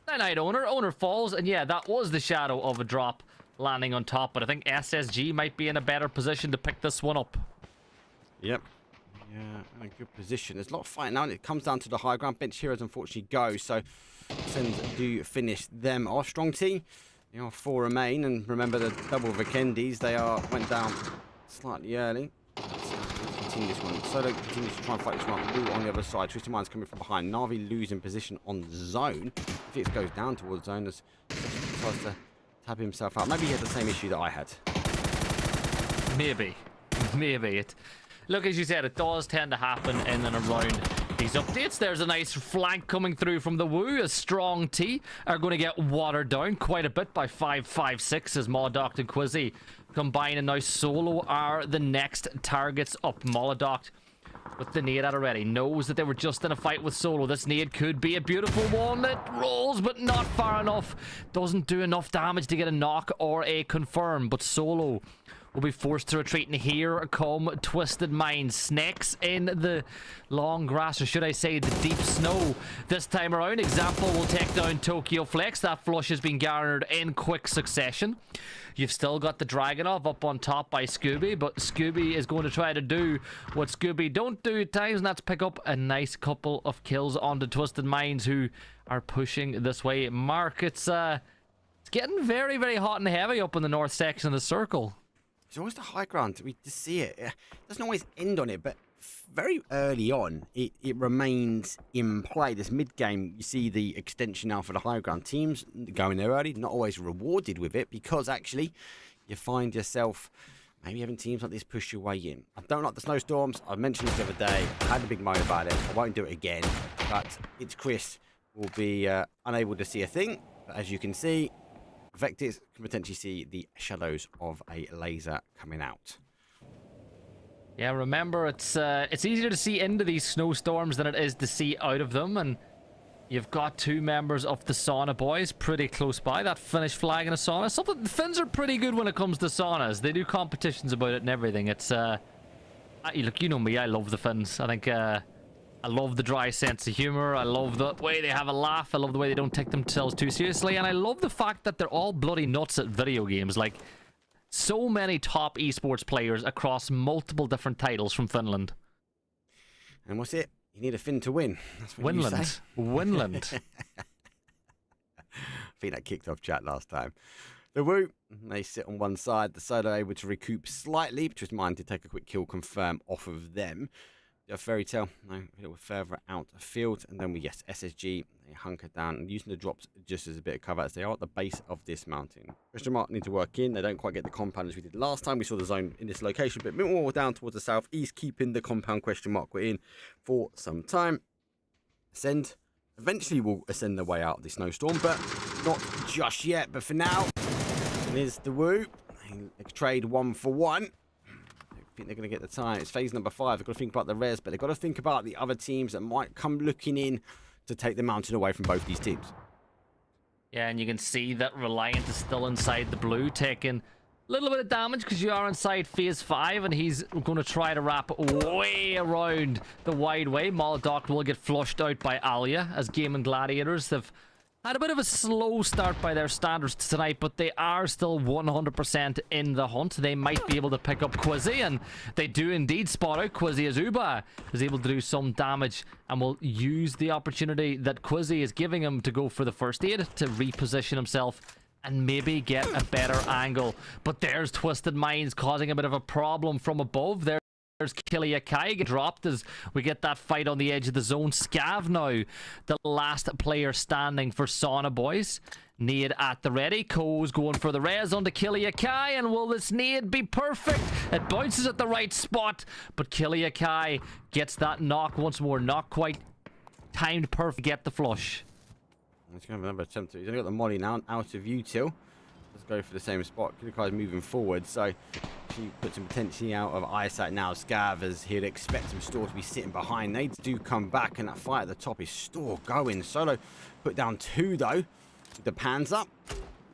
Night Owner falls, and yeah, that was the shadow of a drop landing on top, but I think SSG might be in a better position to pick this one up. Yep. Yeah, in a good position. There's a lot of fighting now, and it comes down to the high ground. Bench heroes unfortunately go, so Send do finish them off. Strong team, 4 remain, and remember the double Vikendis, they went down slightly early. Continue this one. Solo continues to try and fight this one. Blue on the other side. Twisted Mind's coming from behind. Navi losing position on the zone. If it goes down towards zone, as tries to tab himself out. Maybe he had the same issue that I had. Maybe. Look, as you said, it does tend to happen in and around these updates. There's a nice flank coming through from the Woo. A strong T are going to get watered down quite a bit by 556 as Modoc and Quizzy combine, and now Solo are the next targets up. Molodoc with the nade out already knows that they were just in a fight with Solo. This nade could be a beautiful one. It rolls, but not far enough. Doesn't do enough damage to get a knock or a confirm, but Solo will be forced to retreat, and here come Twisted Minds. Snakes in the long grass, or should I say the deep snow this time around. Example will take down Tokyo Flex. That flush has been garnered in quick succession. You've still got the Dragonov up on top by Scooby, but Scooby is going to try to do what Scooby don't do at times, and that's pick up a nice couple of kills onto Twisted Minds, who are pushing this way. Mark, it's getting very, very hot and heavy up in the north section of the circle. It's always the high ground. We just see it. It doesn't always end on it, but very early on, it remains in play. This mid-game, you see the extension now for the high ground. Teams going there early, not always rewarded with it, because actually you find yourself maybe having teams like this push your way in. I don't like the snowstorms. I mentioned this the other day. I had a big moan about it. I won't do it again. But it's Chris will be unable to see a thing. But as you can see, Vectis can potentially see the shadows of a laser coming out. Yeah, remember, it's easier to see into these snowstorms than it is to see out of them, and you've got two members of the Saunabois pretty close by. That Finnish flag in a sauna. Something the Finns are pretty good when it comes to saunas. They do competitions about it and everything. It's look, you know me, I love the Finns. I think I love the dry sense of humor. I love the way they have a laugh. I love the way they don't take themselves too seriously, and I love the fact that they're all bloody nuts at video games. Like, so many top esports players across multiple different titles from Finland. And what's it? You need a Finn to win. That's what you say. Winland. I think that kicked off chat last time. The Woo, they sit on one side. The Solo able to recoup slightly, which was mine to take a quick kill confirm off of them. The Fairy Tale, no, a little further out of field. And then we, yes, SSG, they hunker down and using the drops just as a bit of cover as they are at the base of this mountain. Question mark need to work in. They don't quite get the compound as we did last time. We saw the zone in this location, but a bit more down towards the southeast, keeping the compound question mark we're in for some time. Acend eventually will ascend their way out of the snowstorm, but not just yet. But for now, there's the Woo. They trade 1 for 1. I think they're going to get the time. It's phase number 5. They've got to think about the res, but they've got to think about the other teams that might come looking in to take the mountain away from both these teams. Yeah, and you can see that Reliant is still inside the blue, taking a little bit of damage because you are inside phase 5, and he's going to try to wrap way around the wide way. Molotov will get flushed out by Alia as Gaimin Gladiators have had a bit of a slow start by their standards tonight, but they are still 100% in the hunt. They might be able to pick up Quizzy, and they do indeed spot out Quizzy as Uba is able to do some damage and will use the opportunity that Quizzy is giving him to go for the first aid to reposition himself and maybe get a better angle. But there's Twisted Minds causing a bit of a problem from above. There's Kiliakai get dropped as we get that fight on the edge of the zone. Scav now, the last player standing for Saunabois. Nade at the ready. Ko's going for the res onto Kiliakai, and will this nade be perfect? It bounces at the right spot, but Kiliakai gets that knock once more. Not quite timed perfect. Get the flush. He's going to have another attempt. He's only got the molly now out of util. Let's go for the same spot. Kiliakai's moving forward, so she puts him potentially out of eyesight now. Scav, as he'd expect some Store to be sitting behind. Nades do come back, and that fight at the top is Store going. Solo put down 2 though. The pans up.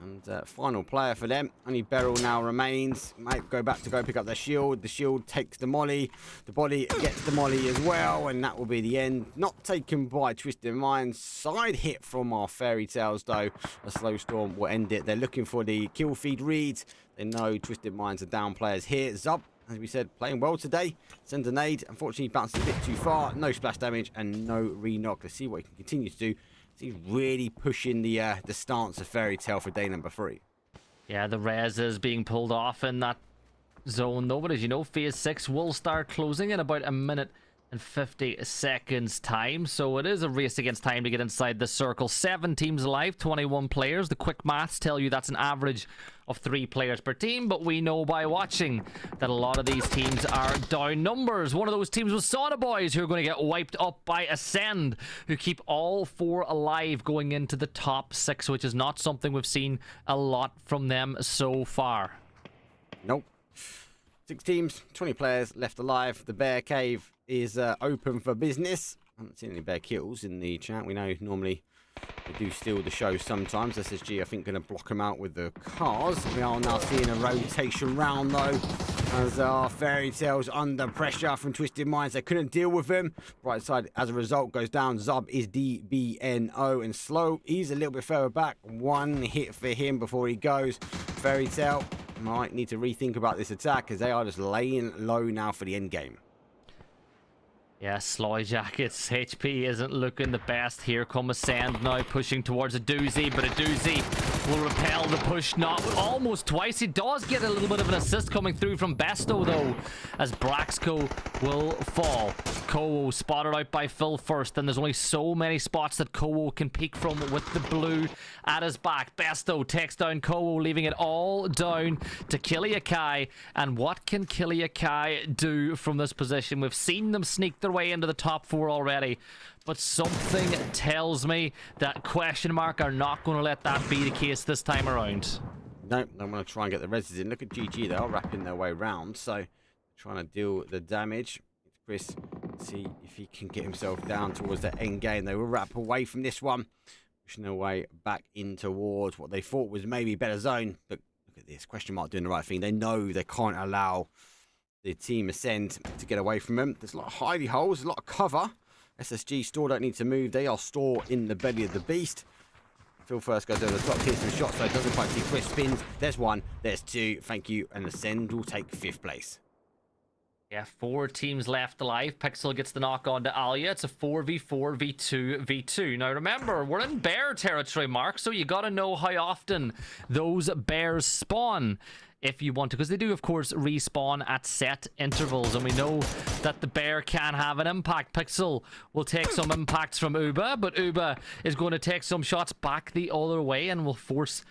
And final player for them. Only Beryl now remains. Might go back to go pick up their shield. The shield takes the molly. The body gets the molly as well. And that will be the end. Not taken by Twisted Minds. Side hit from our Fairy Tales though. A slow storm will end it. They're looking for the kill feed reads. They know Twisted Minds are down players here. Zub, as we said, playing well today. Sends a nade. Unfortunately, bounces a bit too far. No splash damage and no re-knock. Let's see what he can continue to do. He's really pushing the stance of Fairy Tale for day number 3. Yeah, the res is being pulled off in that zone though, but as you know, phase 6 will start closing in about 1 minute and 50 seconds time, so it is a race against time to get inside the circle. 7 teams alive, 21 players. The quick maths tell you that's an average of 3 players per team, but we know by watching that a lot of these teams are down numbers. One of those teams was Saunabois, who are going to get wiped up by Acend, who keep all 4 alive going into the top 6, which is not something we've seen a lot from them so far. Nope. 6 teams, 20 players left alive. The Bear Cave is open for business. I haven't seen any bear kills in the chat. We know normally they do steal the show sometimes. SSG, I think, going to block them out with the cars. We are now seeing a rotation round, though, as our Fairy Tales under pressure from Twisted Minds. They couldn't deal with him. Right side, as a result, goes down. Zub is DBNO, and Slow, he's a little bit further back. 1 hit for him before he goes. Fairy Tale might need to rethink about this attack, as they are just laying low now for the end game. Yeah, Sloy Jackets HP isn't looking the best. Here comes Sand now pushing towards a doozy, but a doozy will repel the push, not almost twice. He does get a little bit of an assist coming through from Besto though, as Braxco will fall. Kowo spotted out by Phil first, and there's only so many spots that Kowo can peek from with the blue at his back. Besto takes down Kowo, leaving it all down to Kiliakai. And what can Kiliakai do from this position? We've seen them sneak their way into the top 4 already, but something tells me that question mark are not going to let that be the case this time around. Nope, I'm going to try and get the reses in. Look at GG, they are wrapping their way round, so trying to deal the damage. Chris, see if he can get himself down towards the end game. They will wrap away from this one, pushing their way back in towards what they thought was maybe better zone. But look at this, question mark doing the right thing. They know they can't allow the team Acend to get away from them. There's a lot of hidey holes, there's a lot of cover. SSG store don't need to move. They are stored in the belly of the beast. Phil first goes over the top, hits some shots, so doesn't quite see Chris spins. There's one, there's two. Thank you, and Acend will take 5th place. Yeah, 4 teams left alive. Pixel gets the knock on to Alia. It's a 4v4, v2, v2. Now remember, we're in bear territory, Mark, so you gotta know how often those bears spawn if you want to, because they do, of course, respawn at set intervals, and we know that the bear can have an impact. Pixel will take some impacts from Uba, but Uba is going to take some shots back the other way and will force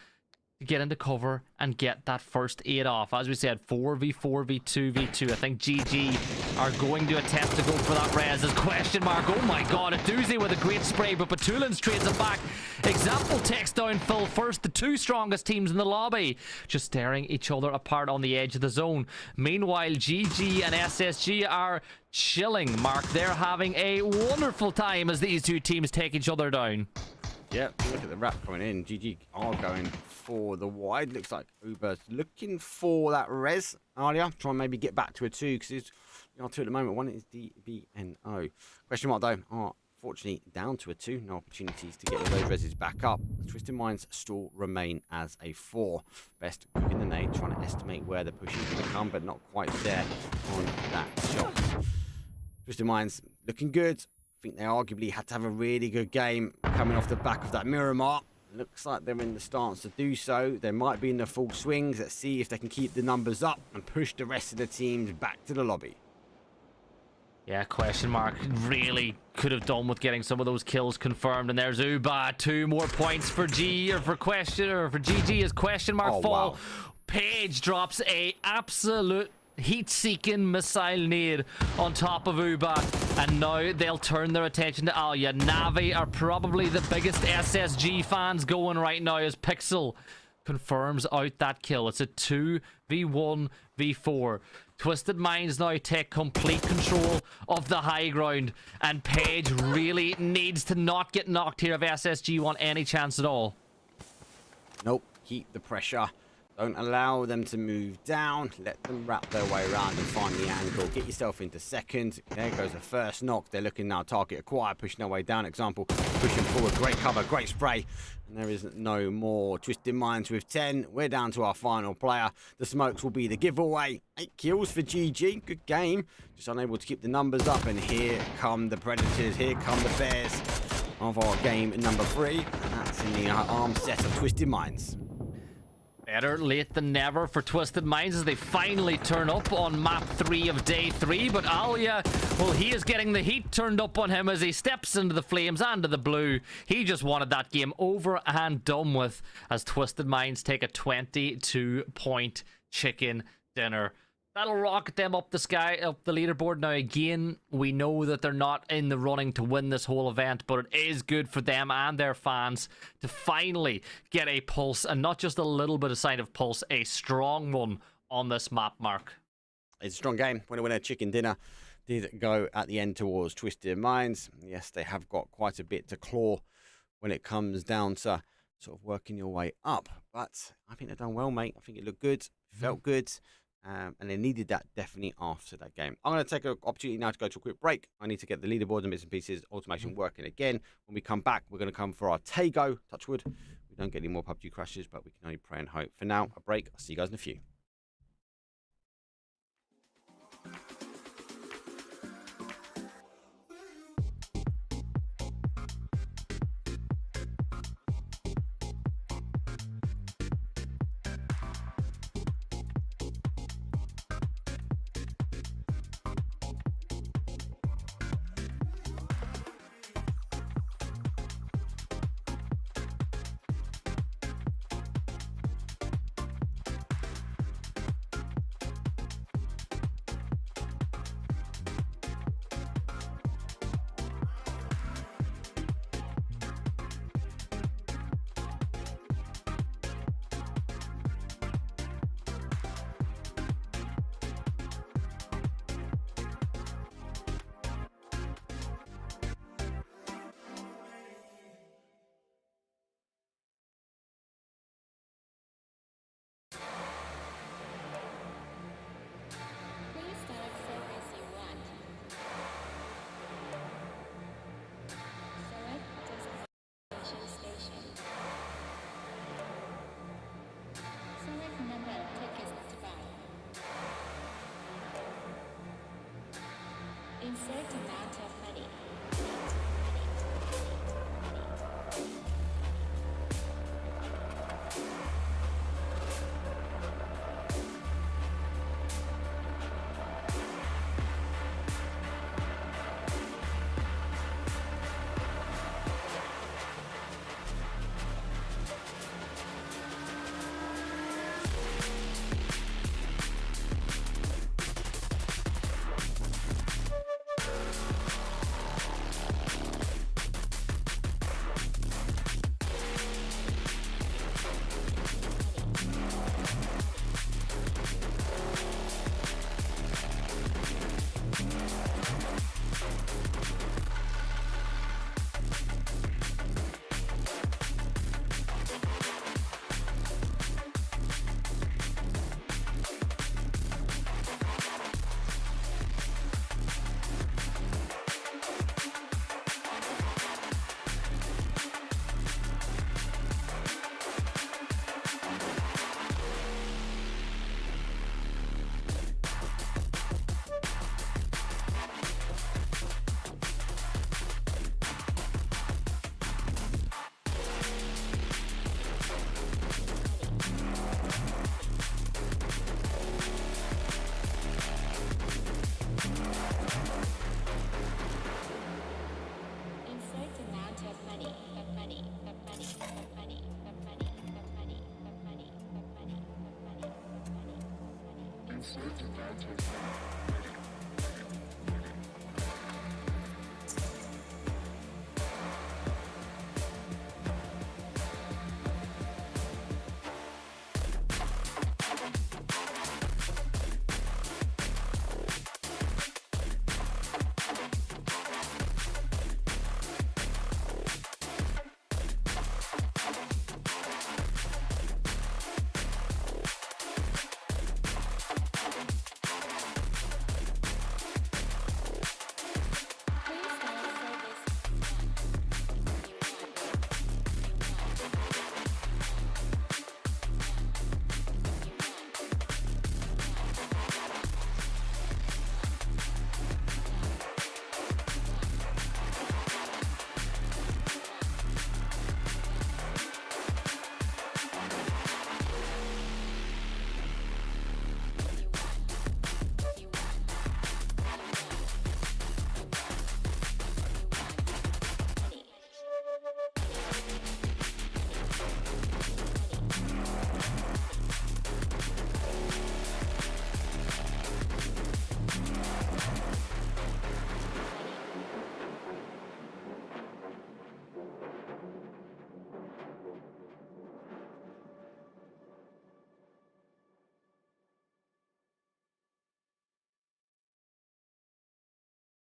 to get into cover and get that first 8 off. As we said, 4v4, v2, v2. I think GG are going to attempt to go for that res. As question mark, oh my god, a doozy with a great spray, but Batulins trades it back. Example takes down Phil first, the 2 strongest teams in the lobby, just staring each other apart on the edge of the zone. Meanwhile, GG and SSG are chilling, Mark. They're having a wonderful time as these 2 teams take each other down. Yeah, look at the wrap coming in. GG are going for the wide. Looks like Uber's looking for that res. Alia, try and maybe get back to a 2 because it's 2 at the moment. 1 is DBNO. Question mark though are fortunately down to a 2. No opportunities to get those reses back up. Twisted Minds still remain as a 4. Best cook in the nade, trying to estimate where the push is going to come, but not quite there on that shot. Twisted Minds looking good. I think they arguably had to have a really good game coming off the back of that Miramar. Looks like they're in the stance to do so. They might be in the full swings. Let's see if they can keep the numbers up and push the rest of the teams back to the lobby. Yeah, question mark really could have done with getting some of those kills confirmed. And there's Uba. 2 more points for GG as question mark fall. Wow. Page drops a absolute heat-seeking missile nade on top of Uba, and now they'll turn their attention to Alia. NAVI are probably the biggest SSG fans going right now as Pixel confirms out that kill. It's a 2v1 v4. Twisted Minds now take complete control of the high ground, and Page really needs to not get knocked here if SSG want any chance at all. Nope, keep the pressure. Don't allow them to move down. Let them wrap their way around and find the angle. Get yourself into second. There goes the first knock. They're looking now target acquired, pushing their way down. Example, pushing forward. Great cover, great spray. And there is no more. Twisted Minds with 10. We're down to our final player. The smokes will be the giveaway. 8 kills for GG. Good game. Just unable to keep the numbers up. And here come the Predators. Here come the Bears of our game number 3. And that's in the arm set of Twisted Minds. Better late than never for Twisted Minds as they finally turn up on map 3 of day 3. But Alia, well, he is getting the heat turned up on him as he steps into the flames and to the blue. He just wanted that game over and done with as Twisted Minds take a 22-point chicken dinner. That'll rocket them up the sky, up the leaderboard. Now, again, we know that they're not in the running to win this whole event, but it is good for them and their fans to finally get a pulse, and not just a little bit of sign of pulse, a strong one on this map, Mark. It's a strong game. Winner, chicken dinner did go at the end towards Twisted Minds. Yes, they have got quite a bit to claw when it comes down to sort of working your way up. But I think they've done well, mate. I think it looked good, felt good. And they needed that definitely after that game. I'm going to take an opportunity now to go to a quick break. I need to get the leaderboards and bits and pieces automation working again. When we come back, we're going to come for our Tago. Touchwood. We don't get any more PUBG crashes, but we can only pray and hope. For now, a break. I'll see you guys in a few. Insert amount of money.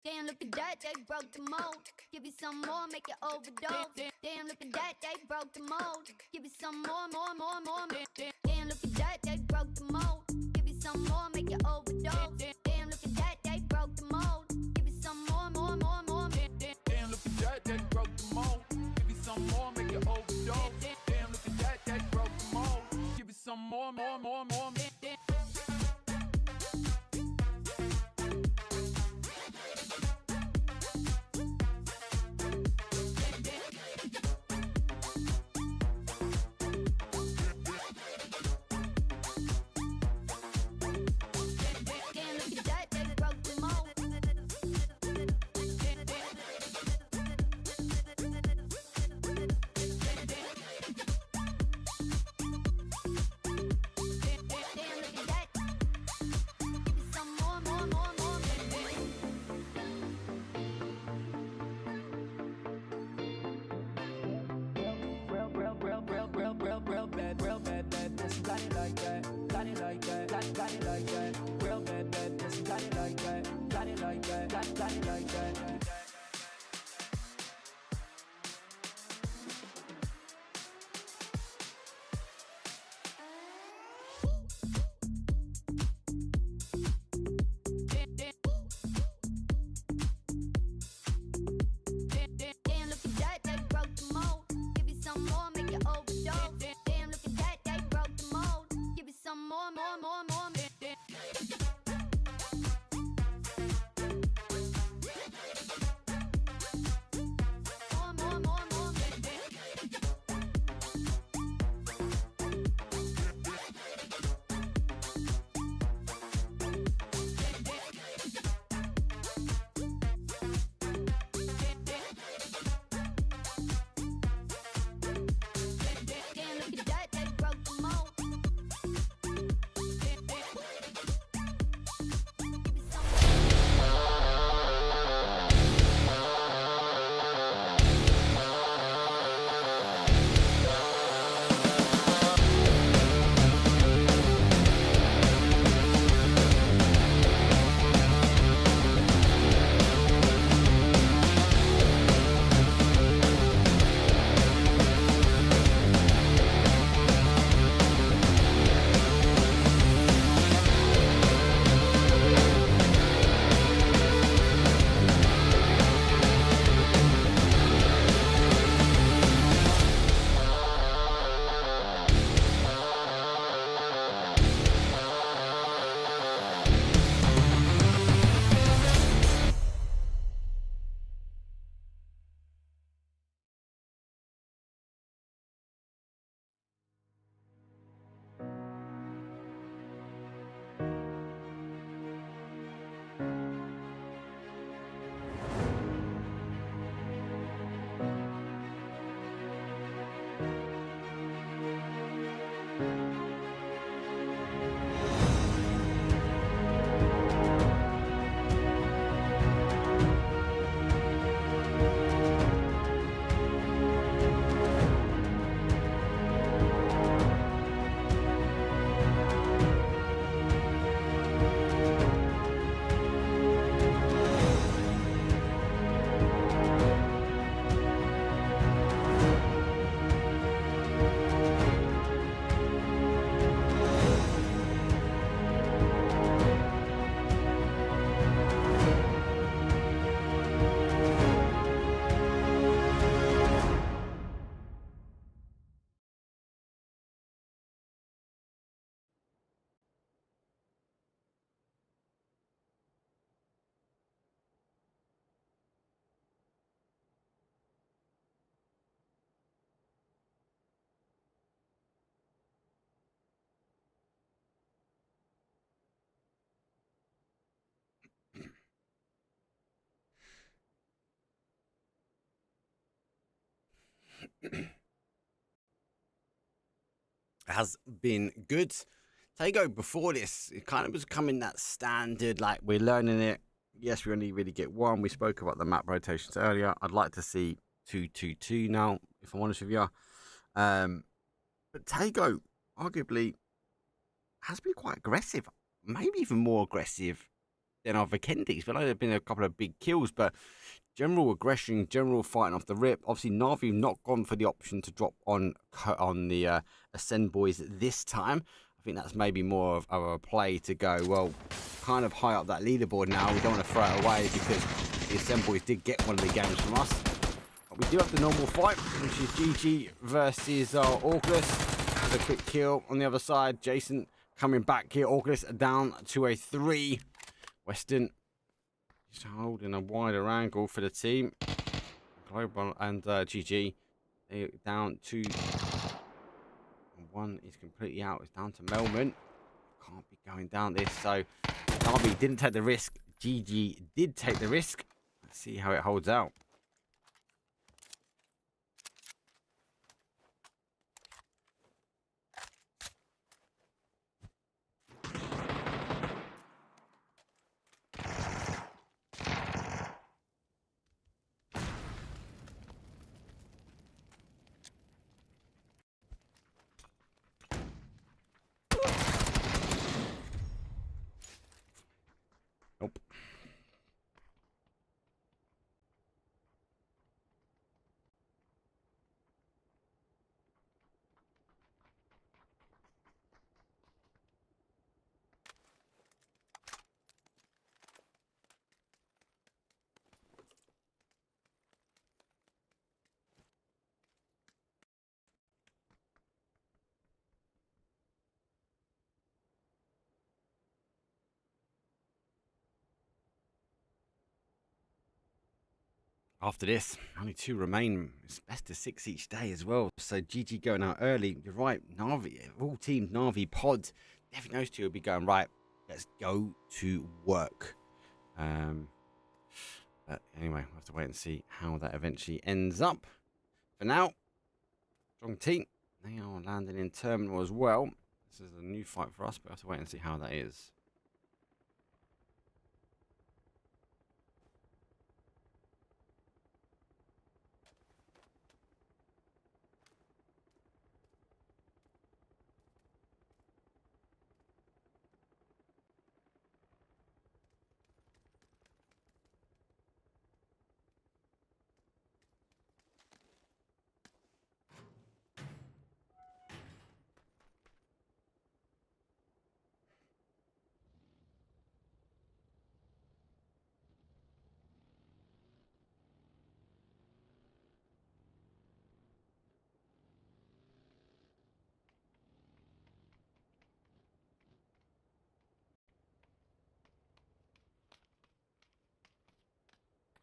Damn, look at that, they broke the mold. Give you some more, make you overdose. Damn, look at that, they broke the mold. Give you some more. Damn, look at that, they broke the mold. Give you some more, make you overdose. Damn, look at that, they broke the mold. Give you some more. Damn, look at that, that broke the mold. Give you some more, make you overdose. Damn, look at that, that broke the mold. Give you some more. has been good. Tego before this, it kind of was coming that standard, like we're learning it. Yes, we only really get one. We spoke about the map rotations earlier. I'd like to see 2-2-2 now, if I'm honest with you. But Tego, arguably, has been quite aggressive. Maybe even more aggressive than our Vikendis. But I know there have been a couple of big kills, but general aggression, general fighting off the rip. Obviously, NAVI not gone for the option to drop on the Acend boys this time. I think that's maybe more of a play to go, well, kind of high up that leaderboard now. We don't want to throw it away because the Acend boys did get one of the games from us. But we do have the normal fight, which is GG versus Orgless. With a quick kill on the other side. Jason coming back here. Orgless down to a 3. Western just holding a wider angle for the team. Global and GG. They're down to 1 is completely out. It's down to Melman. Can't be going down this. So NAVI didn't take the risk. GG did take the risk. Let's see how it holds out. Nope. After this, only 2 remain. It's best of 6 each day as well. So GG going out early. You're right, NAVI, all teams, NAVI, Pod, definitely those 2 will be going, right, let's go to work. But anyway, we'll have to wait and see how that eventually ends up. For now, strong team. They are landing in terminal as well. This is a new fight for us, but we'll have to wait and see how that is.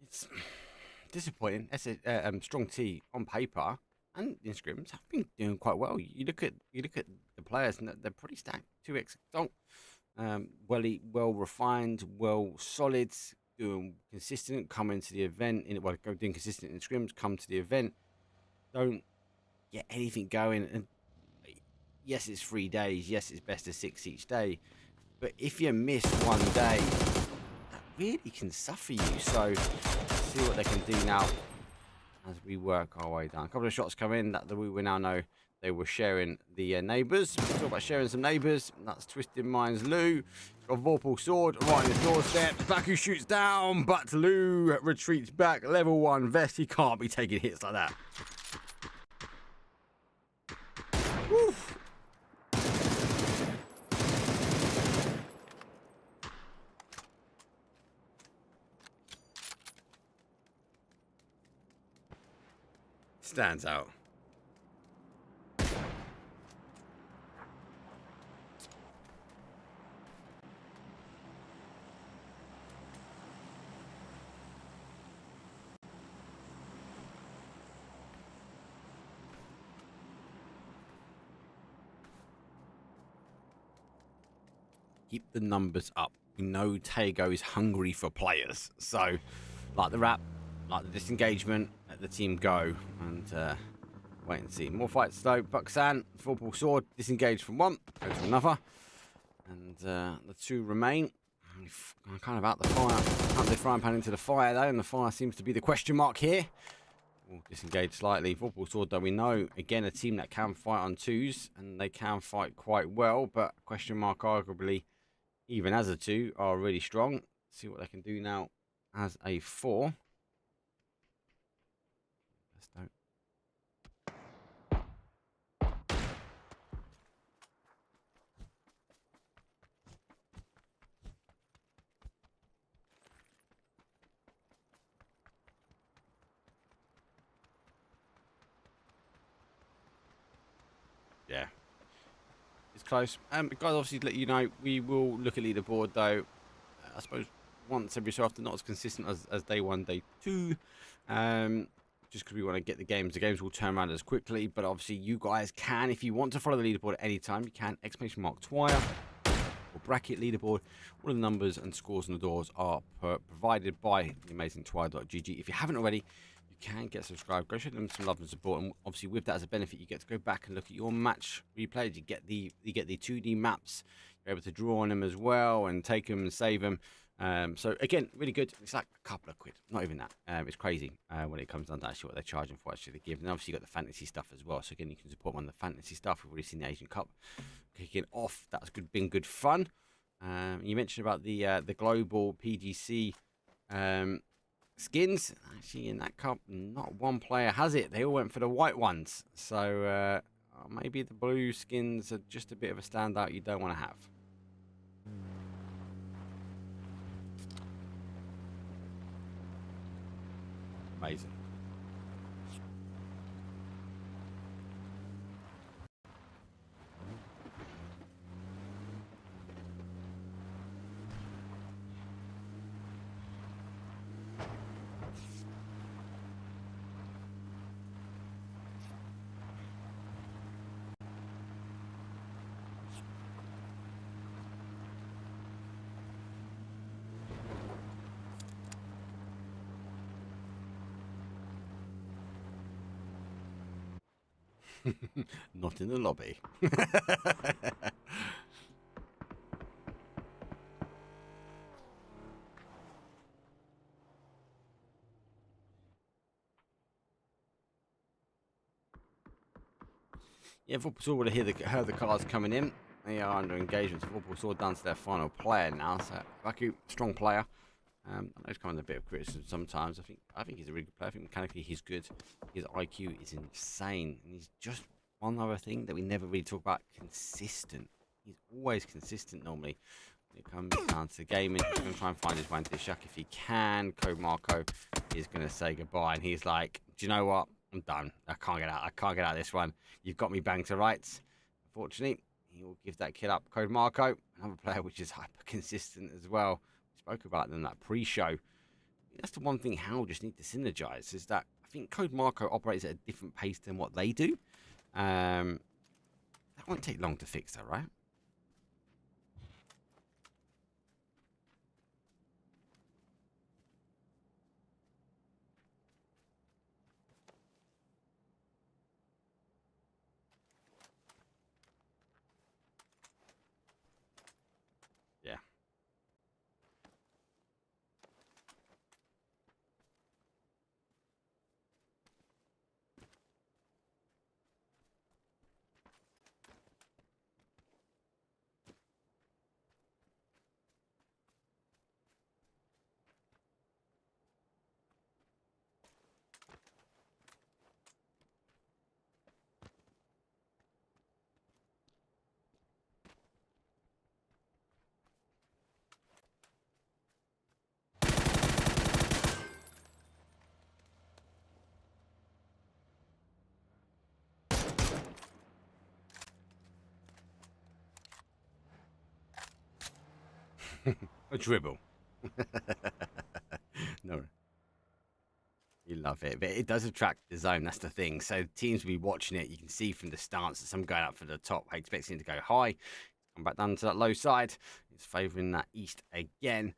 It's disappointing. That's a strong T on paper, and in scrims have been doing quite well. You look at the players, and they're pretty stacked. 2x Donk, well refined, well solid, doing consistent. Coming to the event doing consistent in scrims. Come to the event, don't get anything going. And yes, it's 3 days. Yes, it's best of 6 each day. But if you miss one day, that really can suffer you. So see what they can do now as we work our way down. A couple of shots come in that we now know they were sharing the neighbours. We talk about sharing some neighbours. That's Twisted Minds Lou. Got Vorpal Sword right on his doorstep. Baku shoots down, but Lou retreats back. Level 1 vest. He can't be taking hits like that. Woof. Stands out. Keep the numbers up. We know Tego is hungry for players, so like the wrap, like the disengagement, let the team go, and Wait and see. More fights though. Buxan, Vorpal Sword, disengaged from one, goes to another. And the two remain. I'm kind of out the fire. Can't they frying pan into the fire though, and the fire seems to be the question mark here. We'll disengage slightly. Vorpal Sword, though, we know, again, a team that can fight on twos, and they can fight quite well, but question mark, arguably, even as a two, are really strong. See what they can do now as a four. Let's don't. Yeah, it's close. Guys, obviously, to let you know, we will look at leaderboard though. I suppose once every so often, not as consistent as day one, day two. Just because we want to get the games. The games will turn around as quickly, but obviously, you guys can, if you want to follow the leaderboard at any time, you can. !Twire or bracket leaderboard. All the numbers and scores on the doors are provided by the amazing Twire.gg. If you haven't already, you can get subscribed. Go show them some love and support, and obviously with that as a benefit, you get to go back and look at your match replays. You get the 2D maps. You're able to draw on them as well and take them and save them. So again, really good. It's like a couple of quid, not even that. It's crazy when it comes down to actually what they're charging for, actually they give. And obviously you got the fantasy stuff as well. So again, you can support them on the fantasy stuff. We've already seen the Asian Cup kicking off. That's been good fun. You mentioned about the global PGC skins. Actually, in that cup, not one player has it. They all went for the white ones. So maybe the blue skins are just a bit of a standout you don't want to have. Amazing. Not in the lobby. Yeah, Vorpal Sword would have heard the cars coming in. They are under engagement. So Vorpal Sword down to their final player now. So Baku, strong player. I know he's coming under a bit of criticism sometimes. I think he's a really good player. I think mechanically he's good. His IQ is insane. And he's just one other thing that we never really talk about, consistent. He's always consistent normally. When it comes down to the gaming, he's going to try and find his way into the shack if he can. Code Marco is going to say goodbye. And he's like, do you know what? I'm done. I can't get out. I can't get out of this one. You've got me banged to rights. Unfortunately, he will give that kid up. Code Marco, another player which is hyper consistent as well. Spoke about them in that pre-show. That's the one thing Howl just need to synergize, is that I think Code Marco operates at a different pace than what they do. That won't take long to fix, though, right? Yeah. A dribble. No. You love it. But it does attract the zone. That's the thing. So teams will be watching it. You can see from the stance that some going up for the top. I expect him to go high. Come back down to that low side. It's favouring that east again.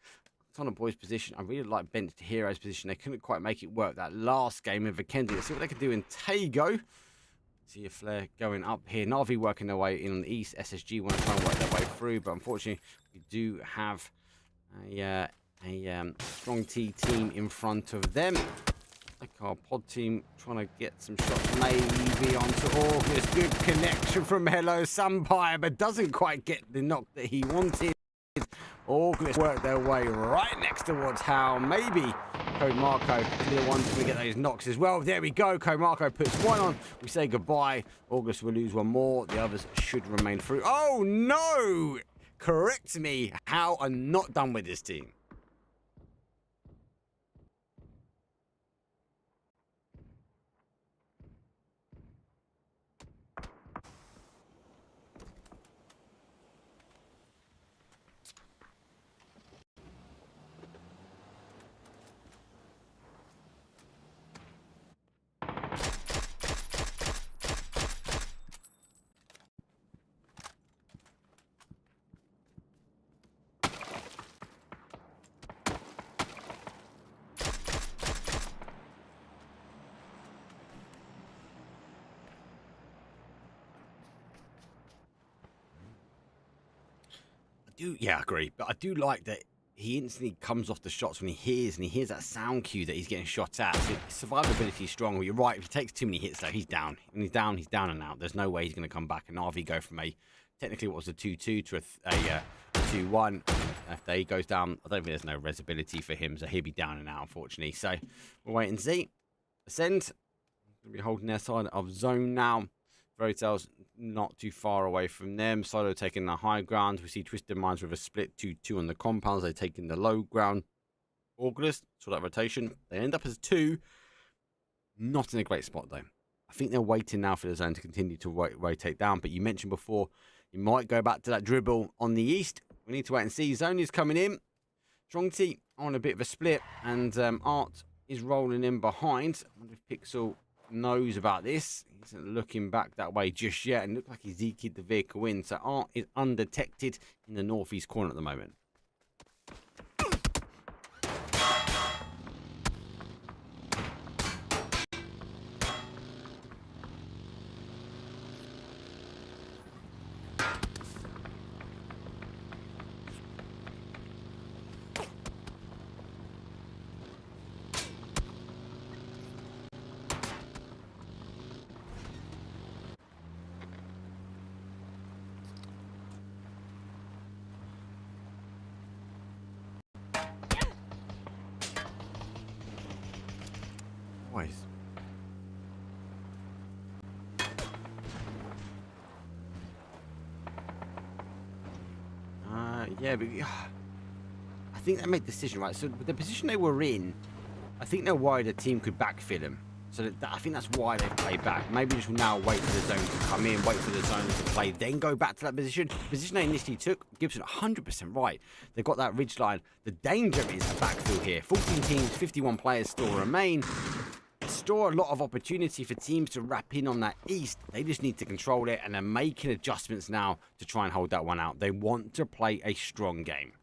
Saunabois' position. I really like Bench to Hero's position. They couldn't quite make it work that last game with Vikendi. Let's see what they can do in Tago. See a flare going up here. Navi working their way in on the east. SSG want to try and work their way through, but unfortunately, we do have a strong T team in front of them. Like our pod team trying to get some shots maybe onto Orgless. Good connection from Hello Sumpire, but doesn't quite get the knock that he wanted. Orgless work their way right next towards Howl. Maybe Code Marco clear one to get those knocks as well. There we go. Code Marco puts one on. We say goodbye. Orgless will lose one more. The others should remain through. Oh no! Correct me. Howl are not done with this team. Yeah, I agree. But I do like that he instantly comes off the shots when he hears that sound cue that he's getting shot at. So survivability is strong. Well, you're right. If he takes too many hits, though, he's down. When he's down and out. There's no way he's going to come back. And RV go from technically what was a 2-2 to a 2-1. If he goes down, I don't think there's no resability for him. So he'll be down and out, unfortunately. So we'll wait and see. Ascend. Going to be holding their side of zone now. Fairytale's not too far away from them. Solo taking the high ground. We see Twisted Minds with a split 2-2 on the compounds. They're taking the low ground. Orgless, saw that rotation. They end up as 2. Not in a great spot, though. I think they're waiting now for the zone to continue to rotate down. But you mentioned before, you might go back to that dribble on the east. We need to wait and see. Zone is coming in. Strong T on a bit of a split. And Art is rolling in behind. I wonder if Pixel knows about this. He isn't looking back that way just yet, and looked like he zeked the vehicle in. So Art is undetected in the northeast corner at the moment. Yeah, but I think they made the decision right. So the position they were in, I think they're worried a team could backfill them. So I think that's why they've played back. Maybe just now wait for the zone to come in, wait for the zone to play, then go back to that position. The position they initially took, Gibson 100% right. They've got that ridge line. The danger is the backfill here. 14 teams, 51 players still remain. Store a lot of opportunity for teams to wrap in on that east. They just need to control it, and they're making adjustments now to try and hold that one out. They want to play a strong game.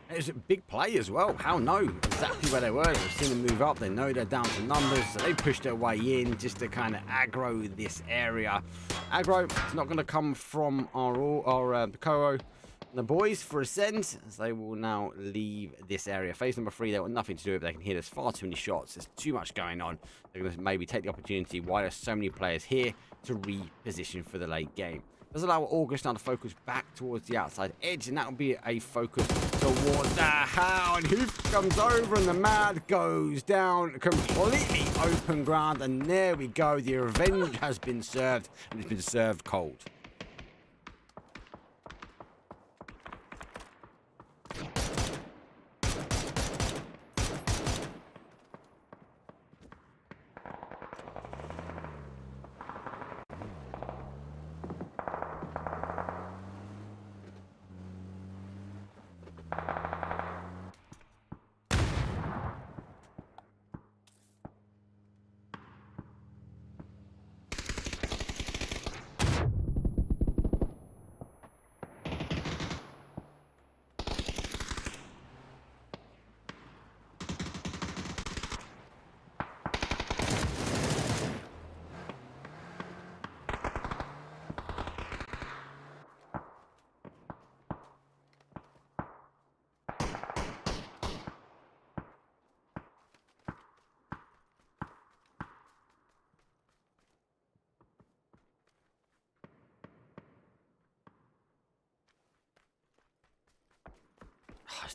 It's a big play as well. How know exactly where they were. They've seen them move up. They know they're down to numbers, so they pushed their way in just to kind of aggro this area. Aggro, it's not going to come from our Koro and the boys for Ascend, as they will now leave this area. Phase number 3, they want nothing to do with it. They can hear there's far too many shots. There's too much going on. They're going to maybe take the opportunity while there's so many players here to reposition for the late game. Does allow Orgless now to focus back towards the outside edge, and that will be a focus towards the Howl. And Hoof comes over, and the Mad goes down completely open ground. And there we go. The revenge has been served, and it's been served cold.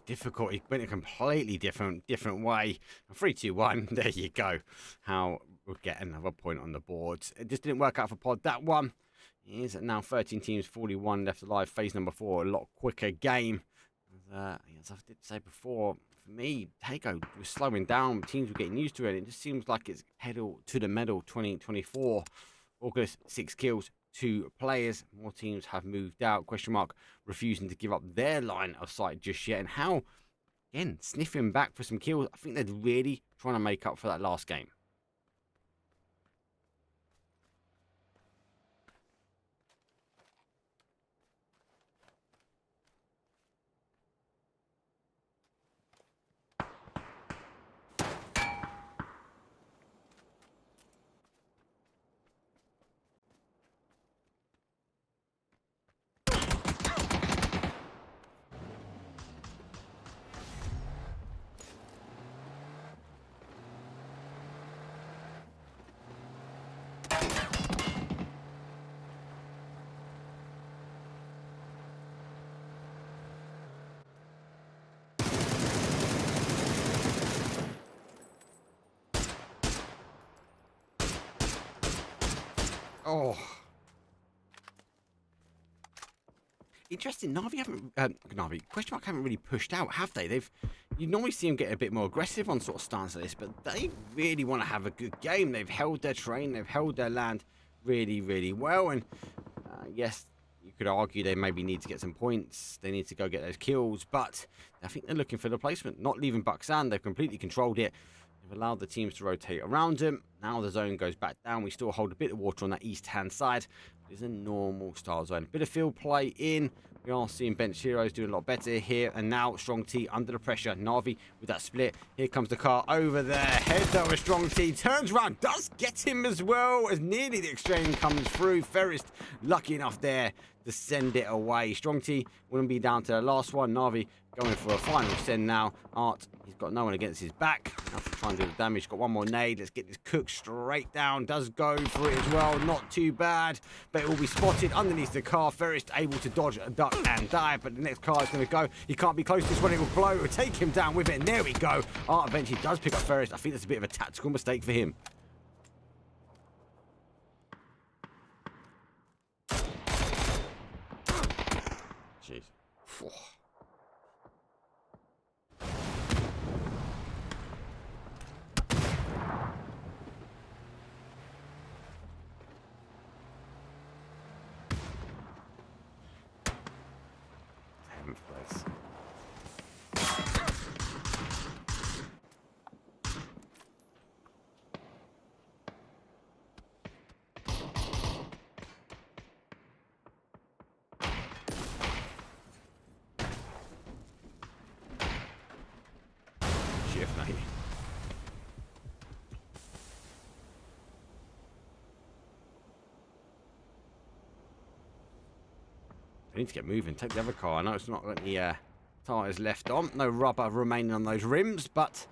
difficult. He went a completely different way. 3, 2, 1. There you go. How we'll get another point on the board. It just didn't work out for Pod. That one is now 13 teams, 41 left alive. Phase number 4, a lot quicker game. As I did say before, for me, Tago was slowing down. Teams were getting used to it. It just seems like it's pedal to the metal 2024. Orgless, 6 kills, 2 players. More teams have moved out. Question mark, refusing to give up their line of sight just yet. And how, again, sniffing back for some kills. I think they're really trying to make up for that last game. Oh, interesting. Navi haven't. Navi question mark haven't really pushed out, have they? You normally see them get a bit more aggressive on sort of stance like this, but they really want to have a good game. They've held their train, they've held their land really, really well. And yes, you could argue they maybe need to get some points. They need to go get those kills, but I think they're looking for the placement, not leaving Bucksand. They've completely controlled it. They've allowed the teams to rotate around them. Now the zone goes back down. We still hold a bit of water on that east-hand side. It's a normal style zone. A bit of field play in. We are seeing bench heroes doing a lot better here. And now Strong T under the pressure. Navi with that split. Here comes the car over there. Heads over Strong T. Turns around. Does get him as well as nearly the exchange comes through. Ferris lucky enough there to send it away. Strong T wouldn't be down to the last one. Navi going for a final send now. Art, he's got no one against his back. Now to try and do the damage. Got one more nade. Let's get this cook straight down. Does go for it as well. Not too bad. But it will be spotted underneath the car. Ferris able to dodge, duck and dive. But the next car is going to go. He can't be close to this one. It will blow. It will take him down with it. And there we go. Art eventually does pick up Ferris. I think that's a bit of a tactical mistake for him. Jeez. Place. Shift, mate. They need to get moving. Take the other car. I know it's not got any tyres left on. No rubber remaining on those rims, but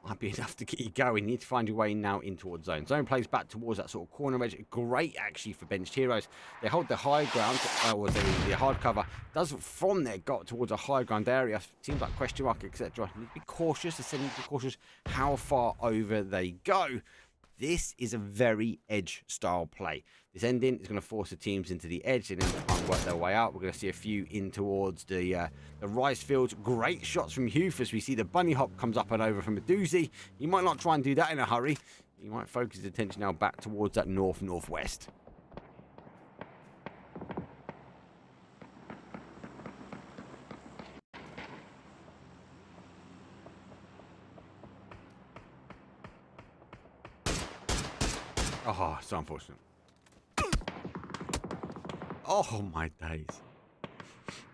might be enough to get you going. You need to find your way now in towards zone. Zone plays back towards that sort of corner edge. Great, actually, for benched heroes. They hold the high ground, or the hard cover. Does from there got towards a high ground area. Seems like question mark, etc. You need to be cautious. They need to be cautious how far over they go. This is a very edge style play. This ending is going to force the teams into the edge and then try and work their way out. We're going to see a few in towards the rice fields. Great shots from Hufus. We see the bunny hop comes up and over from a doozy. You might not try and do that in a hurry. You might focus his attention now back towards that north-northwest. Oh, so unfortunate. Oh, my days.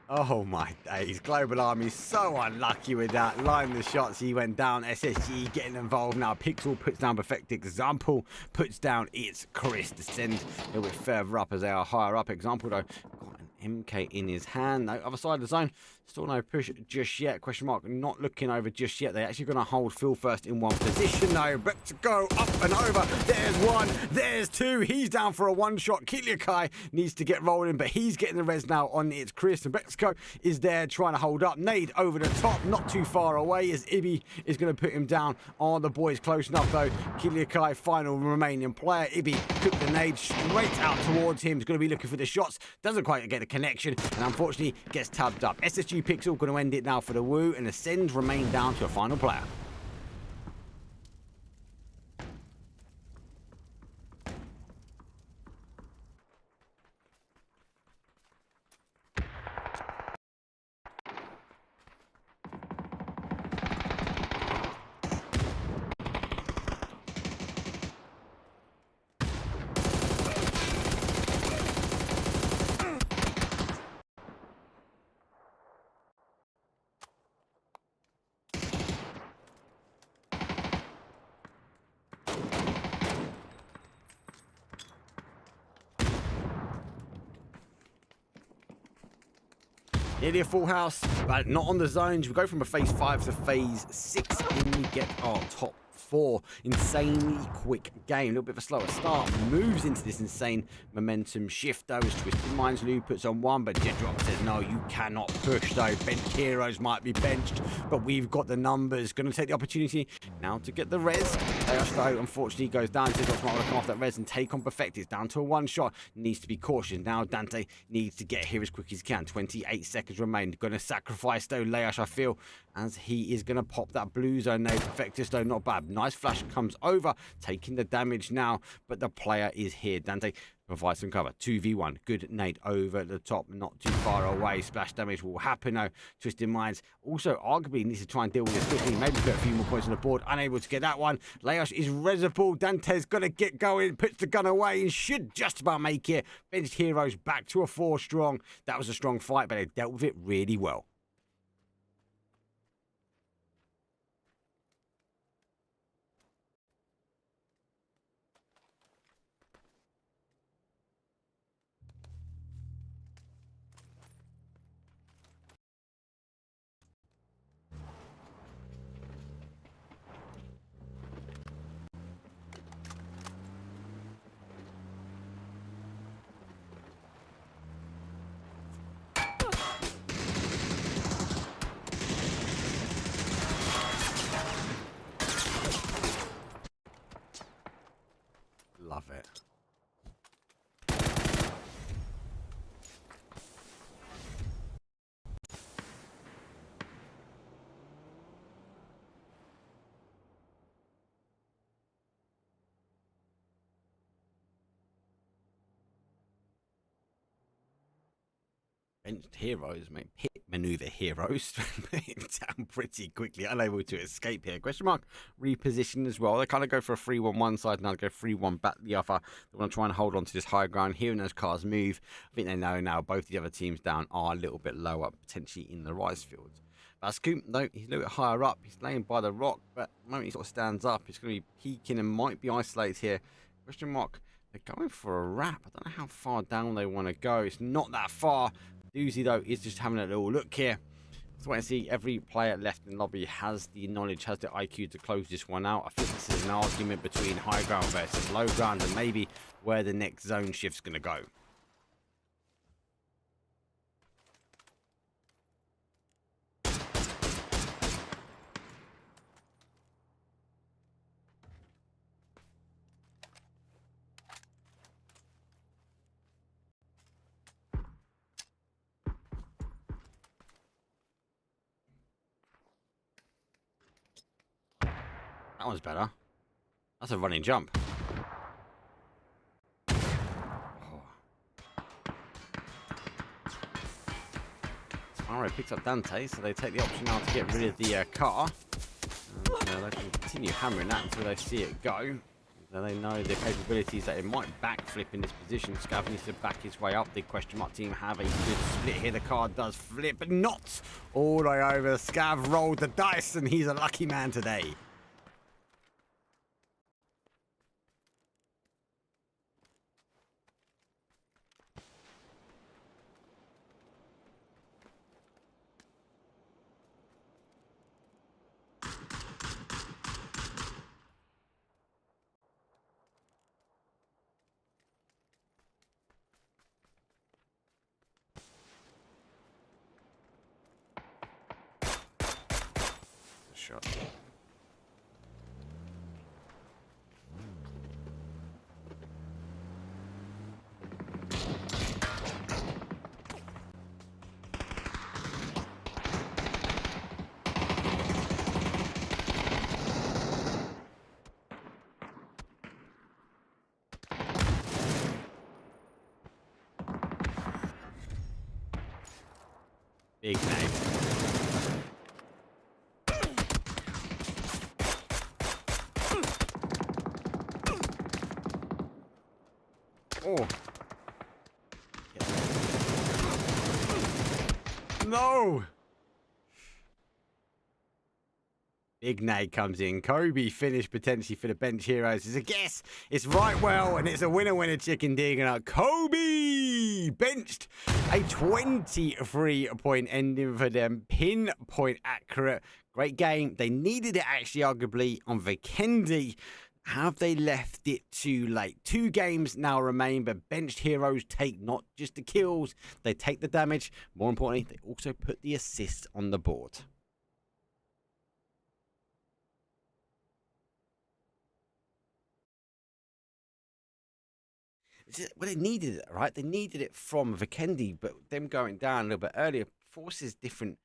Oh, my days. Global Army so unlucky with that. Line the shots. He went down. SSG getting involved now. Pixel puts down Perfect Example. Puts down its Chris. Descend a little bit further up as they are higher up. Example, though, got an MK in his hand. No, other side of the zone, still no push just yet. Question mark, not looking over just yet. They're actually going to hold Phil first in one position though. But to go up and over. There's one, there's two. He's down for a one-shot. Kiliakai needs to get rolling, but he's getting the res now on It's Chris. And Mexico is there trying to hold up. Nade over the top, not too far away as Ibi is going to put him down. Are the boys close enough though? Kiliakai, final remaining player. Ibi cooked the nade straight out towards him. He's going to be looking for the shots. Doesn't quite get a connection and unfortunately gets tabbed up. SSG Pixel going to end it now for the Woo, and Acend remain down to a final player. Nearly a full house, but not on the zones. We go from a phase 5 to phase 6 and we get our top 4. Insanely quick game. A little bit of a slower start. Moves into this insane momentum shift though as Twisted Minds Lou puts on one, but Jet Drop says no, you cannot push though. Benched heroes might be benched, but we've got the numbers. Going to take the opportunity now to get the res. Chaos though unfortunately goes down. Jet Drop's not going to come off that res and take on Perfect. It's down to a one shot. Needs to be cautious. Now Dante needs to get here as quick as he can. 28 seconds remain. Going to sacrifice though Leash, I feel, as he is going to pop that blue zone nade. Perfectus though not bad. Nice flash comes over, taking the damage now, but the player is here. Dante provides some cover. 2v1. Good nade over the top, not too far away. Splash damage will happen though. Twisted Minds also arguably needs to try and deal with this quickly. Maybe put a few more points on the board. Unable to get that one. Leash is resable. Dante's got to get going. Puts the gun away and should just about make it. Benched heroes back to a 4 strong. That was a strong fight, but they dealt with it really well. Love it. Benched heroes, mate. Pit maneuver heroes. Down pretty quickly. Unable to escape here. Question mark. Reposition as well. They kind of go for a 3-1 side. Now they go 3-1 back the other. They want to try and hold on to this high ground. Hearing those cars move. I think they know now both the other teams down are a little bit lower, potentially in the rise fields. Scoop, though, he's a little bit higher up. He's laying by the rock, but the moment he sort of stands up, he's going to be peeking and might be isolated here. Question mark. They're going for a wrap. I don't know how far down they want to go. It's not that far. Doozy though is just having a little look here. Let's wait and see. Every player left in lobby has the knowledge, has the IQ to close this one out. I think this is an argument between high ground versus low ground and maybe where the next zone shift's going to go. That one's better. That's a running jump. Oh. Alright, picks up Dante, so they take the option now to get rid of the car. And, they can continue hammering that until they see it go. So they know the capabilities that it might backflip in this position. Scav needs to back his way up. The question mark team have a good split here. The car does flip, but not all the way over. Scav rolled the dice, and he's a lucky man today. shot. Big name. Oh. No. Big nade comes in. Kobe finished potentially for the bench heroes. It's a guess. It's right well, and it's a winner chicken dinner. Kobe benched a 23-point ending for them. Pinpoint accurate. Great game. They needed it actually, arguably, on Vikendi. Have they left it too late? 2 games now remain, but benched heroes take not just the kills, they take the damage. More importantly, they also put the assists on the board. Well, they needed it, right? They needed it from Vikendi, but them going down a little bit earlier forces different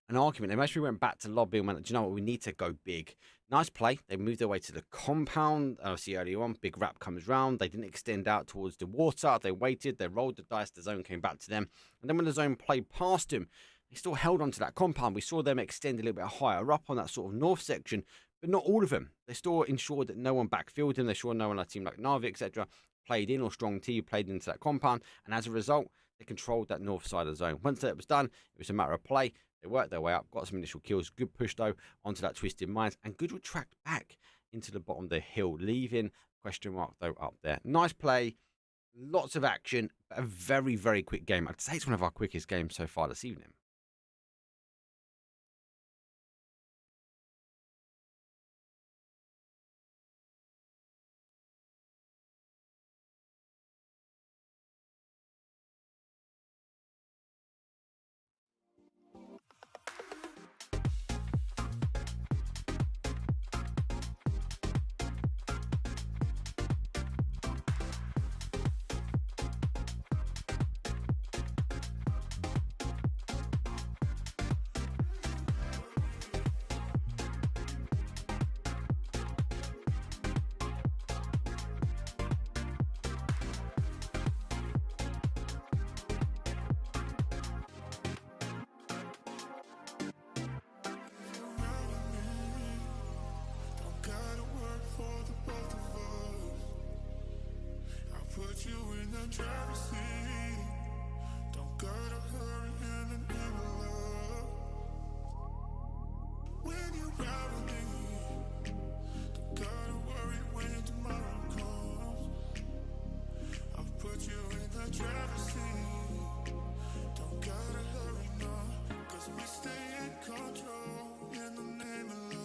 an argument. They actually went back to lobby and went, do you know what? We need to go big. Nice play. They moved their way to the compound. Obviously, earlier on, big wrap comes round. They didn't extend out towards the water. They waited. They rolled the dice. The zone came back to them. And then when the zone played past them, they still held on to that compound. We saw them extend a little bit higher up on that sort of north section, but not all of them. They still ensured that no one backfilled them. They ensured no one on a team like NAVI, etc., played in, or Strong T played into that compound. And as a result, they controlled that north side of the zone. Once that was done, it was a matter of play. They worked their way up, got some initial kills. Good push, though, onto that Twisted Minds. And good retract back into the bottom of the hill, leaving question mark, though, up there. Nice play. Lots of action. But a very, very quick game. I'd say it's one of our quickest games so far this evening. Put you in the driver's seat. Don't gotta hurry in the name of love. When you ride with me, don't gotta worry when tomorrow comes. I'll put you in the driver's seat. Don't gotta hurry, no, 'cause we stay in control in the name of love.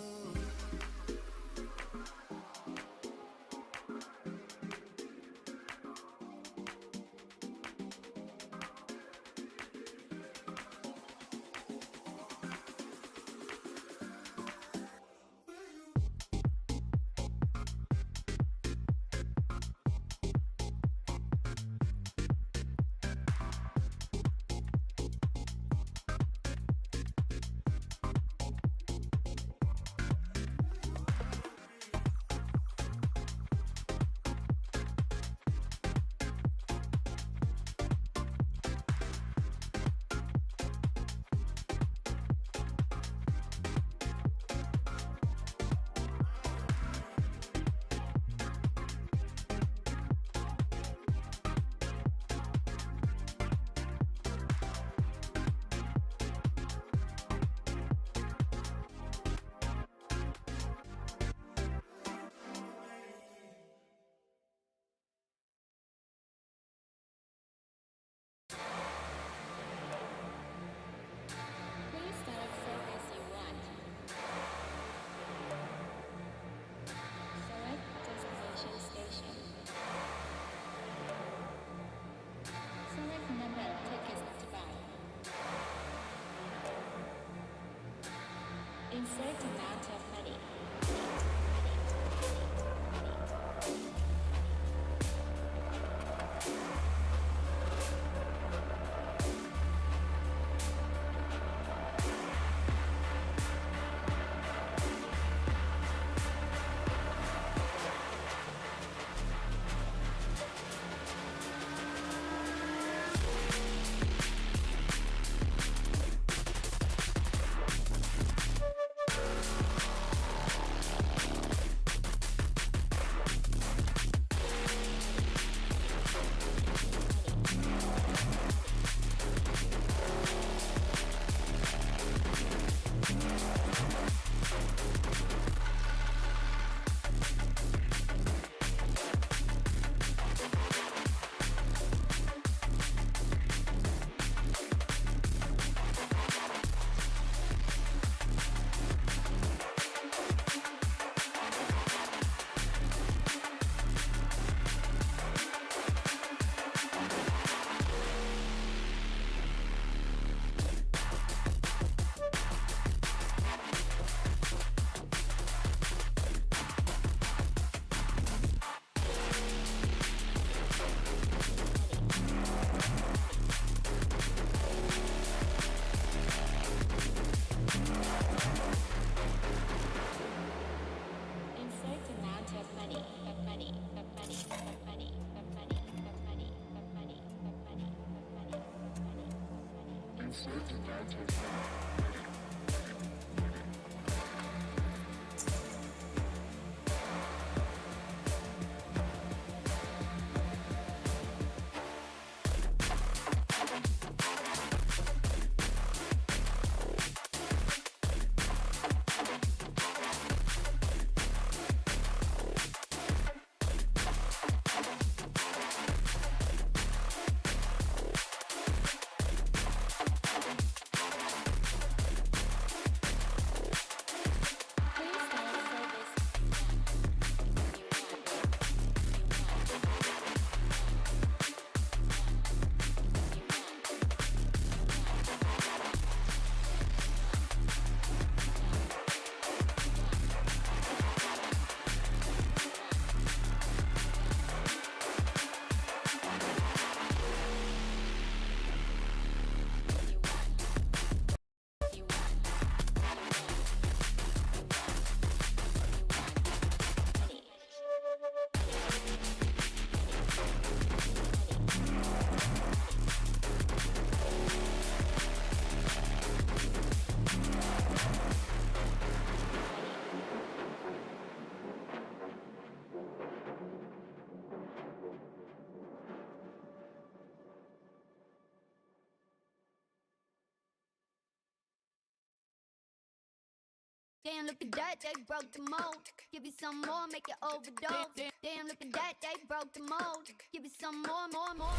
Damn, look at that, they broke the mold. Give you some more, make you overdose. Damn, look at that, they broke the mold. Give you some more, more.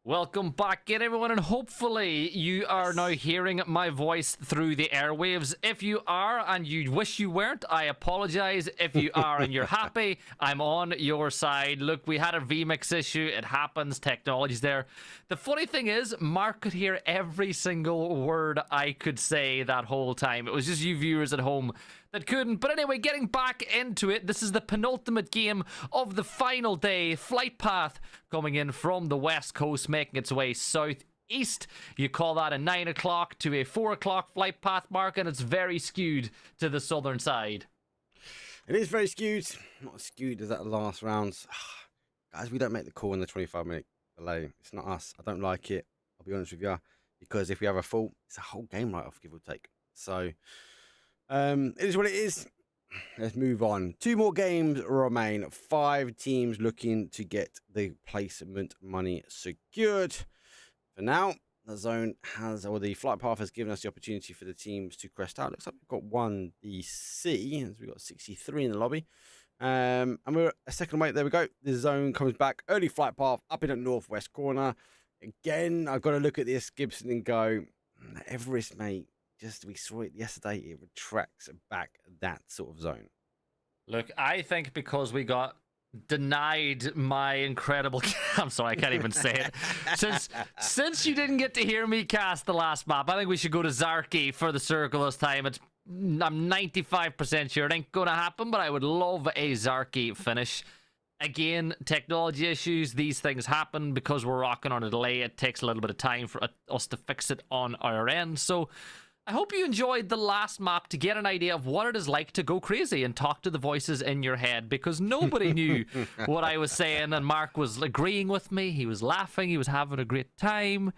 Welcome back again, everyone, and hopefully you are now hearing my voice through the airwaves. If you are and you wish you weren't, I apologize. If you are and you're happy, I'm on your side. Look, we had a VMix issue. It happens. Technology's there. The funny thing is, Mark could hear every single word I could say that whole time. It was just you viewers at home that couldn't. But anyway, getting back into it, this is the penultimate game of the final day. Flight path coming in from the west coast, making its way southeast. You call that a 9 o'clock to a 4 o'clock flight path, Mark, and it's very skewed to the southern side. It is very skewed. Not as skewed as that last round. Guys, we don't make the call in the 25-minute delay. It's not us. I don't like it. I'll be honest with you. Because if we have a fault, it's a whole game write-off, give or take. So, it is what it is. Let's move on. 2 more games remain. 5 teams looking to get the placement money secured. For now, the zone has, or the flight path has given us the opportunity for the teams to crest out. Looks like we've got 1 DC, as we've got 63 in the lobby. And we're a second away. There we go. The zone comes back. Early flight path up in the northwest corner. Again, I've got to look at this Gibson and go, Everest, mate. Just we saw it yesterday. It retracts back that sort of zone. Look, I think because we got denied my incredible. I'm sorry, I can't even say it. Since you didn't get to hear me cast the last map, I think we should go to Zarky for the circle this time. I'm 95% sure it ain't gonna happen, but I would love a Zarky finish. Again, technology issues, these things happen because we're rocking on a delay. It takes a little bit of time for us to fix it on our end. So I hope you enjoyed the last map to get an idea of what it is like to go crazy and talk to the voices in your head, because nobody knew what I was saying, and Mark was agreeing with me. He was laughing. He was having a great time.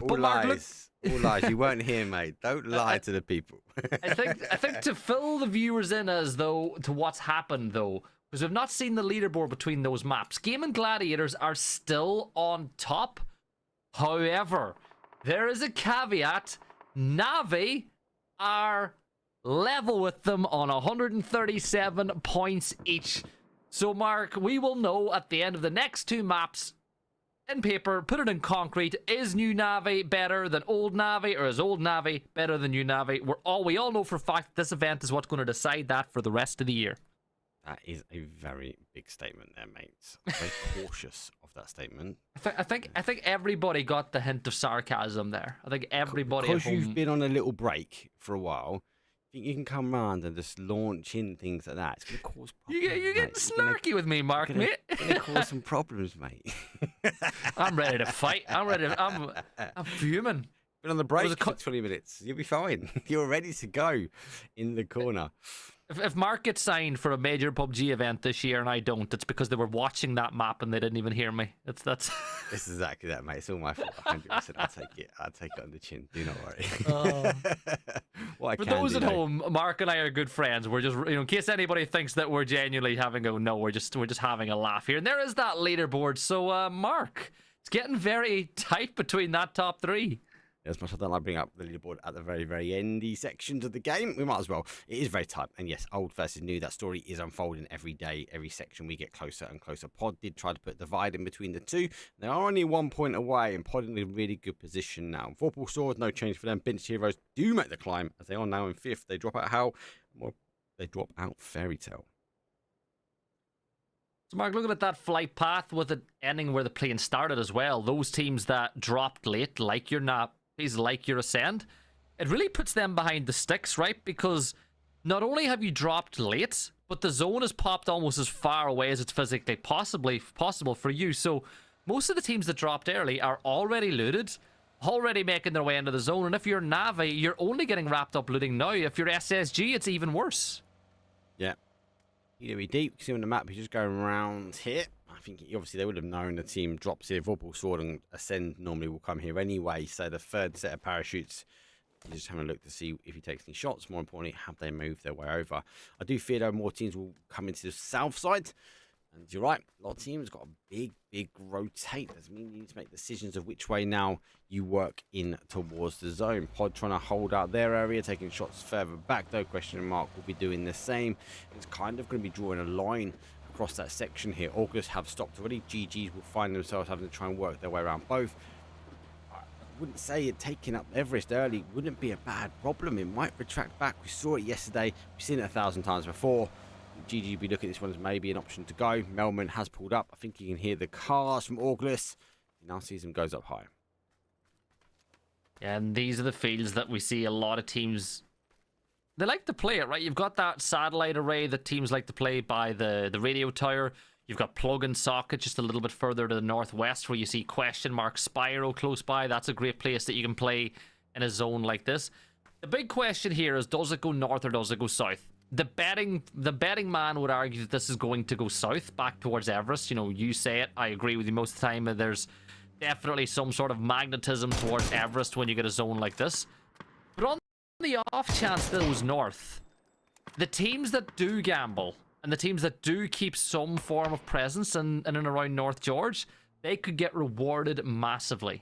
All lies. All lies. You weren't here, mate. Don't lie to the people. I think to fill the viewers in as though to what's happened though, because we've not seen the leaderboard between those maps. Gaimin Gladiators are still on top. However, there is a caveat. NAVI are level with them on 137 points each. So, Mark, we will know at the end of the next two maps in paper, put it in concrete. Is new NAVI better than old NAVI, or is old NAVI better than new NAVI? We all know for a fact this event is what's going to decide that for the rest of the year. That is a very big statement there, mates. I'm very cautious of that statement. I think everybody got the hint of sarcasm there. I think everybody because at home... you've been on a little break for a while. I think you can come around and just launch in things like that. It's going to cause problems. You're getting snarky with me, Mark, mate. It's going to cause some problems, mate. I'm ready to fight. I'm fuming. Been on the break for 20 minutes. You'll be fine. You're ready to go in the corner. If Mark gets signed for a major PUBG event this year and I don't, it's because they were watching that map and they didn't even hear me. That's. It's exactly that, mate. It's all my fault. 100%. I'll take it on the chin. Do not worry. For those at home, Mark and I are good friends. We're just, in case anybody thinks that we're genuinely having we're just having a laugh here. And there is that leaderboard. So, Mark, it's getting very tight between that top three. As much as I don't like bringing up the leaderboard at the very, very endy sections of the game, we might as well. It is very tight. And yes, old versus new, that story is unfolding every day, every section. We get closer and closer. Pod did try to put a divide in between the two. They are only 1 point away, and Pod in a really good position now. Vorpal Swords, no change for them. Bench Heroes do make the climb, as they are now in 5th. They drop out Howl. Well, they drop out Fairy Tale. So, Mark, looking at that flight path with it ending where the plane started as well, those teams that dropped late, like your NAVIs, like your Acend, it really puts them behind the sticks, right? Because not only have you dropped late, but the zone has popped almost as far away as it's physically possible for you. So most of the teams that dropped early are already looted, already making their way into the zone. And if you're NAVI, you're only getting wrapped up looting now. If you're SSG, it's even worse. Yeah. Really deep. You can see on the map, he's just going around here. I think obviously they would have known the team drops here. Vorpal Sword and Acend normally will come here anyway. So the third set of parachutes, you're just having a look to see if he takes any shots. More importantly, have they moved their way over? I do fear though more teams will come into the south side. And you're right, a lot of teams got a big rotate. Doesn't mean you need to make decisions of which way now you work in towards the zone. Pod trying to hold out their area, taking shots further back though. Question mark will be doing the same. It's kind of going to be drawing a line across that section here. Orgless have stopped already. GGs will find themselves having to try and work their way around both. I wouldn't say it taking up Everest early wouldn't be a bad problem. It might retract back. We saw it yesterday. We've seen it 1,000 times before. GG be looking at this one as maybe an option to go. Melman has pulled up. I think you can hear the cars from Orgless. He now sees him goes up high. Yeah, and these are the fields that we see a lot of teams, they like to play it, right? You've got that satellite array that teams like to play by the radio tower. You've got plug and socket just a little bit further to the northwest where you see question mark Spyro close by. That's a great place that you can play in a zone like this. The big question here is, does it go north or does it go south? The betting man would argue that this is going to go south, back towards Everest. You say it, I agree with you most of the time. There's definitely some sort of magnetism towards Everest when you get a zone like this. But on the off chance that it goes north, the teams that do gamble and the teams that do keep some form of presence in and around North George, they could get rewarded massively.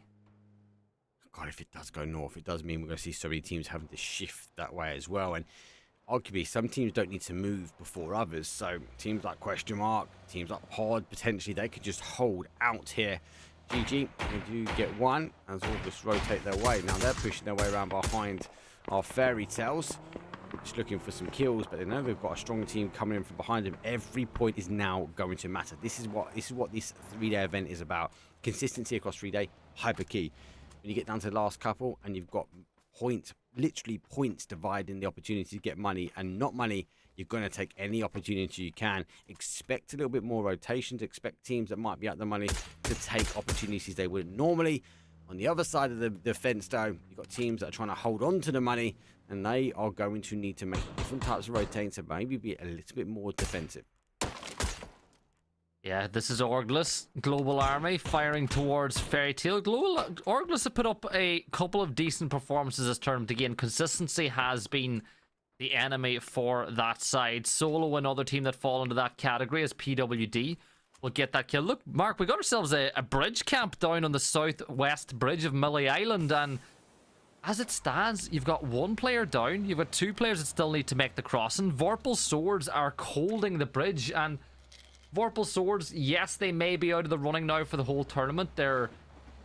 God, if it does go north, it does mean we're going to see so many teams having to shift that way as well. And arguably, some teams don't need to move before others. So teams like question mark, teams like Pod, potentially they could just hold out here. GG, they do get one as all just rotate their way. Now they're pushing their way around behind our fairy tales. just looking for some kills, but they know they've got a strong team coming in from behind them. Every point is now going to matter. This is what this 3-day event is about. Consistency across 3-day, hyper key. When you get down to the last couple and you've got literally points dividing the opportunity to get money and not money, you're going to take any opportunity you can. Expect a little bit more rotations. Expect teams that might be out the money to take opportunities they wouldn't normally. On the other side of the fence, though, you've got teams that are trying to hold on to the money, and they are going to need to make different types of rotations to maybe be a little bit more defensive. Yeah, this is Orgless, Global Army, firing towards Fairy Tale. Orgless have put up a couple of decent performances this tournament. Again, consistency has been the enemy for that side. Solo, another team that fall into that category, is PWD. We'll get that kill. Look, Mark, we got ourselves a bridge camp down on the southwest bridge of Millie Island, and as it stands, you've got one player down. You've got two players that still need to make the crossing. Vorpal Swords are holding the bridge, and Vorpal Swords, yes, they may be out of the running now for the whole tournament. They're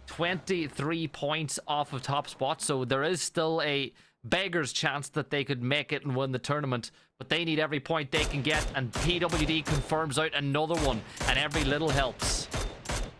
23 points off of top spot, so there is still a beggar's chance that they could make it and win the tournament, but they need every point they can get, and PWD confirms out another one, and every little helps.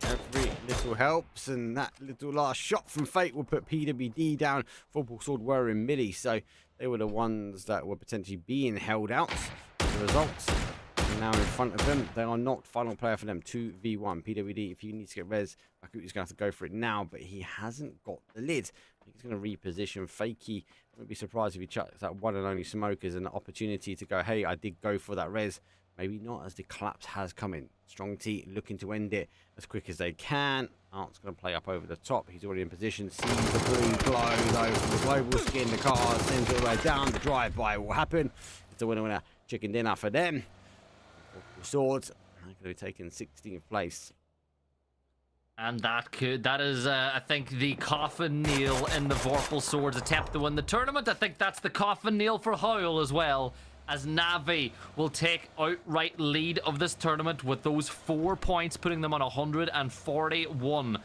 Every little helps, and that little last shot from Fate will put PWD down. Vorpal Sword were in Millie, so they were the ones that were potentially being held out. The results are now in front of them. They are not final player for them. 2v1. PWD, if you need to get res, Bakuti's going to have to go for it now, but he hasn't got the lid. He's going to reposition. Fakey, I wouldn't be surprised if he chucks that one and only smoke as an opportunity to go, hey, I did go for that res. Maybe not, as the collapse has come in. Strong T looking to end it as quick as they can. Art's going to play up over the top. He's already in position. Sees the blue glow, though, from the global skin. The car sends it all the way down. The drive-by will happen. It's a winner, chicken dinner for them. Swords are going to be taking 16th place. And that is, I think, the coffin nail in the Vorpal Swords attempt to win the tournament. I think that's the coffin nail for Howl as well, as NAVI will take outright lead of this tournament with those 4 points, putting them on 141.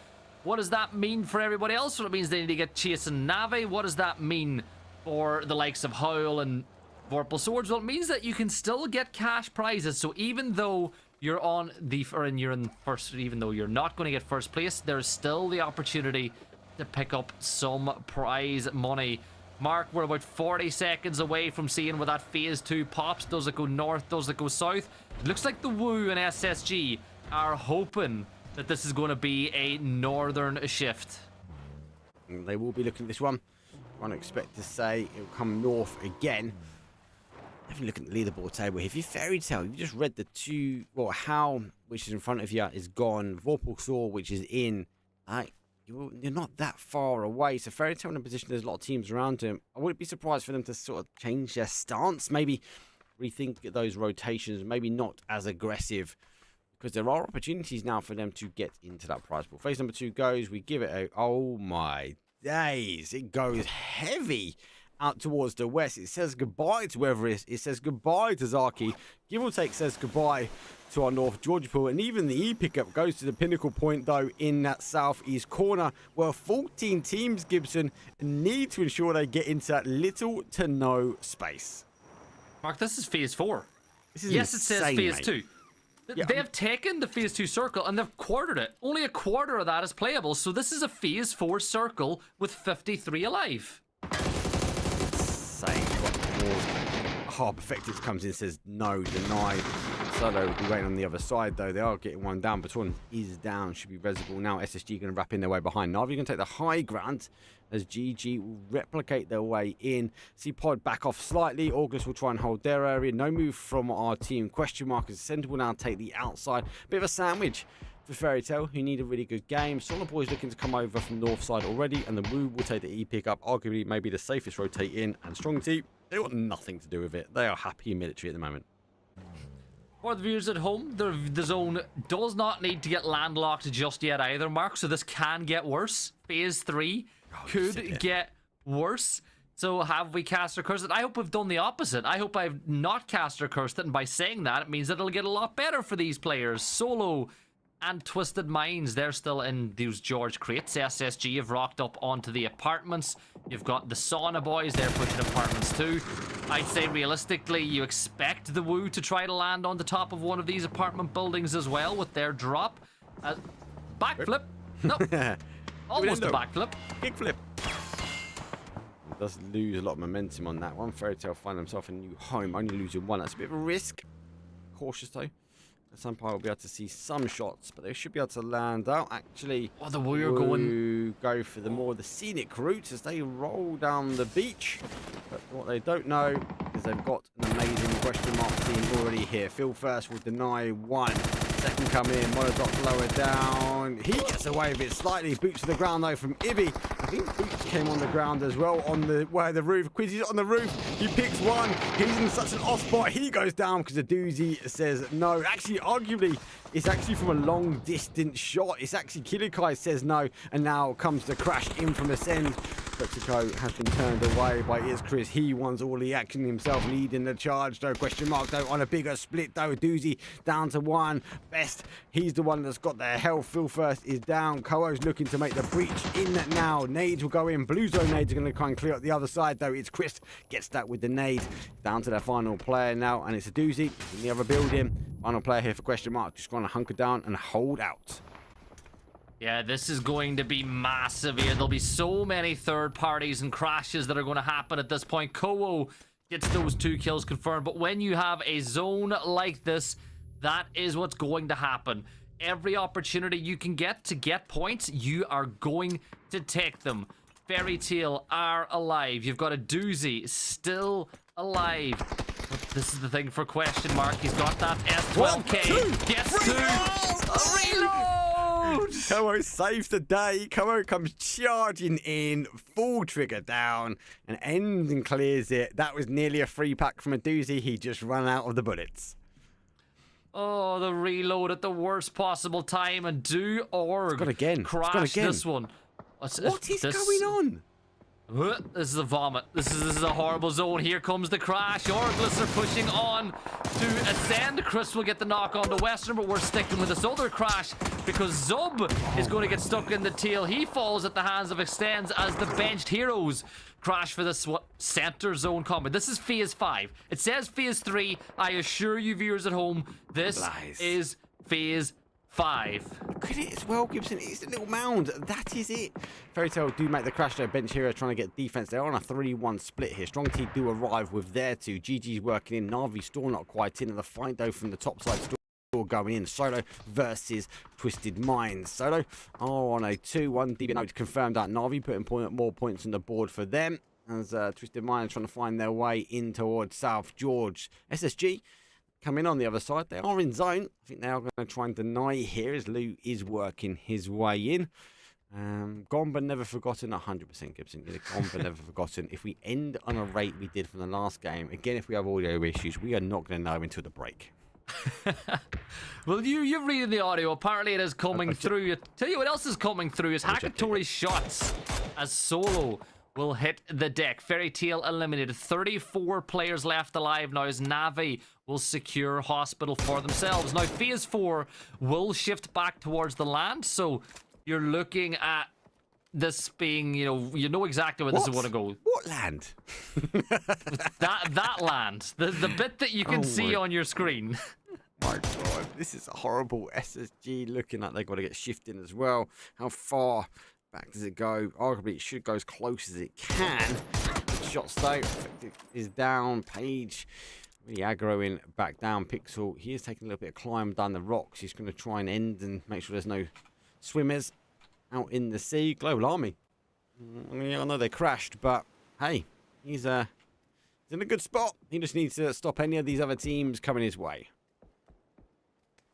What does that mean for everybody else? Well, it means they need to get chasing NAVI. What does that mean for the likes of Howl and Vorpal Swords? Well, it means that you can still get cash prizes. So even though you're on the, or you're in first, even though you're not going to get first place, there's still the opportunity to pick up some prize money. Mark, we're about 40 seconds away from seeing where that phase 2 pops. Does it go north? Does it go south? It looks like the Woo and SSG are hoping that this is going to be a northern shift. They will be looking at this one. I don't expect to say it will come north again. Have a look at the leaderboard table here. If you Fairy Tale, you just read the two, well, Howl, which is in front of you, is gone. Vorpal Sword, which is in. You're not that far away. So Fairy Tale in a position, there's a lot of teams around him. I wouldn't be surprised for them to sort of change their stance. Maybe rethink those rotations. Maybe not as aggressive. Because there are opportunities now for them to get into that prize pool. Phase number 2 goes. We give it a... Oh my days. It goes heavy out towards the west. It says goodbye to whoever it is. It says goodbye to Zaki. Give or take says goodbye to our North Georgia pool. And even the E pickup goes to the pinnacle point, though, in that southeast corner, where 14 teams, Gibson, need to ensure they get into that little to no space. Mark, this is phase 4. This is yes, insane, it says phase mate. 2. Yeah, they have taken the phase 2 circle and they've quartered it. Only a quarter of that is playable. So this is a phase 4 circle with 53 alive. Saying what more Harbour Effectives comes in, says no, denied. Solo will be waiting on the other side, though. They are getting one down. Baton is down, should be visible now. SSG going to wrap in their way behind. NAVI going to take the high ground as GG will replicate their way in. See Pod back off slightly. Orgless will try and hold their area. No move from our team. Question mark as Acend will now take the outside. Bit of a sandwich for Fairy Tale, who need a really good game. Saunabois is looking to come over from north side already, and the Woo will take the E pickup. Arguably, maybe the safest rotate in. And Strong T, they want nothing to do with it. They are happy in military at the moment. For the viewers at home, the zone does not need to get landlocked just yet either, Mark. So this can get worse. Phase 3 could get worse. So have we cast or cursed it? I hope we've done the opposite. I hope I've not cast or cursed it, and by saying that, it means that it'll get a lot better for these players. Solo and Twisted Minds, they're still in those George crates. SSG have rocked up onto the apartments. You've got the Saunabois, they're pushing apartments too. I'd say realistically, you expect the Woo to try to land on the top of one of these apartment buildings as well with their drop. Backflip. Nope. Almost a backflip. Kickflip. Does lose a lot of momentum on that one. Fairy Tale find himself a new home, only losing one. That's a bit of a risk. Cautious though. At some point we'll be able to see some shots, but they should be able to land out. Actually, the Woo are going go for the more the scenic route as they roll down the beach. But what they don't know is they've got an amazing question mark team already here. Phil first will deny one. Second come in, Monodoc lower down. He gets away with it slightly. Boots to the ground though from Ivy. I think Boots came on the ground as well on the roof. Quizzy's on the roof. He picks one. He's in such an off spot. He goes down because the doozy says no. Actually, arguably, it's actually from a long distance shot. It's actually Kilikai says no, and now comes the crash in from Acend. But Tico has been turned away by Chris. He wants all the action himself, leading the charge though. Question mark though on a bigger split though. Doozy down to one. Best, he's the one that's got their health. Phil first is down. Koho's looking to make the breach in now. Nades will go in. Blue zone nades are going to try and clear up the other side though. It's Chris gets that with the nade. Down to their final player now, and it's a doozy in the other building. Final player here for question mark. Just going to hunker down and hold out. Yeah, this is going to be massive here. There'll be so many third parties and crashes that are going to happen at this point. Koho gets those 2 kills confirmed, but when you have a zone like this, that is what's going to happen. Every opportunity you can get to get points, you are going to take them. Fairy Tale are alive. You've got a doozy still alive. But this is the thing for question mark. He's got that S12K. Gets 2. Reload! Koho saves the day. Koho comes charging in, full trigger down, and ends and clears it. That was nearly a free pack from a doozy. He just ran out of the bullets. Oh, the reload at the worst possible time, and do Org crash this one. What is going on? This is a vomit. This is a horrible zone. Here comes the crash. Orgless are pushing on to Acend. Chris will get the knock on to Western, but we're sticking with this other crash because Zub is going to get stuck in the tail. He falls at the hands of Acend as the benched heroes crash for this center zone combat. This is phase 5. It says phase 3. I assure you, viewers at home, this is phase 5. Look at it as well, Gibson. It's a little mound. That is it. Fairy Tale do make the crash though. Bench hero trying to get defense. They're on a 3-1 split here. Strong T do arrive with their 2. GG's working in. Navi still not quite in. And the fight though from the top side still going in. Solo versus Twisted Minds. Solo are on a 2-1. DB note confirmed that Navi putting more points on the board for them. As Twisted Minds trying to find their way in towards South George. SSG come in on the other side. They are in zone. I think they are going to try and deny here as Lou is working his way in. Gone but never forgotten. 100% Gibson. Gone but never forgotten. If we end on a rate we did from the last game, again, if we have audio issues, we are not going to know until the break. Well, you're reading the audio. Apparently it is coming through. Tell you what else is coming through is Hakatori's shots as Solo will hit the deck. Fairy Tale eliminated. 34 players left alive now as Navi will secure hospital for themselves. Now, phase 4 will shift back towards the land, so you're looking at this being, you know exactly where this is going to go. What land? that land. The bit that you can see on your screen. My God, this is a horrible. SSG looking like they've got to get shifting as well. How far back does it go? Arguably, it should go as close as it can. Shot though is down. Page really aggroing back down. Pixel, he is taking a little bit of climb down the rocks. He's going to try and end and make sure there's no swimmers out in the sea. Global Army. I know they crashed, but hey, he's in a good spot. He just needs to stop any of these other teams coming his way.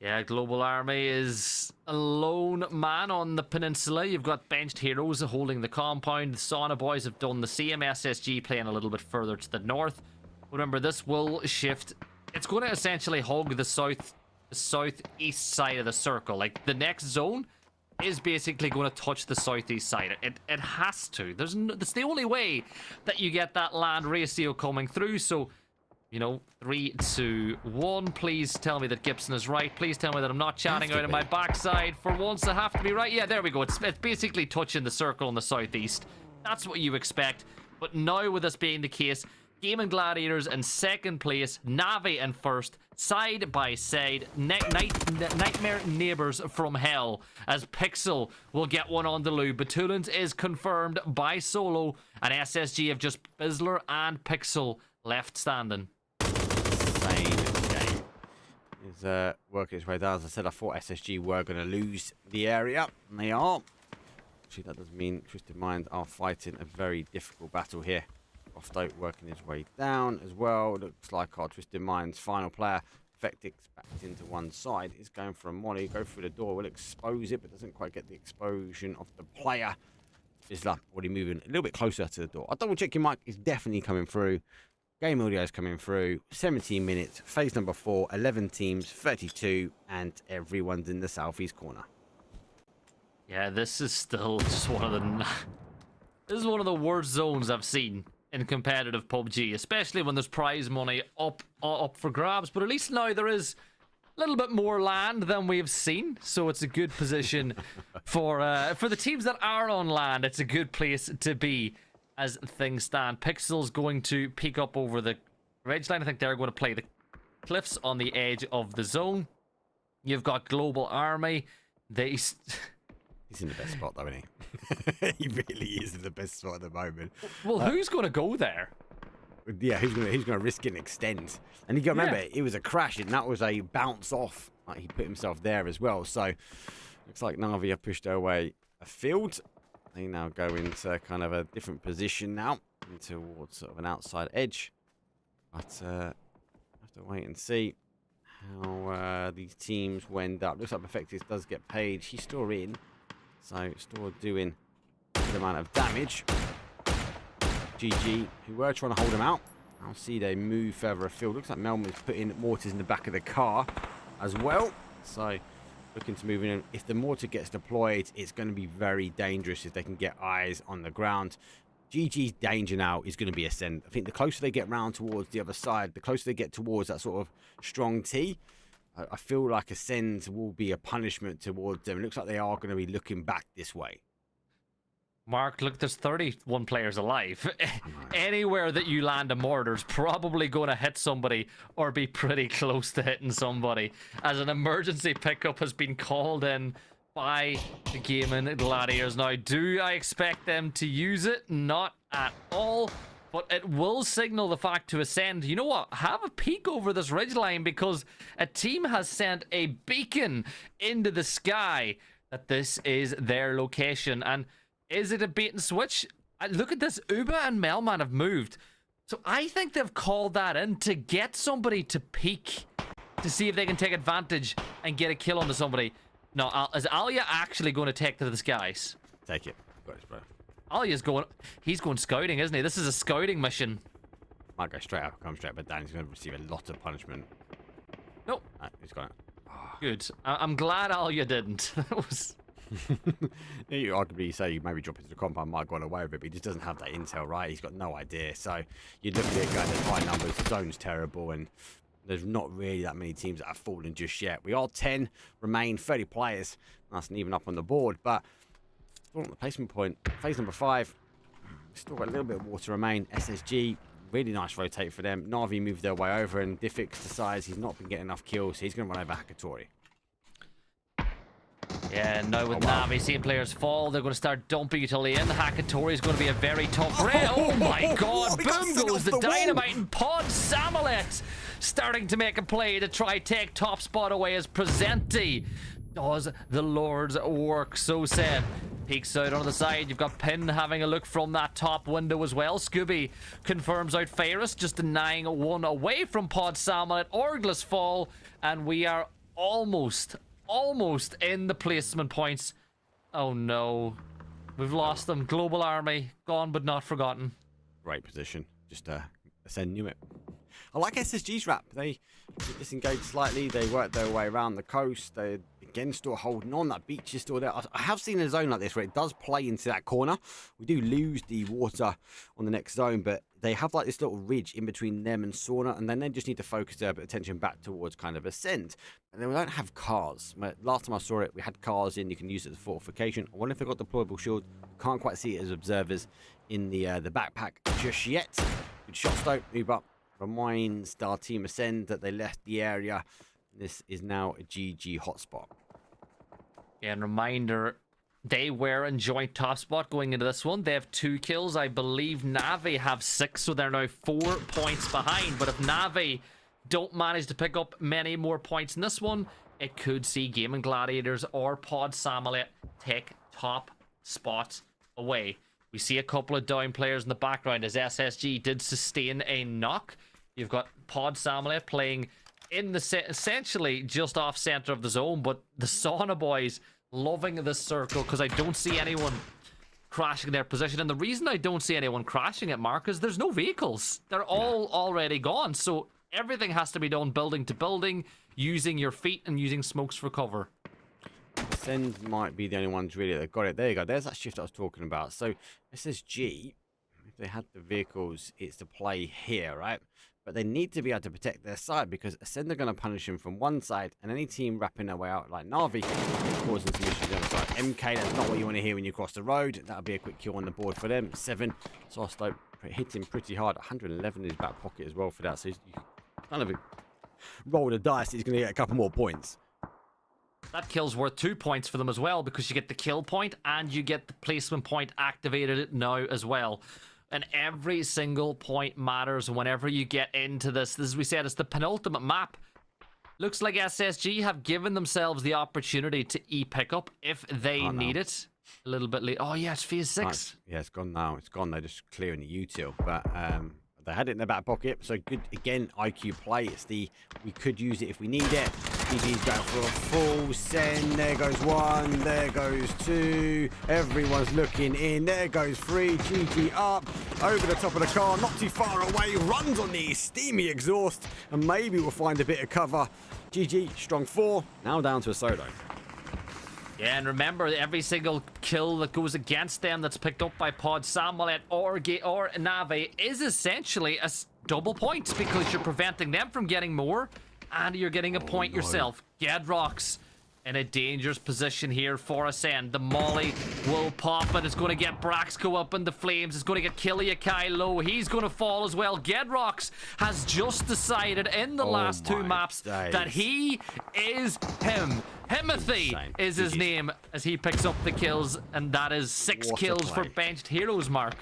Yeah, Global Army is a lone man on the peninsula. You've got benched heroes holding the compound. The Saunabois have done the same. SSG playing a little bit further to the north. Remember, this will shift. It's going to essentially hug the southeast side of the circle. Like, the next zone is basically going to touch the southeast side. It has to. That's the only way that you get that land ratio coming through. So You know, 3, 2, 1. Please tell me that Gibson is right. Please tell me that I'm not chatting out of my backside. For once, I have to be right. Yeah, there we go. It's basically touching the circle in the southeast. That's what you expect. But now, with this being the case, Gaimin Gladiators in second place, NAVI in first, side by side, nightmare neighbors from hell, as Pixel will get one on the loo. Batulans is confirmed by Solo, and SSG have just Bizzler and Pixel left standing. Insane game is working its way down. As I said, I thought SSG were going to lose the area, and they are. Actually, that does mean Twisted Minds are fighting a very difficult battle here. Offdote working his way down as well. Looks like our Twisted Minds final player, Vectix, backed into one side. Is going for a molly. Go through the door. Will expose it, but doesn't quite get the explosion of the player. Isla already moving a little bit closer to the door. I'll double check your mic is definitely coming through. Game audio is coming through. 17 minutes. Phase number 4. 11 teams. 32. And everyone's in the southeast corner. Yeah, this is still just one of the... This is one of the worst zones I've seen in competitive PUBG, especially when there's prize money up for grabs. But at least now there is a little bit more land than we've seen, so it's a good position for the teams that are on land. It's a good place to be as things stand. Pixel's going to peek up over the ridge line. I think they're going to play the cliffs on the edge of the zone. You've got Global Army. He's in the best spot, though, isn't he? He really is in the best spot at the moment. Well, who's going to go there? Yeah, who's going to risk it and extend? And you got to remember, it was a crash, and that was a bounce off. Like, he put himself there as well. So, looks like Navi have pushed their way afield. They now go into kind of a different position now, towards sort of an outside edge. But have to wait and see how these teams wind up. Looks like Perfectis does get paid. She's still in. So, still doing a good amount of damage. GG, who were trying to hold him out. I'll see they move further afield. Looks like Melman's putting mortars in the back of the car as well. So, looking to move in. If the mortar gets deployed, it's going to be very dangerous if they can get eyes on the ground. GG's danger now is going to be Acend. I think the closer they get round towards the other side, the closer they get towards that sort of strong T, I feel like Acend will be a punishment towards them. It looks like they are going to be looking back this way. Mark, look, there's 31 players alive. Anywhere that you land a mortar's probably going to hit somebody or be pretty close to hitting somebody, as an emergency pickup has been called in by the Gaimin Gladiators. Now, do I expect them to use it? Not at all. But it will signal the fact to Acend, you know what, have a peek over this ridgeline, because a team has sent a beacon into the sky that this is their location. And is it a bait and switch? Look at this, Uba and Melman have moved. So I think they've called that in to get somebody to peek, to see if they can take advantage and get a kill onto somebody. No, is Alia actually going to take to the skies? Take it. Got it, bro. Alia's going, he's going scouting, isn't he? This is a scouting mission. Might go straight up, come straight up, but Danny's going to receive a lot of punishment. Nope. He's got it. Good. I'm glad Alia didn't. That was... You arguably say you maybe drop into the compound, might have gone away with it, but he just doesn't have that intel, right? He's got no idea. So you look at it going, there's high numbers, the zone's terrible, and there's not really that many teams that have fallen just yet. We are 10, remain 30 players. That's an even up on the board, but still on the placement point. Phase number 5, still got a little bit of water remain. SSG, really nice rotate for them. Navi moved their way over, and Diffix decides he's not been getting enough kills, so he's going to run over Hakatori. Yeah, now with Navi seeing players fall, they're going to start dumping you till the end. Hakatori is going to be a very tough raid. Oh my god, boom goes the dynamite, and Pod Samolet starting to make a play to try take top spot away as Presenti does the Lord's work. So said. Peeks out on the side. You've got Pin having a look from that top window as well. Scooby confirms out Ferris, just denying one away from Pod Samolet. Orgless fall, and we are almost in the placement points. Oh no, we've lost them. Global Army gone but not forgotten. Great position. Just Acend knew it. I like SSG's rap. They disengaged slightly. They worked their way around the coast. They again still holding on. That beach is still there. I have seen a zone like this where it does play into that corner. We do lose the water on the next zone, but it they have like this little ridge in between them and Sauna, and then they just need to focus their attention back towards kind of Acend. And then we don't have cars. Last time I saw it, we had cars in. You can use it as a fortification. I wonder if they've got deployable shield. Can't quite see it as observers in the backpack just yet. Good shots though. Move up. Reminds our team Acend that they left the area. This is now a GG hotspot. And reminder, they were in joint top spot going into this one. They have 2 kills. I believe NAVI have 6, so they're now 4 points behind. But if NAVI don't manage to pick up many more points in this one, it could see Gaimin Gladiators or Pod Samulet take top spot away. We see a couple of down players in the background as SSG did sustain a knock. You've got Pod Samulet playing in the essentially just off center of the zone, but the Saunabois loving this circle because I don't see anyone crashing their position. And the reason I don't see anyone crashing it, Mark, is there's no vehicles. They're all already gone. So everything has to be done building to building, using your feet and using smokes for cover. Acend might be the only ones really that got it. There you go. There's that shift I was talking about. So SSG, if they had the vehicles, it's to play here, right? But they need to be able to protect their side because Acend are going to punish him from one side, and any team wrapping their way out like NAVI causing some issues on the other side. MK, that's not what you want to hear when you cross the road. That'll be a quick kill on the board for them. 7. Sosto hit him pretty hard. 111 in his back pocket as well for that. So you kind of roll the dice. He's going to get a couple more points. That kill's worth 2 points for them as well because you get the kill point and you get the placement point activated now as well. And every single point matters whenever you get into this. As we said, it's the penultimate map. Looks like SSG have given themselves the opportunity to pick up if they need it. A little bit late. Oh, yeah, it's phase 6. Nice. Yeah, it's gone now. It's gone. They're just clearing the util. But they had it in their back pocket. So good, again, IQ play. It's the, we could use it if we need it. GG's going for a full send. There goes 1. There goes 2. Everyone's looking in. There goes 3. GG up. Over the top of the car. Not too far away. Runs on the steamy exhaust. And maybe we'll find a bit of cover. GG, strong 4. Now down to a solo. Yeah, and remember, every single kill that goes against them that's picked up by Pod Samulet or NAVI is essentially a double point because you're preventing them from getting more and you're getting a point yourself. Gedrox in a dangerous position here for Acend. The molly will pop and it's going to get Braxco up in the flames. It's going to get Kiliakai low. He's going to fall as well. Gedrox has just decided in the last 2 maps that he is him. Himothy is his name as he picks up the kills, and that is 6 kills for benched heroes, Mark.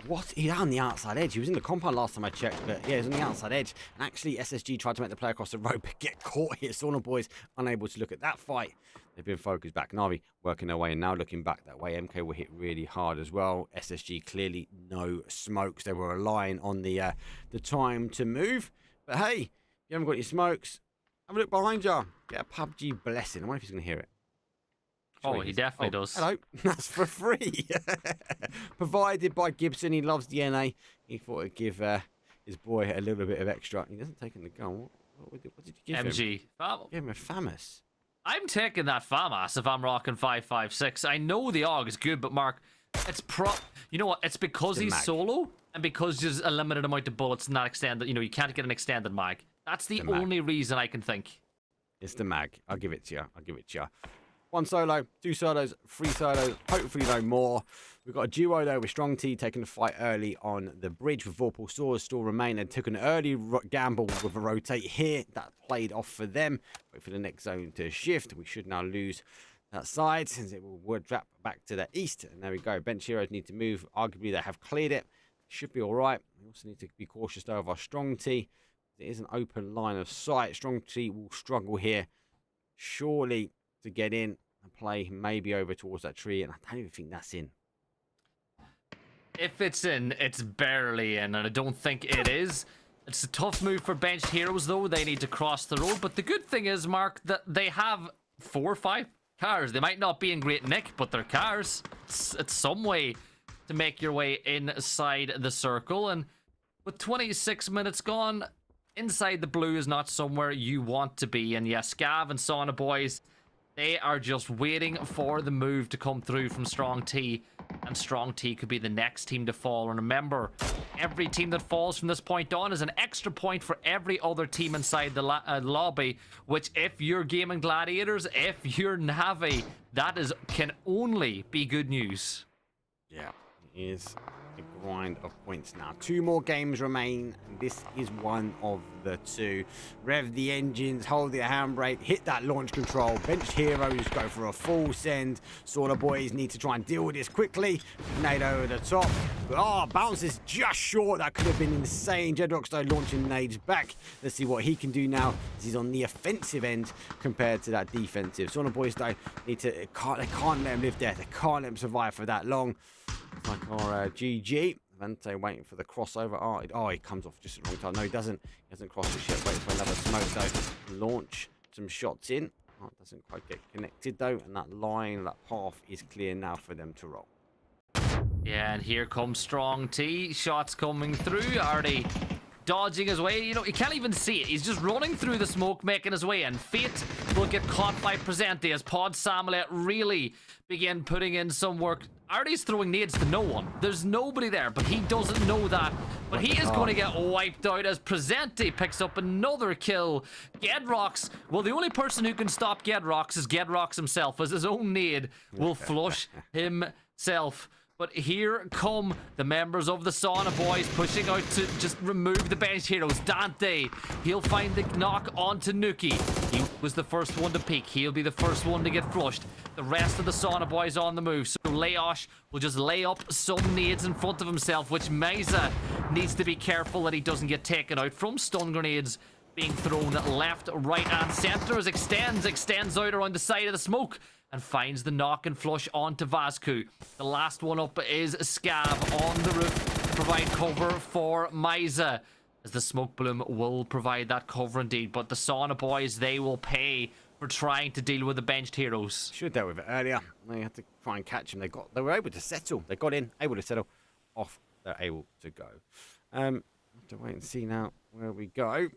What? He's on the outside edge. He was in the compound last time I checked, but yeah, he's on the outside edge. And actually, SSG tried to make the play across the road, but get caught here. Saunabois unable to look at that fight. They've been focused back. NAVI working their way and now looking back that way. MK will hit really hard as well. SSG clearly no smokes. They were relying on the time to move. But hey, if you haven't got your smokes, have a look behind you. Get a PUBG blessing. I wonder if he's going to hear it. Oh, he definitely does. Hello. That's for free. Provided by Gibson. He loves the NA. He thought he'd give his boy a little bit of extra. He doesn't take in the gun. What did you give him? MG. Give him a FAMAS. I'm taking that FAMAS if I'm rocking 5.56. I know the AUG is good, but Mark, it's you know what? It's because he's solo and because there's a limited amount of bullets in that extended. You know, you can't get an extended mag. That's the only reason I can think. It's the mag. I'll give it to you. I'll give it to you. 1 solo, 2 solos, 3 solos, hopefully no more. We've got a duo though with Strong T taking the fight early on the bridge with Vorpal Swords still remain and took an early gamble with a rotate here. That played off for them. Wait for the next zone to shift. We should now lose that side since it will drop back to the east. And there we go. Bench heroes need to move. Arguably they have cleared it. Should be all right. We also need to be cautious though of our Strong T. It is an open line of sight. Strong T will struggle here. Surely to get in and play maybe over towards that tree, and I don't even think that's in. If it's in, it's barely in, and I don't think it is. It's a tough move for benched heroes, though. They need to cross the road, but the good thing is, Mark, that they have 4 or 5 cars. They might not be in great nick, but they're cars. It's some way to make your way inside the circle, and with 26 minutes gone, inside the blue is not somewhere you want to be. And yes, Scav and Saunabois, They are just waiting for the move to come through from Strong T, and Strong T could be the next team to fall. And remember, every team that falls from this point on is an extra point for every other team inside the lobby, which if you're Gaimin Gladiators, if you're NAVI, that can only be good news. Yeah, it is a grind of points now. 2 more games remain. This is one of the 2. Rev the engines, hold the handbrake, hit that launch control. Bench heroes go for a full send. Saunabois need to try and deal with this quickly. Nade over the top. Oh, bounces just short. That could have been insane. Jedrox though launching nades back. Let's see what he can do now, as he's on the offensive end compared to that defensive. Saunabois though they can't let him live there. They can't let him survive for that long. Like our GG. Vante waiting for the crossover. Oh, he comes off just at the wrong time. No, he doesn't. He hasn't crossed the ship. Waiting for another smoke though. Launch some shots in. Oh, it doesn't quite get connected though. And that line, that path is clear now for them to roll. Yeah, and here comes Strong T. Shots coming through. Already dodging his way. You know, he can't even see it. He's just running through the smoke, making his way in. Fate will get caught by Presente as Pod Samulet really begin putting in some work. Artie's throwing nades to no one. There's nobody there, but he doesn't know that. But he is going to get wiped out as Presente picks up another kill. Gedrox, well, the only person who can stop Gedrox is Gedrox himself, as his own nade will flush himself. But here come the members of the Saunabois pushing out to just remove the bench heroes. Dante, he'll find the knock onto Nuki. He was the first one to peek. He'll be the first one to get flushed. The rest of the Saunabois on the move. So Leosh will just lay up some nades in front of himself, which Meza needs to be careful that he doesn't get taken out from stun grenades being thrown left, right, and center as extends out around the side of the smoke and finds the knock and flush onto Vasku. The last one up is Scav on the roof to provide cover for Meza, as the smoke bloom will provide that cover indeed. But the Saunabois, they will pay for trying to deal with the benched heroes. Should have dealt with it earlier. They had to try and catch him. They were able to settle. They got in, able to settle. Off, they're able to go. Have to wait and see now where we go.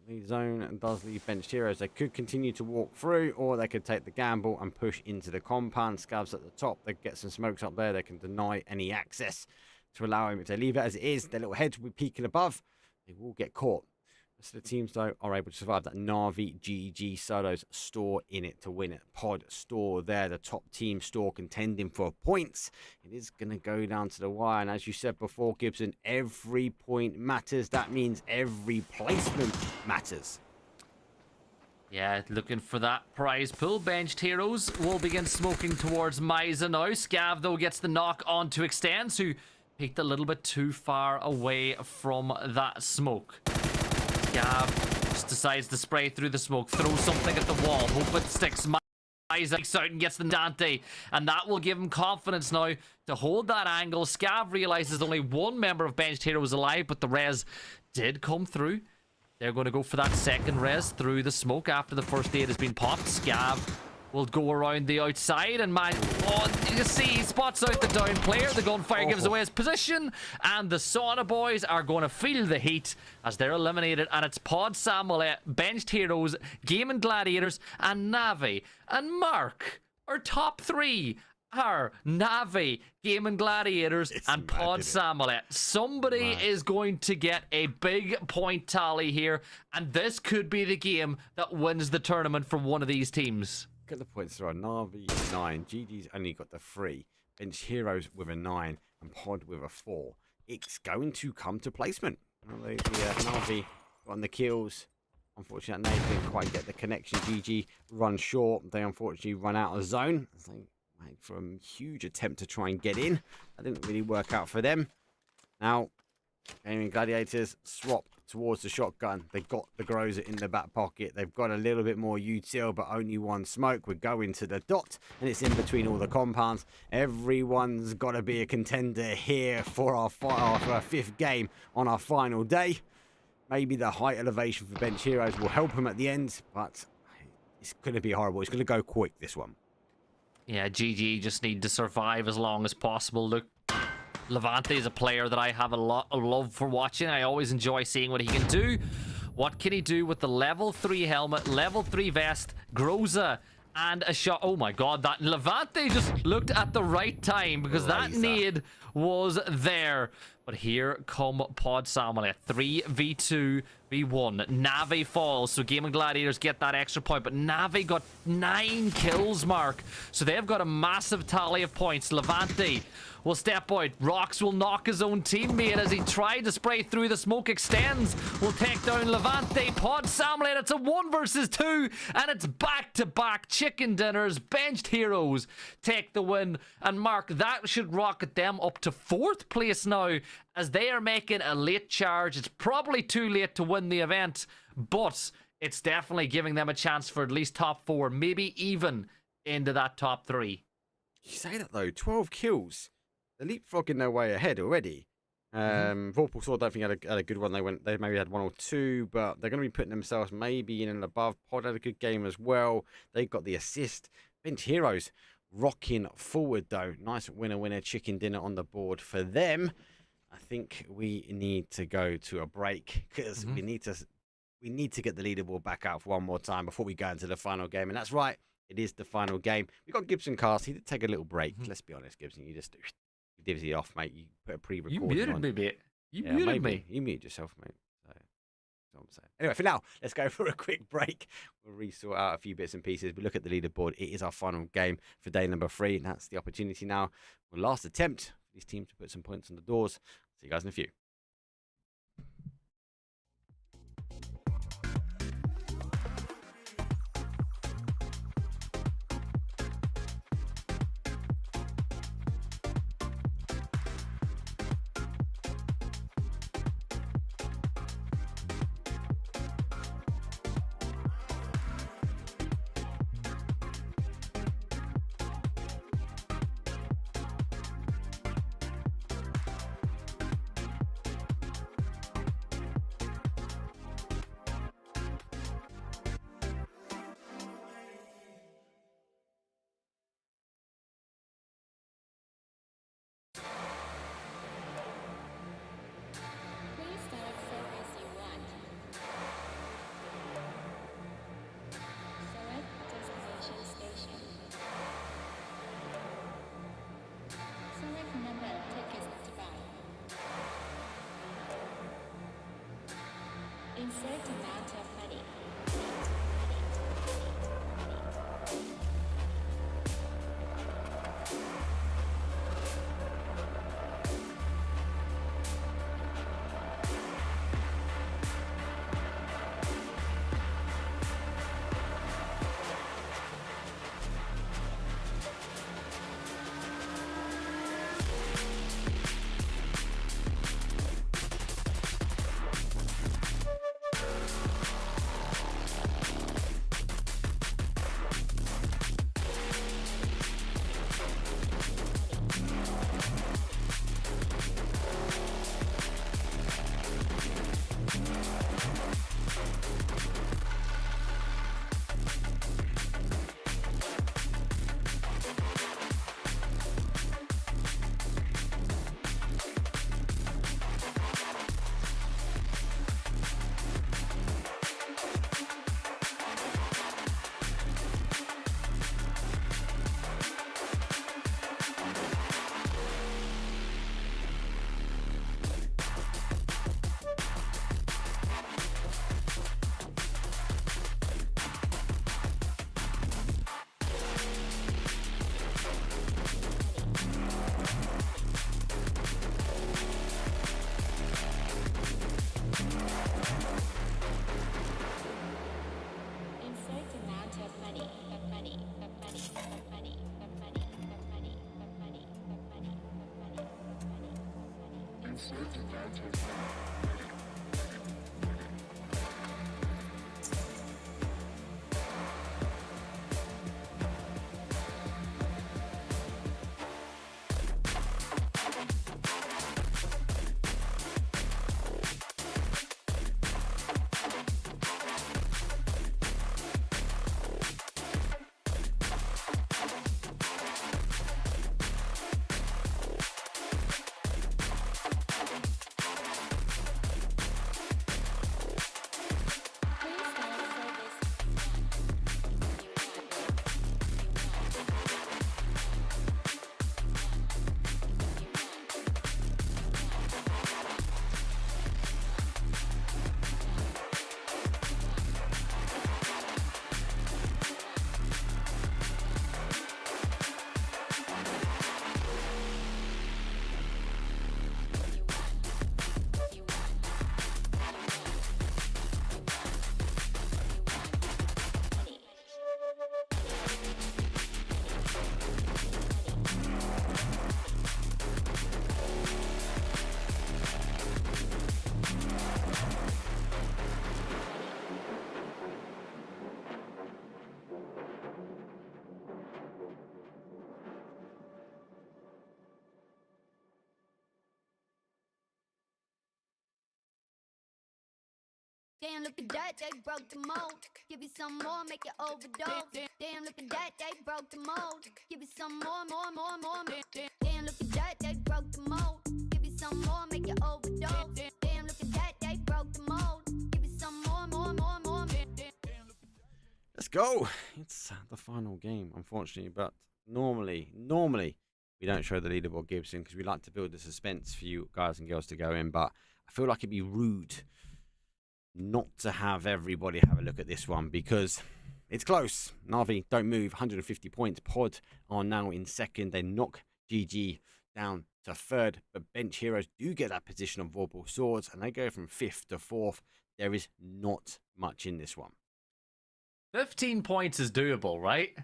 The zone does leave benched heroes. They could continue to walk through, or they could take the gamble and push into the compound. Scavs at the top. They get some smokes up there. They can deny any access to allow him. If they leave it as it is, their little heads will be peeking above. They will get caught. So the teams, though, are able to survive. That Navi, GG, Solos store in it to win it. Pod store there. The top team store contending for points. It is going to go down to the wire. And as you said before, Gibson, every point matters. That means every placement matters. Yeah, looking for that prize pool. Benched heroes will begin smoking towards Meza now. Scav, though, gets the knock onto Extends, who peeked a little bit too far away from that smoke. Scav just decides to spray through the smoke, throw something at the wall, hope it sticks. Meza out and gets the Dante, and that will give him confidence now to hold that angle. Scav realizes only one member of benched heroes alive, but the res did come through. They're going to go for that second res through the smoke after the first aid has been popped. Scav will go around the outside, and you see he spots out the down player. The gunfire gives away his position, and the Saunabois are going to feel the heat as they're eliminated. And it's Pod Samulet, benched heroes, Gaimin Gladiators, and NAVI. And Mark, our top 3 are NAVI, Gaimin Gladiators, and Pod Samulet. Somebody is going to get a big point tally here, and this could be the game that wins the tournament for one of these teams. Look at the points there are. Navi 9. GG's only got the 3. Bench heroes with a 9 and Pod with a 4. It's going to come to placement. The Navi on the kills. Unfortunately, they didn't quite get the connection. GG run short. They unfortunately run out of zone. They made for a huge attempt to try and get in. That didn't really work out for them. Now, Gaimin Gladiators swap towards the shotgun. They got the Groza in the back pocket. They've got a little bit more util, but only one smoke. We're going to the dot, and it's in between all the compounds. Everyone's got to be a contender here for our 5th game on our final day. Maybe the height elevation for bench heroes will help them at the end, but it's going to be horrible. It's going to go quick, this one. Yeah, GG just need to survive as long as possible. Look, Levante is a player that I have a lot of love for watching. I always enjoy seeing what he can do. What can he do with the level 3 helmet, level 3 vest, Groza, And a shot. Oh my god, that Levante just looked at the right time because that nade was there. But here come Pod Salmon. 3v2v1. Navi falls, so Gaimin Gladiators get that extra point. But Navi got 9 kills, Mark. So they've got a massive tally of points. Levante will step out. Rox will knock his own teammate as he tried to spray through the smoke. Extends will take down Levante. Pod Samlet, it's a 1 versus 2, and it's back-to-back chicken dinners. Benched heroes take the win. And Mark, that should rocket them up to 4th place now as they are making a late charge. It's probably too late to win the event, but it's definitely giving them a chance for at least top 4, maybe even into that top 3. You say that though, 12 kills. They're leapfrogging their way ahead already. Vorpal Swords, I don't think had a good one. They maybe had 1 or 2, but they're going to be putting themselves maybe in and above. Pod had a good game as well. They got the assist. Bench Heroes rocking forward though. Nice winner chicken dinner on the board for them. I think we need to go to a break because we need to get the leaderboard back out for one more time before we go into the final game. And that's right, it is the final game. We got Gibson Cast. He did take a little break. Let's be honest, Gibson, you just divsy off, mate. You put a pre-recording on. You muted me, mate. You muted me. You muted yourself, mate. So, that's what I'm saying. Anyway, for now, let's go for a quick break. We'll resort out a few bits and pieces. We look at the leaderboard. It is our final game for day number 3, and that's the opportunity now. Our last attempt for this team to put some points on the doors. See you guys in a few. Please select service you want. Select destination station. Select number of tickets to buy. Insert amount of money. Damn, look at that, they broke the mold. Give you some more, make you overdose. Damn, look at that, they broke the mold. Give you some more. Damn, look at that, they broke the mold. Give you some more, make you overdose. Damn, look at that, they broke the mold. Give you some more. Let's go. It's the final game, unfortunately, but normally we don't show the leaderboard, Gibson, because we like to build the suspense for you guys and girls to go in, but I feel like it'd be rude not to have everybody have a look at this one because it's close. Navi don't move, 150 points. Pod are now in second. They knock GG down to third, but Bench Heroes do get that position on Vorpal Swords, and they go from fifth to fourth. There is not much in this one. 15 points is doable, right?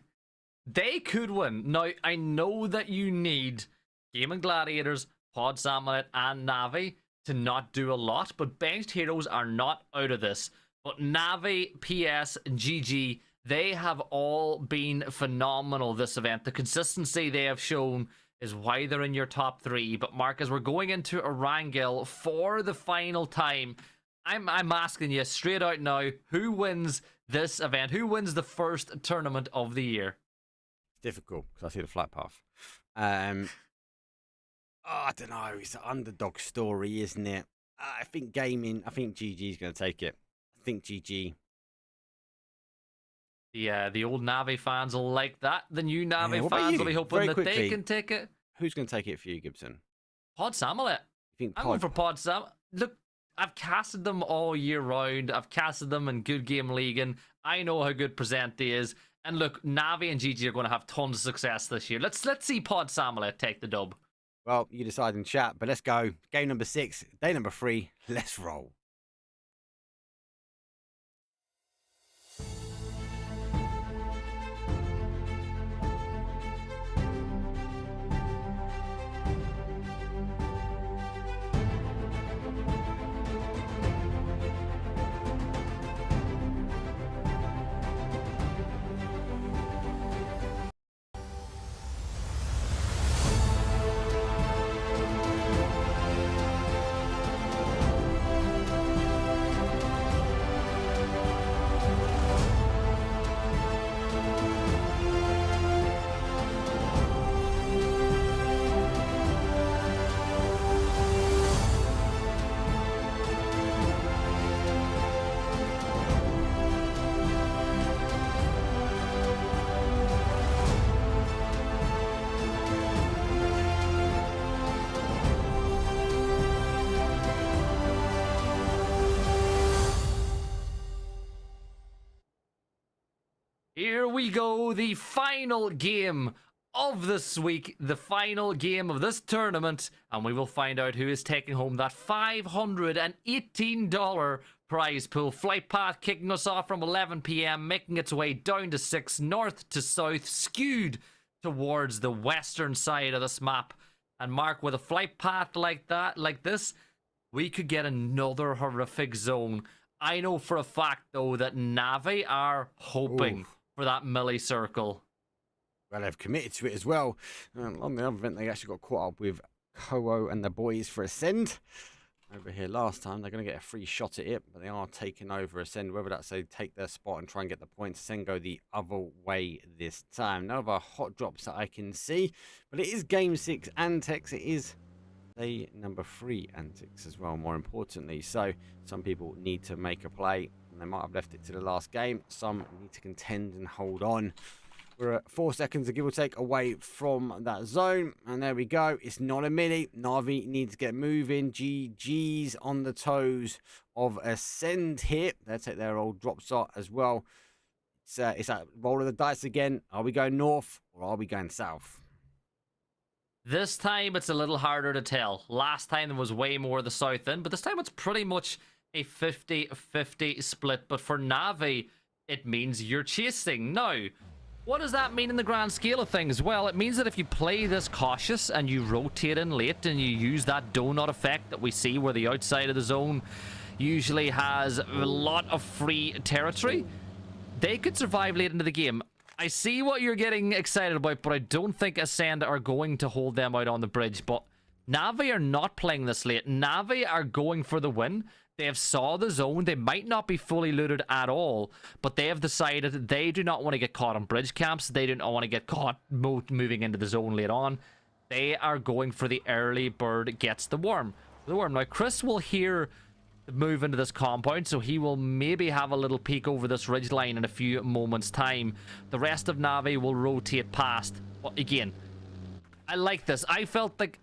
They could win. Now, I know that you need Gaimin Gladiators, Pod Samulet, and Navi to not do a lot, but Benched Heroes are not out of this. But Navi, PS, and GG, they have all been phenomenal this event. The consistency they have shown is why they're in your top three. But Mark, as we're going into Erangel for the final time, I'm asking you straight out now, who wins this event? Who wins the first tournament of the year? It's difficult because I see the flight path. I don't know. It's an underdog story, isn't it? I think GG is going to take it. I think GG. Yeah, the old Navi fans will like that. The new Navi fans will be hoping that they can take it. Who's going to take it for you, Gibson? Pod Samulet. I'm going for Pod Samulet. Look, I've casted them all year round. I've casted them in Good Game League, and I know how good Present is. And look, Navi and GG are going to have tons of success this year. Let's see Pod Samulet take the dub. Well, you decide in chat, but let's go. Game number 6, day number 3. Let's roll. Here we go, the final game of this week, the final game of this tournament, and we will find out who is taking home that $518 prize pool. Flight path kicking us off from 11 PM, making its way down to 6, north to south, skewed towards the western side of this map. And Mark, with a flight path like that, like this, we could get another horrific zone. I know for a fact, though, that Navi are hoping for that milli circle. Well, they've committed to it as well. On the other event, they actually got caught up with Koho and the boys for Acend. Over here last time, they're going to get a free shot at it, but they are taking over Acend. Whether that's they take their spot and try and get the points, Acend go the other way this time. No other hot drops that I can see, but it is Game 6 antics. It is day number 3 antics as well, more importantly. So some people need to make a play, and they might have left it to the last game. Some need to contend and hold on. We're at 4 seconds, give or take, away from that zone. And there we go. It's not a mini. Navi needs to get moving. GG's on the toes of Acend here. They'll take their old drop shot as well. It's that roll of the dice again. Are we going north or are we going south? This time, it's a little harder to tell. Last time, there was way more of the south end, but this time, it's pretty much a 50-50 split. But for Navi, it means you're chasing. Now, what does that mean in the grand scale of things? Well, it means that if you play this cautious and you rotate in late and you use that donut effect that we see where the outside of the zone usually has a lot of free territory, they could survive late into the game. I see what you're getting excited about, but I don't think Acend are going to hold them out on the bridge. But Navi are not playing this late. Navi are going for the win. They have saw the zone. They might not be fully looted at all, but they have decided they do not want to get caught on bridge camps. They do not want to get caught moving into the zone later on. They are going for the early bird gets the worm. Now, Chris will hear the move into this compound, so he will maybe have a little peek over this ridge line in a few moments' time. The rest of Navi will rotate past. Well, again, I like this. I felt like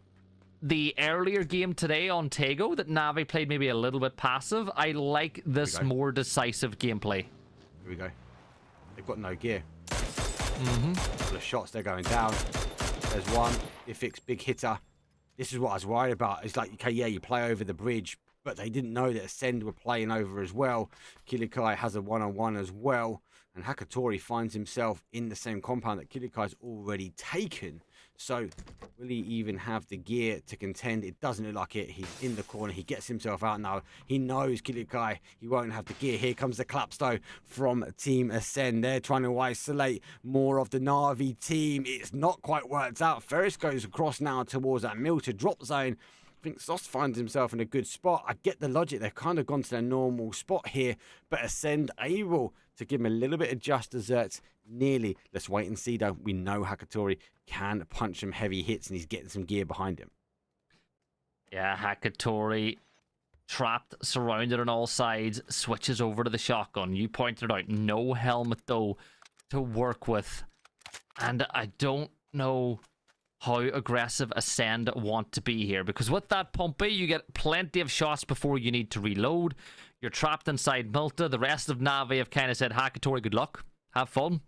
the earlier game today on Tego that Navi played maybe a little bit passive. I like this more decisive gameplay. Here we go. They've got no gear. Couple of shots, they're going down. There's one. Ifix, big hitter. This is what I was worried about. It's like, okay, yeah, you play over the bridge, but they didn't know that Acend were playing over as well. Kilikai has a one-on-one as well, and Hakatori finds himself in the same compound that Kilikai's already taken. So, will he even have the gear to contend? It doesn't look like it. He's in the corner. He gets himself out now. He knows Kilikai. He won't have the gear. Here comes the claps, though, from Team Acend. They're trying to isolate more of the Navi team. It's not quite worked out. Ferris goes across now towards that mill to drop zone. I think Sos finds himself in a good spot. I get the logic. They've kind of gone to their normal spot here, but Acend able to give him a little bit of just desserts. Nearly. Let's wait and see, though. We know Hakatori can punch some heavy hits, and he's getting some gear behind him. Yeah, Hakatori, trapped, surrounded on all sides, switches over to the shotgun. You pointed out, no helmet, though, to work with. And I don't know how aggressive Acend want to be here, because with that pump A, you get plenty of shots before you need to reload. You're trapped inside Milta. The rest of Navi have kind of said, Hakatori, good luck. Have fun.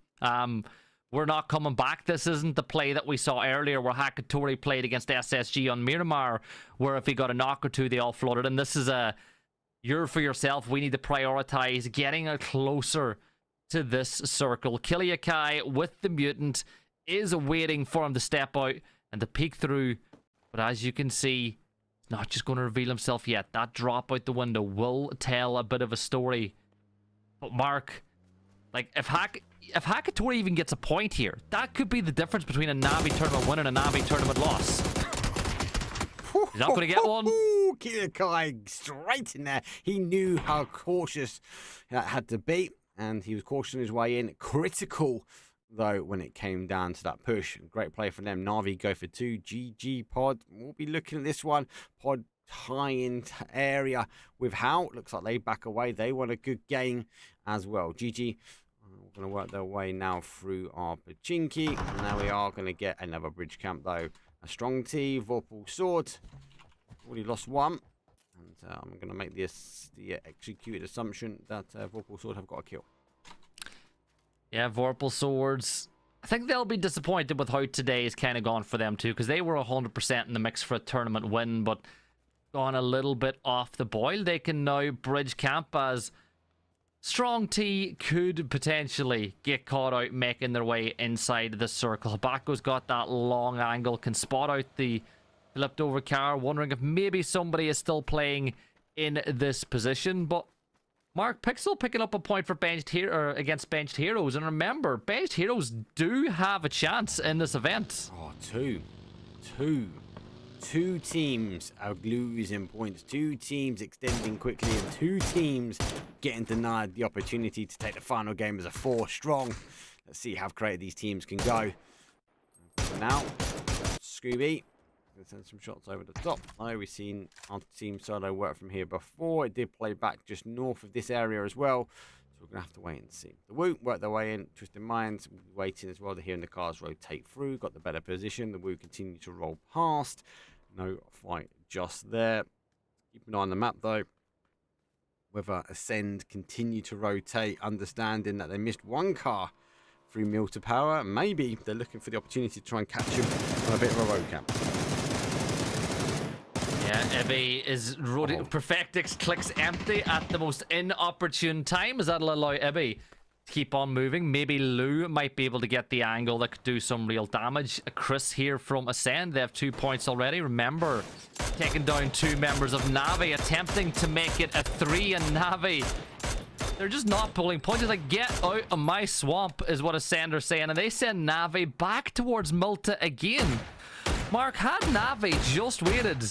We're not coming back. This isn't the play that we saw earlier where Hakatori played against SSG on Miramar, where if he got a knock or two, they all flooded. And this is a, you're for yourself. We need to prioritize getting closer to this circle. Kilikai with the mutant is waiting for him to step out and to peek through. But as you can see, he's not just going to reveal himself yet. That drop out the window will tell a bit of a story. But Mark, like, if Hakatori even gets a point here, that could be the difference between a Navi tournament win and a Navi tournament loss. He's not going to get one. Kilikai straight in there. He knew how cautious that had to be, and he was cautioning his way in. Critical, though, when it came down to that push. Great play from them. Navi go for 2. GG Pod. We'll be looking at this one. Pod high into area with Howl. Looks like they back away. They want a good game as well. GG. We're going to work their way now through our Pachinki. And now we are going to get another bridge camp, though. A strong T, Vorpal Swords. Already lost one. And I'm going to make the executed assumption that Vorpal Sword have got a kill. Yeah, Vorpal Swords. I think they'll be disappointed with how today's kind of gone for them, too, because they were 100% in the mix for a tournament win, but gone a little bit off the boil. They can now bridge camp as Strong T could potentially get caught out making their way inside the circle. Habako's got that long angle, can spot out the flipped over car, wondering if maybe somebody is still playing in this position. But Mark, Pixel picking up a point for against Benched Heroes. And remember, Benched Heroes do have a chance in this event. Oh, two teams are losing points. 2 teams extending quickly, and 2 teams getting denied the opportunity to take the final game as a 4 strong. Let's see how creative these teams can go. For now, Scooby gonna send some shots over the top. I know we've seen our team solo work from here before. It did play back just north of this area as well. So we're going to have to wait and see. The Woo work their way in. Twisted Minds waiting as well to hearing the cars rotate through. Got the better position. The Woo continue to roll past. No fight just there. Keep an eye on the map though. Whether Acend continue to rotate, understanding that they missed 1 car through Mill to Power. Maybe they're looking for the opportunity to try and catch him on a bit of a road camp. Yeah, Ibby is Perfectix clicks empty at the most inopportune time. Is that'll allow Ibby to keep on moving? Maybe Lou might be able to get the angle that could do some real damage. Chris here from Acend. They have 2 points already. Remember, taking down 2 members of NAVI, attempting to make it a 3, and NAVI, they're just not pulling points. It's like, get out of my swamp is what Acend are saying, and they send NAVI back towards Milta again. Mark, had NAVI just waited,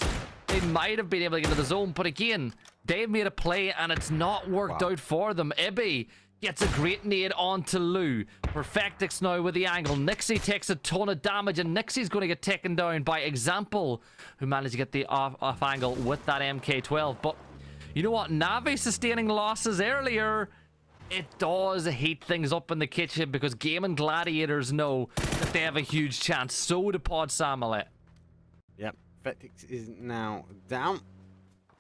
they might have been able to get into the zone, but again, They've made a play and it's not worked out for them. Ibby gets a great nade onto Lou. Perfectix now with the angle. Nixie takes a ton of damage, and Nixie's going to get taken down by Example, who managed to get the off angle with that MK12. But you know what? Navi sustaining losses earlier, it does heat things up in the kitchen because Gaimin Gladiators know that they have a huge chance. So do Pod Samulet. Yep, Perfectix is now down.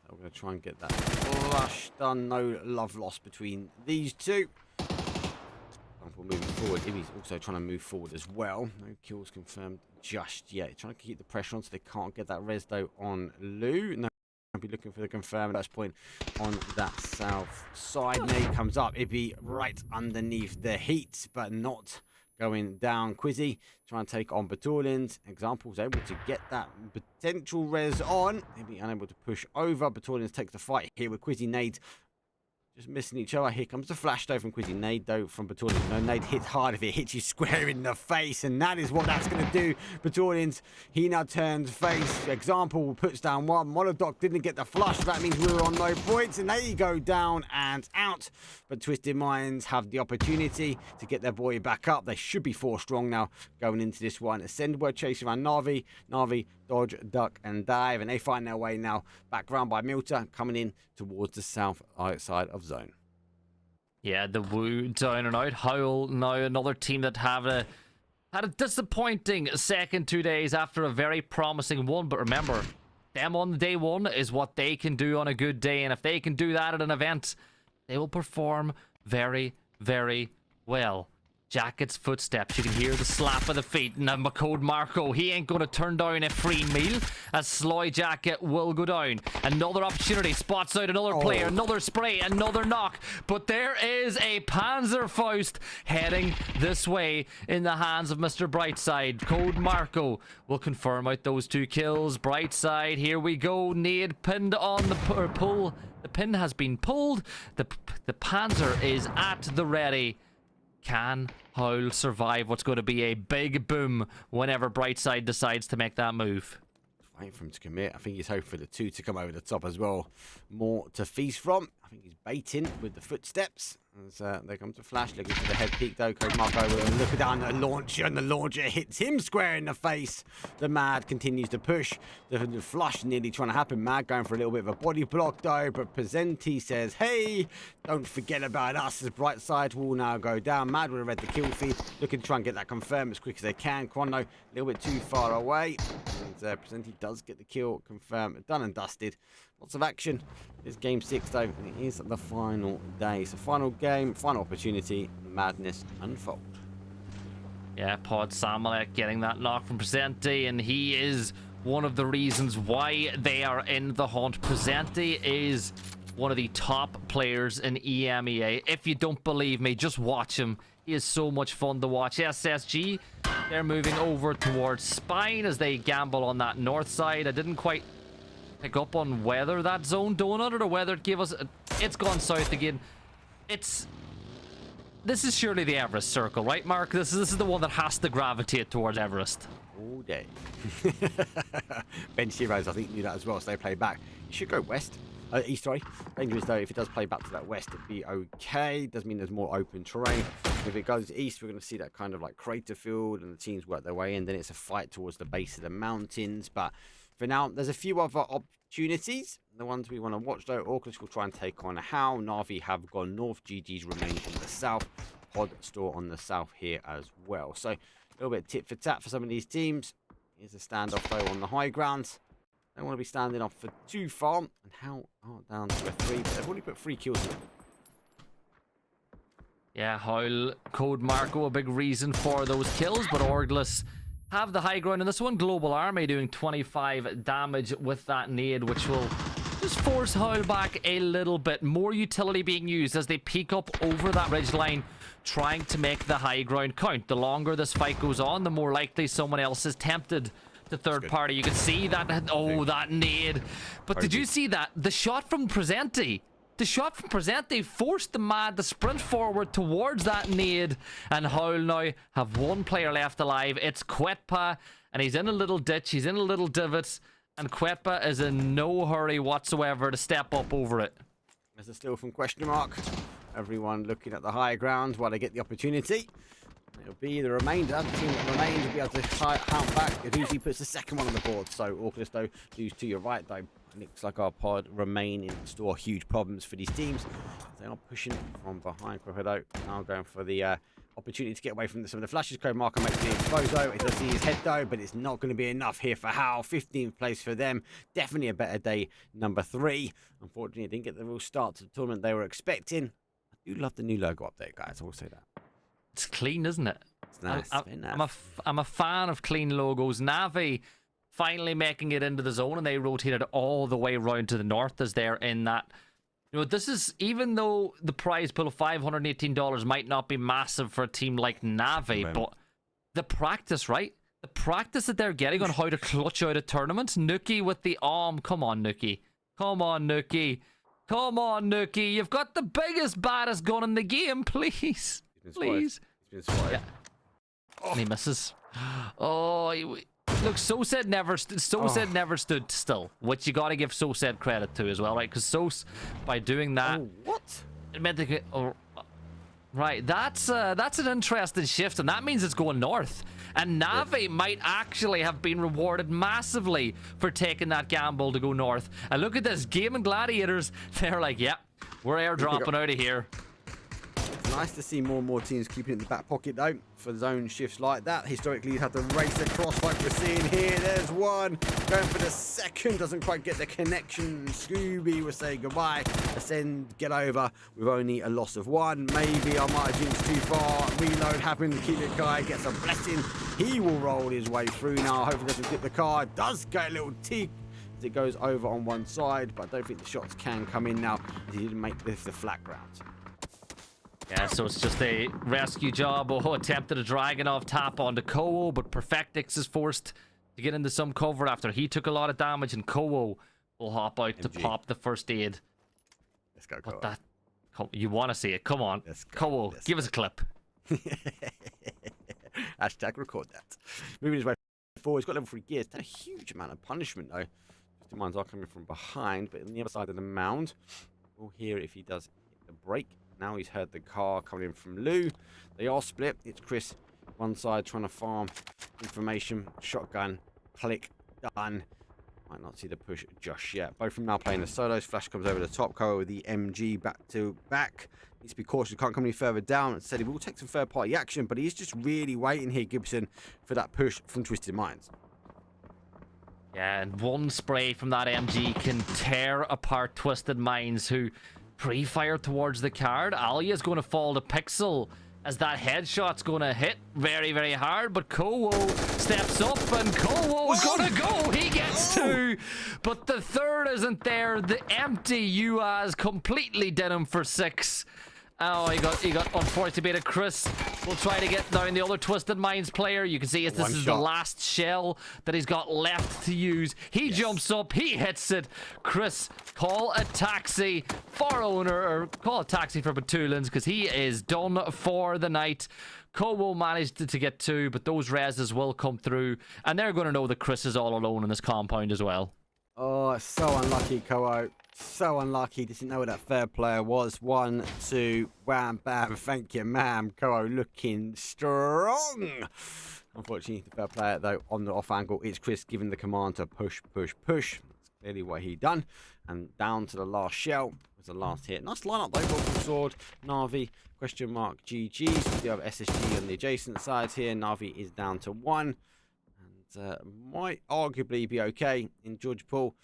We're going to try and get that flush done. No love lost between these two. We're moving forward. Ibby's also trying to move forward as well. No kills confirmed just yet. Trying to keep the pressure on so they can't get that res though on Lou. No, I'll be looking for the confirmed first point on that south side. Nade comes up. Ibby right underneath the heat, but not going down. Quizzy trying to take on Batalions. Example's able to get that potential res on. Maybe unable to push over. Batalions takes the fight here with Quizzy. Nade just missing each other. Here comes the flash though from Quizzy. Nade though from Batalions. No, Nade hits hard if it hits you square in the face, and that is what that's going to do. Batalions, he now turns face. Example puts down one. Monodoc didn't get the flush. That means we were on no points, and they go down and out. But Twisted Minds have the opportunity to get their boy back up. They should be 4 strong now going into this one. Acend were chasing around Navi. Navi dodge, duck, and dive, and they find their way now back round by Milta, coming in towards the south side of zone. Yeah, the Woo down and out. Howl now another team that had a disappointing second 2 days after a very promising one. But remember, them on the day one is what they can do on a good day, and if they can do that at an event, they will perform very, very well. Jacket's footsteps. You can hear the slap of the feet. And Code Marco, he ain't going to turn down a free meal as Sloy Jacket will go down. Another opportunity. Spots out another player. Another spray. Another knock. But there is a Panzerfaust heading this way in the hands of Mr. Brightside. Code Marco will confirm out those 2 kills. Brightside, here we go. Nade pinned on the pull. The pin has been pulled. The Panzer is at the ready. Can Howl survive what's going to be a big boom whenever Brightside decides to make that move? Waiting for him to commit. I think he's hoping for the 2 to come over the top as well. More to feast from. I think he's baiting with the footsteps. As they come to flash, looking for the head peak though. Code Marco will look down the launcher, and the launcher hits him square in the face. The Mad continues to push. The flush nearly trying to happen. Mad going for a little bit of a body block though, but Presenti says, hey, don't forget about us, as Brightside will now go down. Mad would have read the kill feed, looking to try and get that confirmed as quick as they can. Quando a little bit too far away, and Presenti does get the kill confirmed. Done and dusted. Lots of action. It's game 6 though, and it is the final day. So final game, final opportunity, madness unfold. Yeah, Pod Samulet getting that knock from Presenti, and he is one of the reasons why they are in the hunt. Presenti is one of the top players in EMEA. If you don't believe me, just watch him. He is so much fun to watch. SSG, they're moving over towards Spine as they gamble on that north side. I didn't quite pick up on whether that zone donut or whether it gave us it's gone south again. This is surely the Everest circle, right, Mark? This is the one that has to gravitate towards Everest all day. Ben Shiro's, I think, knew that as well, so they play back. You should go west, east, sorry. Dangerous though, if it does play back to that west, it'd be okay. Does mean there's more open terrain. If it goes east, we're going to see that kind of like crater field, and the teams work their way in. Then it's a fight towards the base of the mountains. But for now, there's a few other opportunities. The ones we want to watch though, Orgless will try and take on Howl. Navi have gone north. GG's remain in the south. Pod store on the south here as well. So a little bit tit for tat for some of these teams. Here's a standoff though on the high ground. Don't want to be standing off for too far. And Howl down to a 3, but they've already put 3 kills in. Yeah, Howl, Code Marco, a big reason for those kills, but Orgless have the high ground in this one. Global Army doing 25 damage with that nade, which will just force Howl back a little bit. More utility being used as they peek up over that ridgeline, trying to make the high ground count. The longer this fight goes on, the more likely someone else is tempted to third party. You can see that, that nade. But did you see that? The shot from Presenti. The shot from Presenti forced the Mad to sprint forward towards that nade, and Howl now have 1 player left alive. It's Quetpa, and he's in a little ditch, he's in a little divot, And Quetpa is in no hurry whatsoever to step up over it. There's a steal from question mark. Everyone looking at the higher ground while they get the opportunity. It'll be the remainder. The team that remains will be able to hunt back if he puts the second one on the board. So Orgless, though, lose to your right, though. Looks like our pod remain in store. Huge problems for these teams. They are pushing from behind. Crocodile now going for the opportunity to get away from some of the flashes. Code marker makes the exposo. It does see his head, though, but it's not going to be enough here for Howl. 15th place for them. Definitely a better day, number 3. Unfortunately, I didn't get the real start to the tournament they were expecting. I do love the new logo update, guys. I will say that. It's clean, isn't it? It's nice. I'm a fan of clean logos. Navi finally making it into the zone, and they rotated all the way around to the north as they're in that. You know, this is, even though the prize pool of $518 might not be massive for a team like Navi, but the practice, right? The practice that they're getting on how to clutch out a tournament. Nuki with the arm. Come on, Nuki. Come on, Nuki. Come on, Nuki. You've got the biggest, baddest gun in the game, please. Please. He's been spotted. Yeah. Oh. And he misses. Oh, look, Sosed never stood still, which you got to give Sosed credit to as well, right? Because Sos, by doing that, what? It meant they right. That's an interesting shift, and that means it's going north. And Navi might actually have been rewarded massively for taking that gamble to go north. And look at this, Gaimin Gladiators. They're like, yep, we're airdropping out of here. It's nice to see more and more teams keeping it in the back pocket, though, for zone shifts like that. Historically, you have to race across like we're seeing here. There's one. Going for the second. Doesn't quite get the connection. Scooby will say goodbye. Acend, get over with only a loss of 1. Maybe I might have jinxed too far. Reload happened. The keep it guy gets a blessing. He will roll his way through now. Hopefully doesn't dip the car. Does get a little tick as it goes over on one side, but I don't think the shots can come in now as he didn't make the flat ground. Yeah, so it's just a rescue job. Oh, attempted a dragon off top onto Kowo, but Perfectix is forced to get into some cover after he took a lot of damage, and Kowo will hop out to pop the first aid. Let's go, Kowo. That, you want to see it? Come on. Kowo, give us a clip. Hashtag record that. Moving his way forward. He's got level 3 gears. That's a huge amount of punishment, though. Just mines are coming from behind, but on the other side of the mound, we'll hear if he does hit the break. Now he's heard the car coming in from Lou. They are split. It's Chris one side trying to farm information. Shotgun, click, done. Might not see the push just yet. Both of them now playing the solos. Flash comes over the top. Cover with the MG back to back. Needs to be cautious. Can't come any further down. It said he will take some third party action, but he's just really waiting here, Gibson, for that push from Twisted Minds. Yeah, and one spray from that MG can tear apart Twisted Minds, who pre-fire towards the card. Alia's going to fall to Pixel as that headshot's going to hit very, very hard, but Kowo steps up and Kowo's going to go. He gets 2, but the third isn't there. The empty UAS completely did him for 6. Oh, he got unfortunately. Chris will try to get down the other Twisted Minds player. You can see this is the last shell that he's got left to use. He jumps up, he hits it. Chris, call a taxi for owner, or call a taxi for Batulins, because he is done for the night. Kowo managed to get 2, but those reses will come through, and they're going to know that Chris is all alone in this compound as well. Oh, so unlucky, Kowo. So unlucky. Didn't know where that third player was. 1, 2, wham, bam. Thank you, ma'am. Kowo looking strong. Unfortunately, the third player, though, on the off angle, it's Chris giving the command to push, push, push. That's clearly what he done. And down to the last shell was the last hit. Nice lineup, though. Vorpal Sword, Navi, question mark, GG's. We do have SSG on the adjacent sides here. Navi is down to 1. And might arguably be okay in Judge Pool.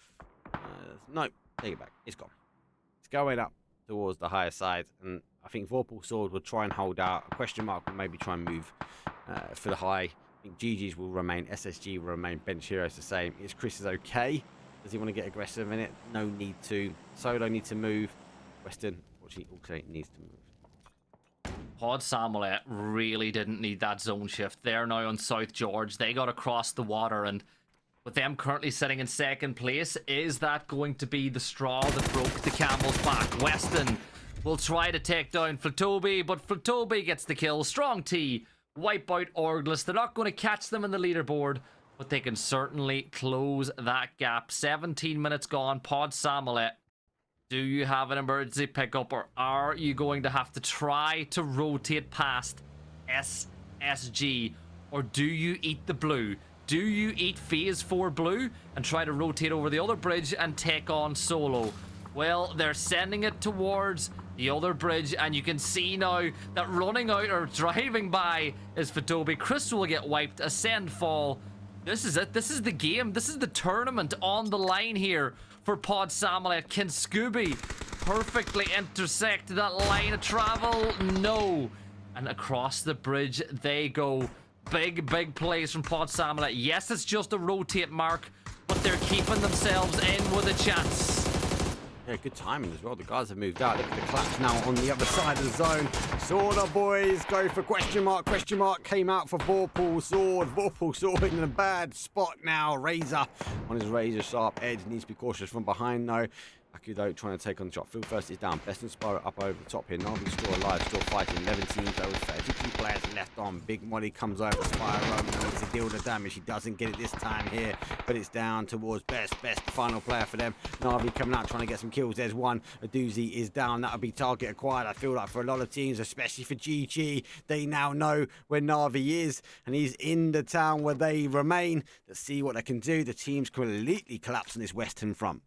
No. Take it back. It's gone. It's going up towards the higher side, and I think Vorpal Sword will try and hold out. A question mark will maybe try and move for the high. I think GG's will remain. SSG will remain. Bench Heroes the same. Is Chris is okay? Does he want to get aggressive in it? No need to. Solo needs to move. Western, unfortunately, also needs to move. Pod Samuel really didn't need that zone shift. They're now on South George. They got across the water, and with them currently sitting in second place, is that going to be the straw that broke the camel's back? Weston will try to take down Flatobi, but Flatobi gets the kill. Strong T wipe out Orgless. They're not going to catch them in the leaderboard, but they can certainly close that gap. 17 minutes gone. Pod Samolet, do you have an emergency pickup, or are you going to have to try to rotate past SSG, or do you eat the blue? Do you eat phase 4 blue and try to rotate over the other bridge and take on Solo? Well, they're sending it towards the other bridge, and you can see now that running out or driving by is Fatobi. Chris will get wiped. Acend fall. This is it. This is the game. This is the tournament on the line here for Pod Samolet. Can Scooby perfectly intersect that line of travel? No. And across the bridge they go. Big plays from Pod Samolet. Yes, it's just a rotate mark, but they're keeping themselves in with a chance. Yeah, good timing as well. The guys have moved out. Look at the collapse now on the other side of the zone. Saunabois go for question mark. Question mark came out for Vorpal Sword. Vorpal Sword in a bad spot now. Razor on his razor sharp edge. Needs to be cautious from behind though. Akudo trying to take on the shot. Field first is down. Best and Spyro up over the top here. Navi still alive, still fighting. 11 teams over 32 players left on. Big Molly comes over. Spyro needs to deal the damage. He doesn't get it this time here, but it's down towards Best. Best, final player for them. Navi coming out trying to get some kills. There's one. A doozy is down. That'll be target acquired. I feel like for a lot of teams, especially for GG, they now know where Navi is, and he's in the town where they remain. Let's see what they can do. The team's completely collapsed on this western front.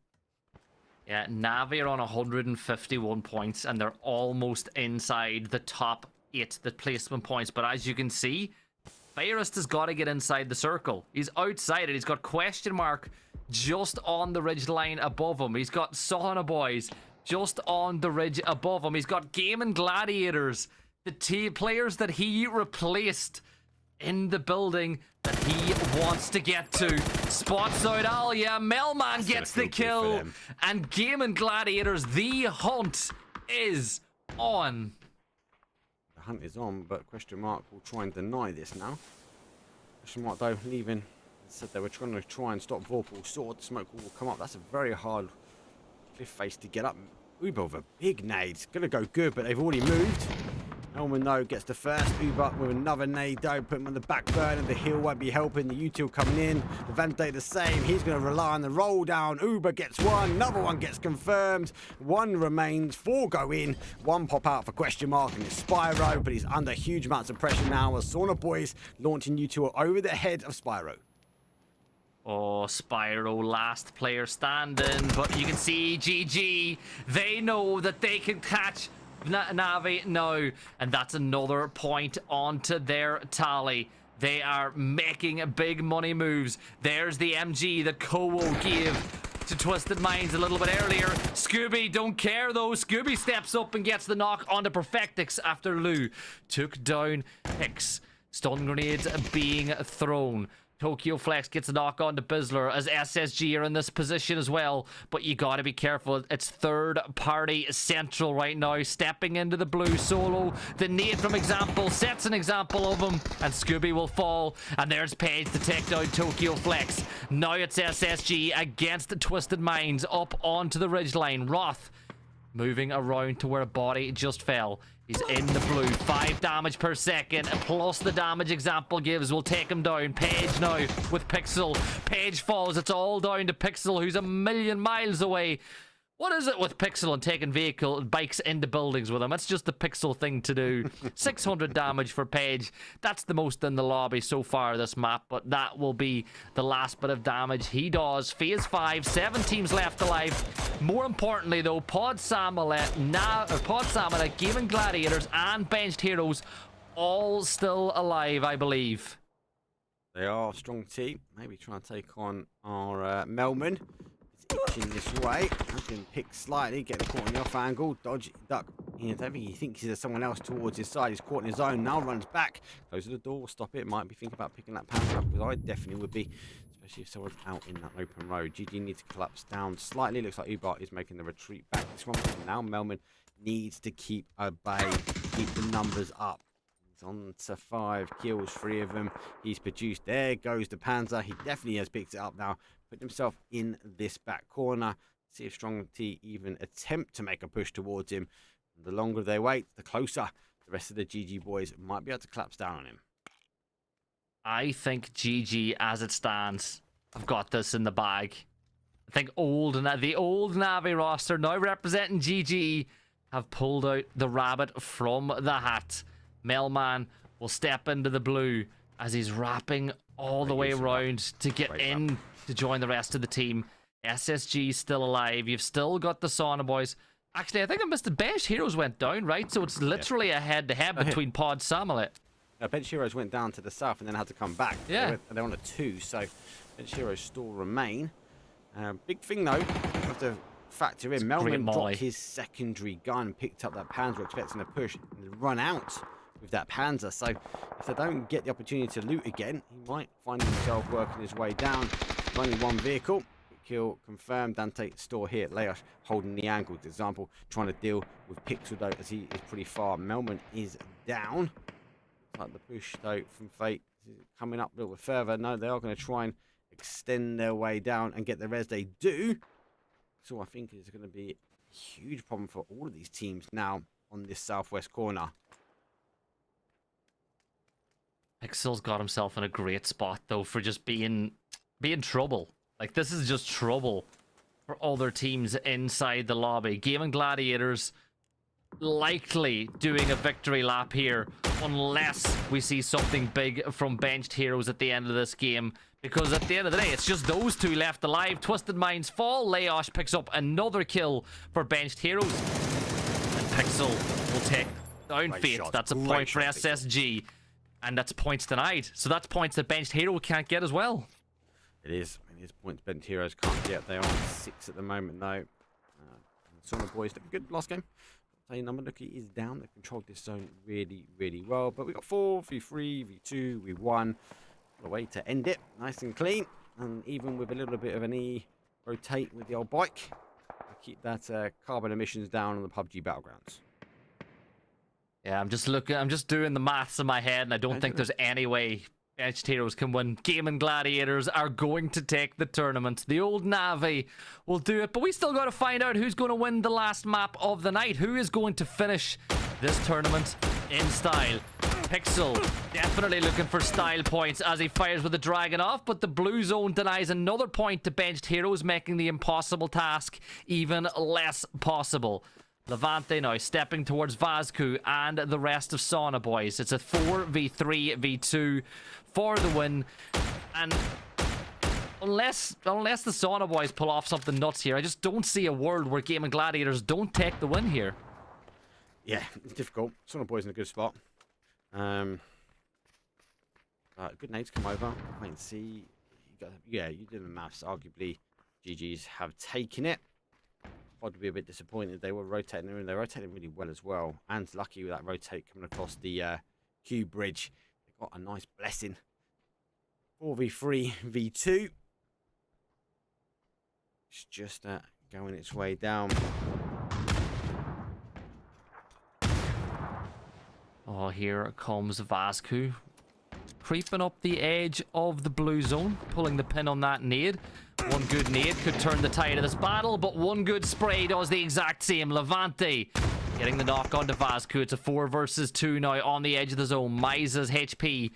Yeah, Navi are on 151 points, and they're almost inside the top 8, the placement points. But as you can see, Fairest has got to get inside the circle. He's outside it. He's got question mark just on the ridge line above him. He's got Saunabois just on the ridge above him. He's got Gaimin Gladiators, the players that he replaced in the building that he wants to get to. Spots out Alia. Melman gets the kill. And Gaimin Gladiators, the hunt is on. The hunt is on, but question mark will try and deny this now. Question mark though leaving. Said they were trying to try and stop Vorpal Sword. Smoke will come up. That's a very hard cliff face to get up. Uber with a big nade. It's going to go good, but they've already moved. Elman though gets the first. Uber with another nade though, put him on the back burner. The hill won't be helping. The util coming in. The Vante the same. He's going to rely on the roll down. Uber gets one. Another one gets confirmed. One remains. 4 go in. 1 pop out for question mark, and it's Spyro, but he's under huge amounts of pressure now as Saunabois launching util over the head of Spyro. Oh, Spyro, last player standing, but you can see GG. They know that they can catch Navi now, and that's another point onto their tally. They are making big money moves. There's the MG that Kowo gave to Twisted Minds a little bit earlier. Scooby don't care though. Scooby steps up and gets the knock onto Perfectix after Lou took down Hicks. Stun grenades being thrown. Tokyo Flex gets a knock on to Bizzler as SSG are in this position as well. But you gotta be careful. It's third party central right now. Stepping into the blue solo. The nade from example sets an example of him. And Scooby will fall. And there's Paige to take down Tokyo Flex. Now it's SSG against the Twisted Minds up onto the ridgeline. Roth moving around to where a body just fell. He's in the blue. 5 damage per second, plus the damage example gives will take him down. Paige now with Pixel. Paige falls. It's all down to Pixel, who's a million miles away. What is it with Pixel and taking bikes into buildings with him? That's just the Pixel thing to do. 600 damage for Paige. That's the most in the lobby so far this map, but that will be the last bit of damage he does. Phase 5, 7 teams left alive. More importantly though, Pod Samolet, Gaimin Gladiators and Benched Heroes all still alive, I believe. They are a strong team. Maybe try and take on our Melman. Itching this way, has been picked slightly, getting caught in the off angle, dodge, duck. I don't think he thinks there's someone else towards his side. He's caught in his own, now runs back, closes the door, stop it. Might be thinking about picking that panel up, because I definitely would be, especially if someone's out in that open road. GG needs to collapse down slightly. Looks like Ubar is making the retreat back. This one now, Melman needs to keep at bay, keep the numbers up. He's on to 5 kills, 3 of them he's produced. There goes the Panzer. He definitely has picked it up now. Put himself in this back corner. See if Strong T even attempt to make a push towards him. And the longer they wait, the closer the rest of the GG boys might be able to collapse down on him. I think GG, as it stands, have got this in the bag. I think the old Navi roster, now representing GG, have pulled out the rabbit from the hat. Melman will step into the blue as he's wrapping all the way around to get in to join the rest of the team. SSG still alive. You've still got the Saunabois. Actually, I think I missed the Bench Heroes went down, right? So it's literally a head-to-head between Pod Samulet. Bench Heroes went down to the south and then had to come back. Yeah. They're on a 2, so Bench Heroes still remain. Big thing, though, you have to factor in. Melman dropped his secondary gun, picked up that Panzer, expecting a push, and run out with that Panzer. So if they don't get the opportunity to loot again, he might find himself working his way down. Only one vehicle. Kill confirmed. Dante still here. Leosh holding the angle. For example, trying to deal with Pixel, though, as he is pretty far. Melman is down. Like the push, though, from Fate coming up a little bit further. No, they are going to try and extend their way down and get the res they do. So I think it's going to be a huge problem for all of these teams now on this southwest corner. Pixel's got himself in a great spot, though, for just being trouble. Like, this is just trouble for other teams inside the lobby. Gaimin Gladiators likely doing a victory lap here unless we see something big from Benched Heroes at the end of this game, because at the end of the day it's just those two left alive. Twisted Minds fall. Leosh picks up another kill for Benched Heroes, and Pixel will take down Fate. That's a point for SSG, and that's points denied, so that's points that Benched Hero can't get as well. It is points Benched Heroes can't get. They are on 6 at the moment, though. Saunabois looking good last game. Number Nuki is down. They controlled this zone really, really well. But we got 4 v3, v2, v1. A way to end it, nice and clean, and even with a little bit of an E rotate with the old bike. Keep that carbon emissions down on the PUBG battlegrounds. Yeah, I'm just doing the maths in my head, and I don't think there's any way Benched Heroes can win. Gaimin Gladiators are going to take the tournament. The old Navi will do it, but we still got to find out who's going to win the last map of the night. Who is going to finish this tournament in style? Pixel definitely looking for style points as he fires with the Dragon off, but the blue zone denies another point to Benched Heroes, making the impossible task even less possible. Levante now stepping towards Vazku and the rest of Saunabois. It's a 4v3v2 for the win, and unless the Saunabois pull off something nuts here, I just don't see a world where Gaimin Gladiators don't take the win here. Yeah, it's difficult. Saunabois in a good spot. Good nades come over. Wait and see. You did the maths. Arguably, GGs have taken it. I'd be a bit disappointed. They were rotating, and they're rotating really well as well. And lucky with that rotate coming across the Q bridge. They got a nice blessing. 4v3 v2. It's just going its way down. Oh, here comes Vazku, creeping up the edge of the blue zone, pulling the pin on that nade. One good nade could turn the tide of this battle, but one good spray does the exact same. Levante getting the knock onto Vazku. It's a 4 versus 2 now on the edge of the zone. Miza's HP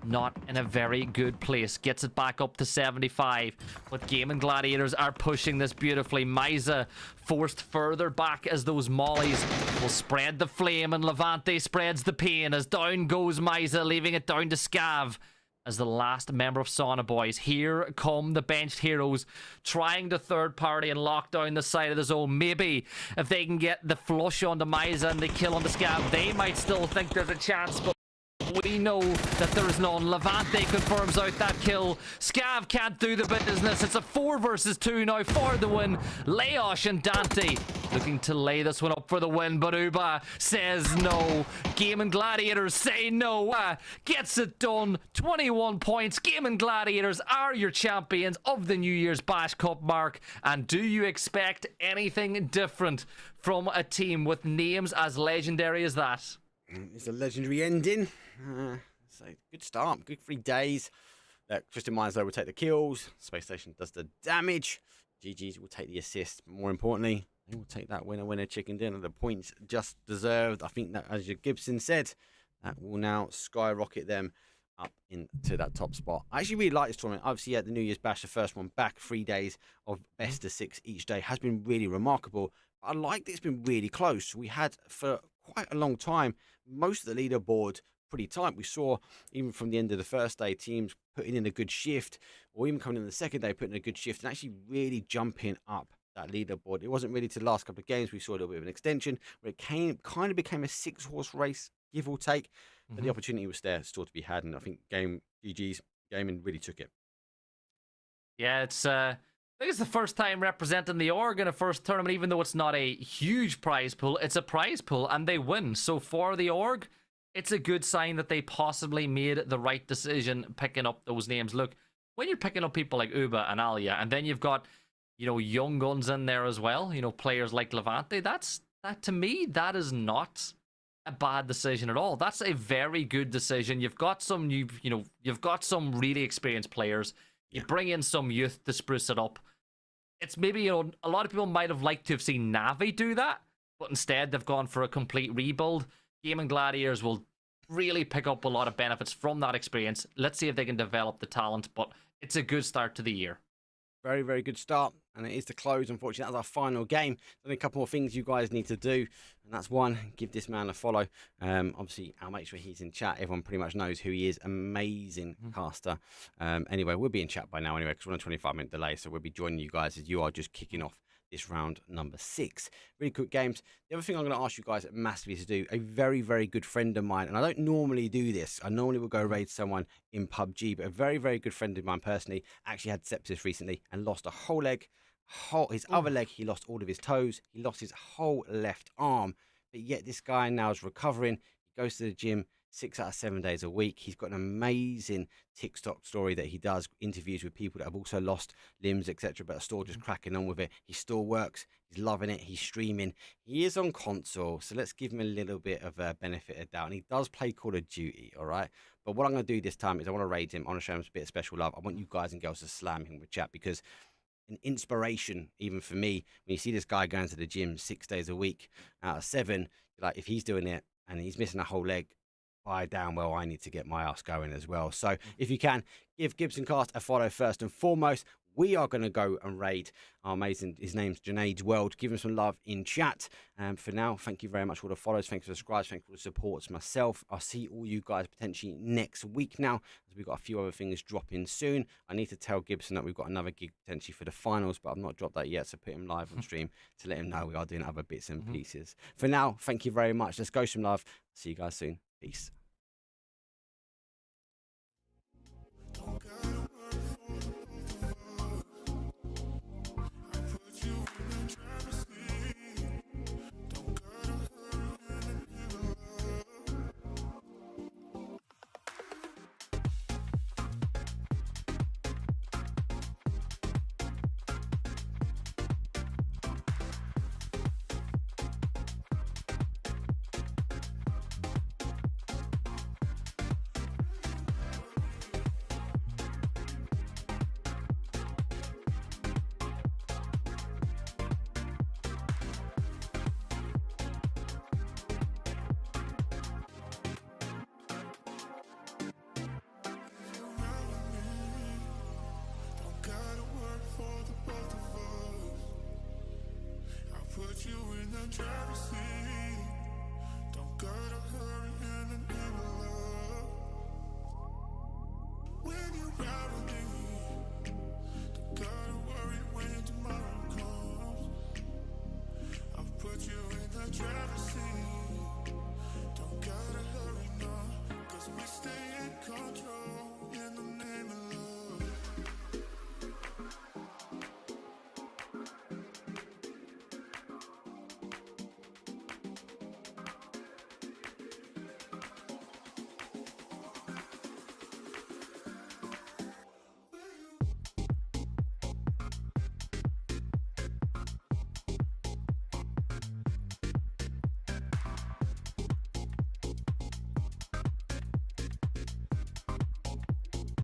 not in a very good place. Gets it back up to 75. But Gaimin Gladiators are pushing this beautifully. Miza forced further back as those mollies will spread the flame, and Levante spreads the pain as down goes Miza, leaving it down to Scav as the last member of Saunabois. Here come the Benched Heroes, trying to third party and lock down the side of the zone. Maybe if they can get the flush onto Miza and the kill onto Scav, they might still think there's a chance, but we know that there is none. Levante confirms out that kill. Scav can't do the business. It's a 4 versus 2 now for the win. Leosh and Dante looking to lay this one up for the win, but Uba says no. Gaimin Gladiators say no. Gets it done. 21 points. Gaimin Gladiators are your champions of the New Year's Bash Cup, Mark. And do you expect anything different from a team with names as legendary as that? It's a legendary ending. So good start, good 3 days. Twisted Minds though will take the kills. Space Station does the damage. GG's will take the assist. But more importantly, they will take that winner chicken dinner. The points just deserved. I think that, as your Gibson said, that will now skyrocket them up into that top spot. I actually really like this tournament. Obviously, the New Year's Bash, the first one back, 3 days of best of 6 each day, has been really remarkable. I like that it's been really close. We had for quite a long time most of the leaderboard pretty tight. We saw even from the end of the first day teams putting in a good shift, or even coming in the second day putting in a good shift and actually really jumping up that leaderboard. It wasn't really to the last couple of games. We saw a little bit of an extension where it kind of became a 6-horse race, give or take. But the opportunity was there still to be had, and I think GG's Gaimin really took it. Yeah, I think it's the first time representing the org in a first tournament, even though it's not a huge prize pool. It's a prize pool, and they win. So for the org, it's a good sign that they possibly made the right decision picking up those names. Look, when you're picking up people like Uba and Alia, and then you've got, young guns in there as well, players like Levante, that to me, that is not a bad decision at all. That's a very good decision. You've got some you've got some really experienced players. You bring in some youth to spruce it up. It's maybe, a lot of people might have liked to have seen NAVI do that, but instead they've gone for a complete rebuild. Gaimin Gladiators will really pick up a lot of benefits from that experience. Let's see if they can develop the talent, but it's a good start to the year. Very, very good start, and it is to close. Unfortunately, that's our final game. There's a couple more things you guys need to do, and that's one, give this man a follow. Obviously, I'll make sure he's in chat. Everyone pretty much knows who he is. Amazing caster. Anyway, we'll be in chat by now anyway, because we're on a 25-minute delay, so we'll be joining you guys as you are just kicking off this round number 6. Really quick games. The other thing I'm going to ask you guys massively to do, a very, very good friend of mine, and I don't normally do this. I normally will go raid someone in PUBG, but a very, very good friend of mine personally actually had sepsis recently and lost a whole leg. His other leg, he lost all of his toes. He lost his whole left arm. But yet this guy now is recovering. He goes to the gym 6 out of 7 days a week. He's got an amazing TikTok story that he does, interviews with people that have also lost limbs, etc., but are still just cracking on with it. He still works. He's loving it. He's streaming. He is on console, so let's give him a little bit of a benefit of doubt. And he does play Call of Duty, all right? But what I'm going to do this time is I want to raid him. I want to show him a bit of special love. I want you guys and girls to slam him with chat, because an inspiration, even for me, when you see this guy going to the gym 6 days a week out of 7, like if he's doing it and he's missing a whole leg, damn well I need to get my ass going as well. So if you can, give Gibson Cast a follow first and foremost. We are going to go and raid our amazing, his name's Junaid's World. Give him some love in chat. For now, thank you very much for all the follows. Thanks for the subscribes. Thanks for the supports myself. I'll see all you guys potentially next week now, as we've got a few other things dropping soon. I need to tell Gibson that we've got another gig potentially for the finals, but I've not dropped that yet, so put him live on stream to let him know we are doing other bits and pieces. For now, thank you very much. Let's go some love. See you guys soon. Peace. Put you in the driver's seat.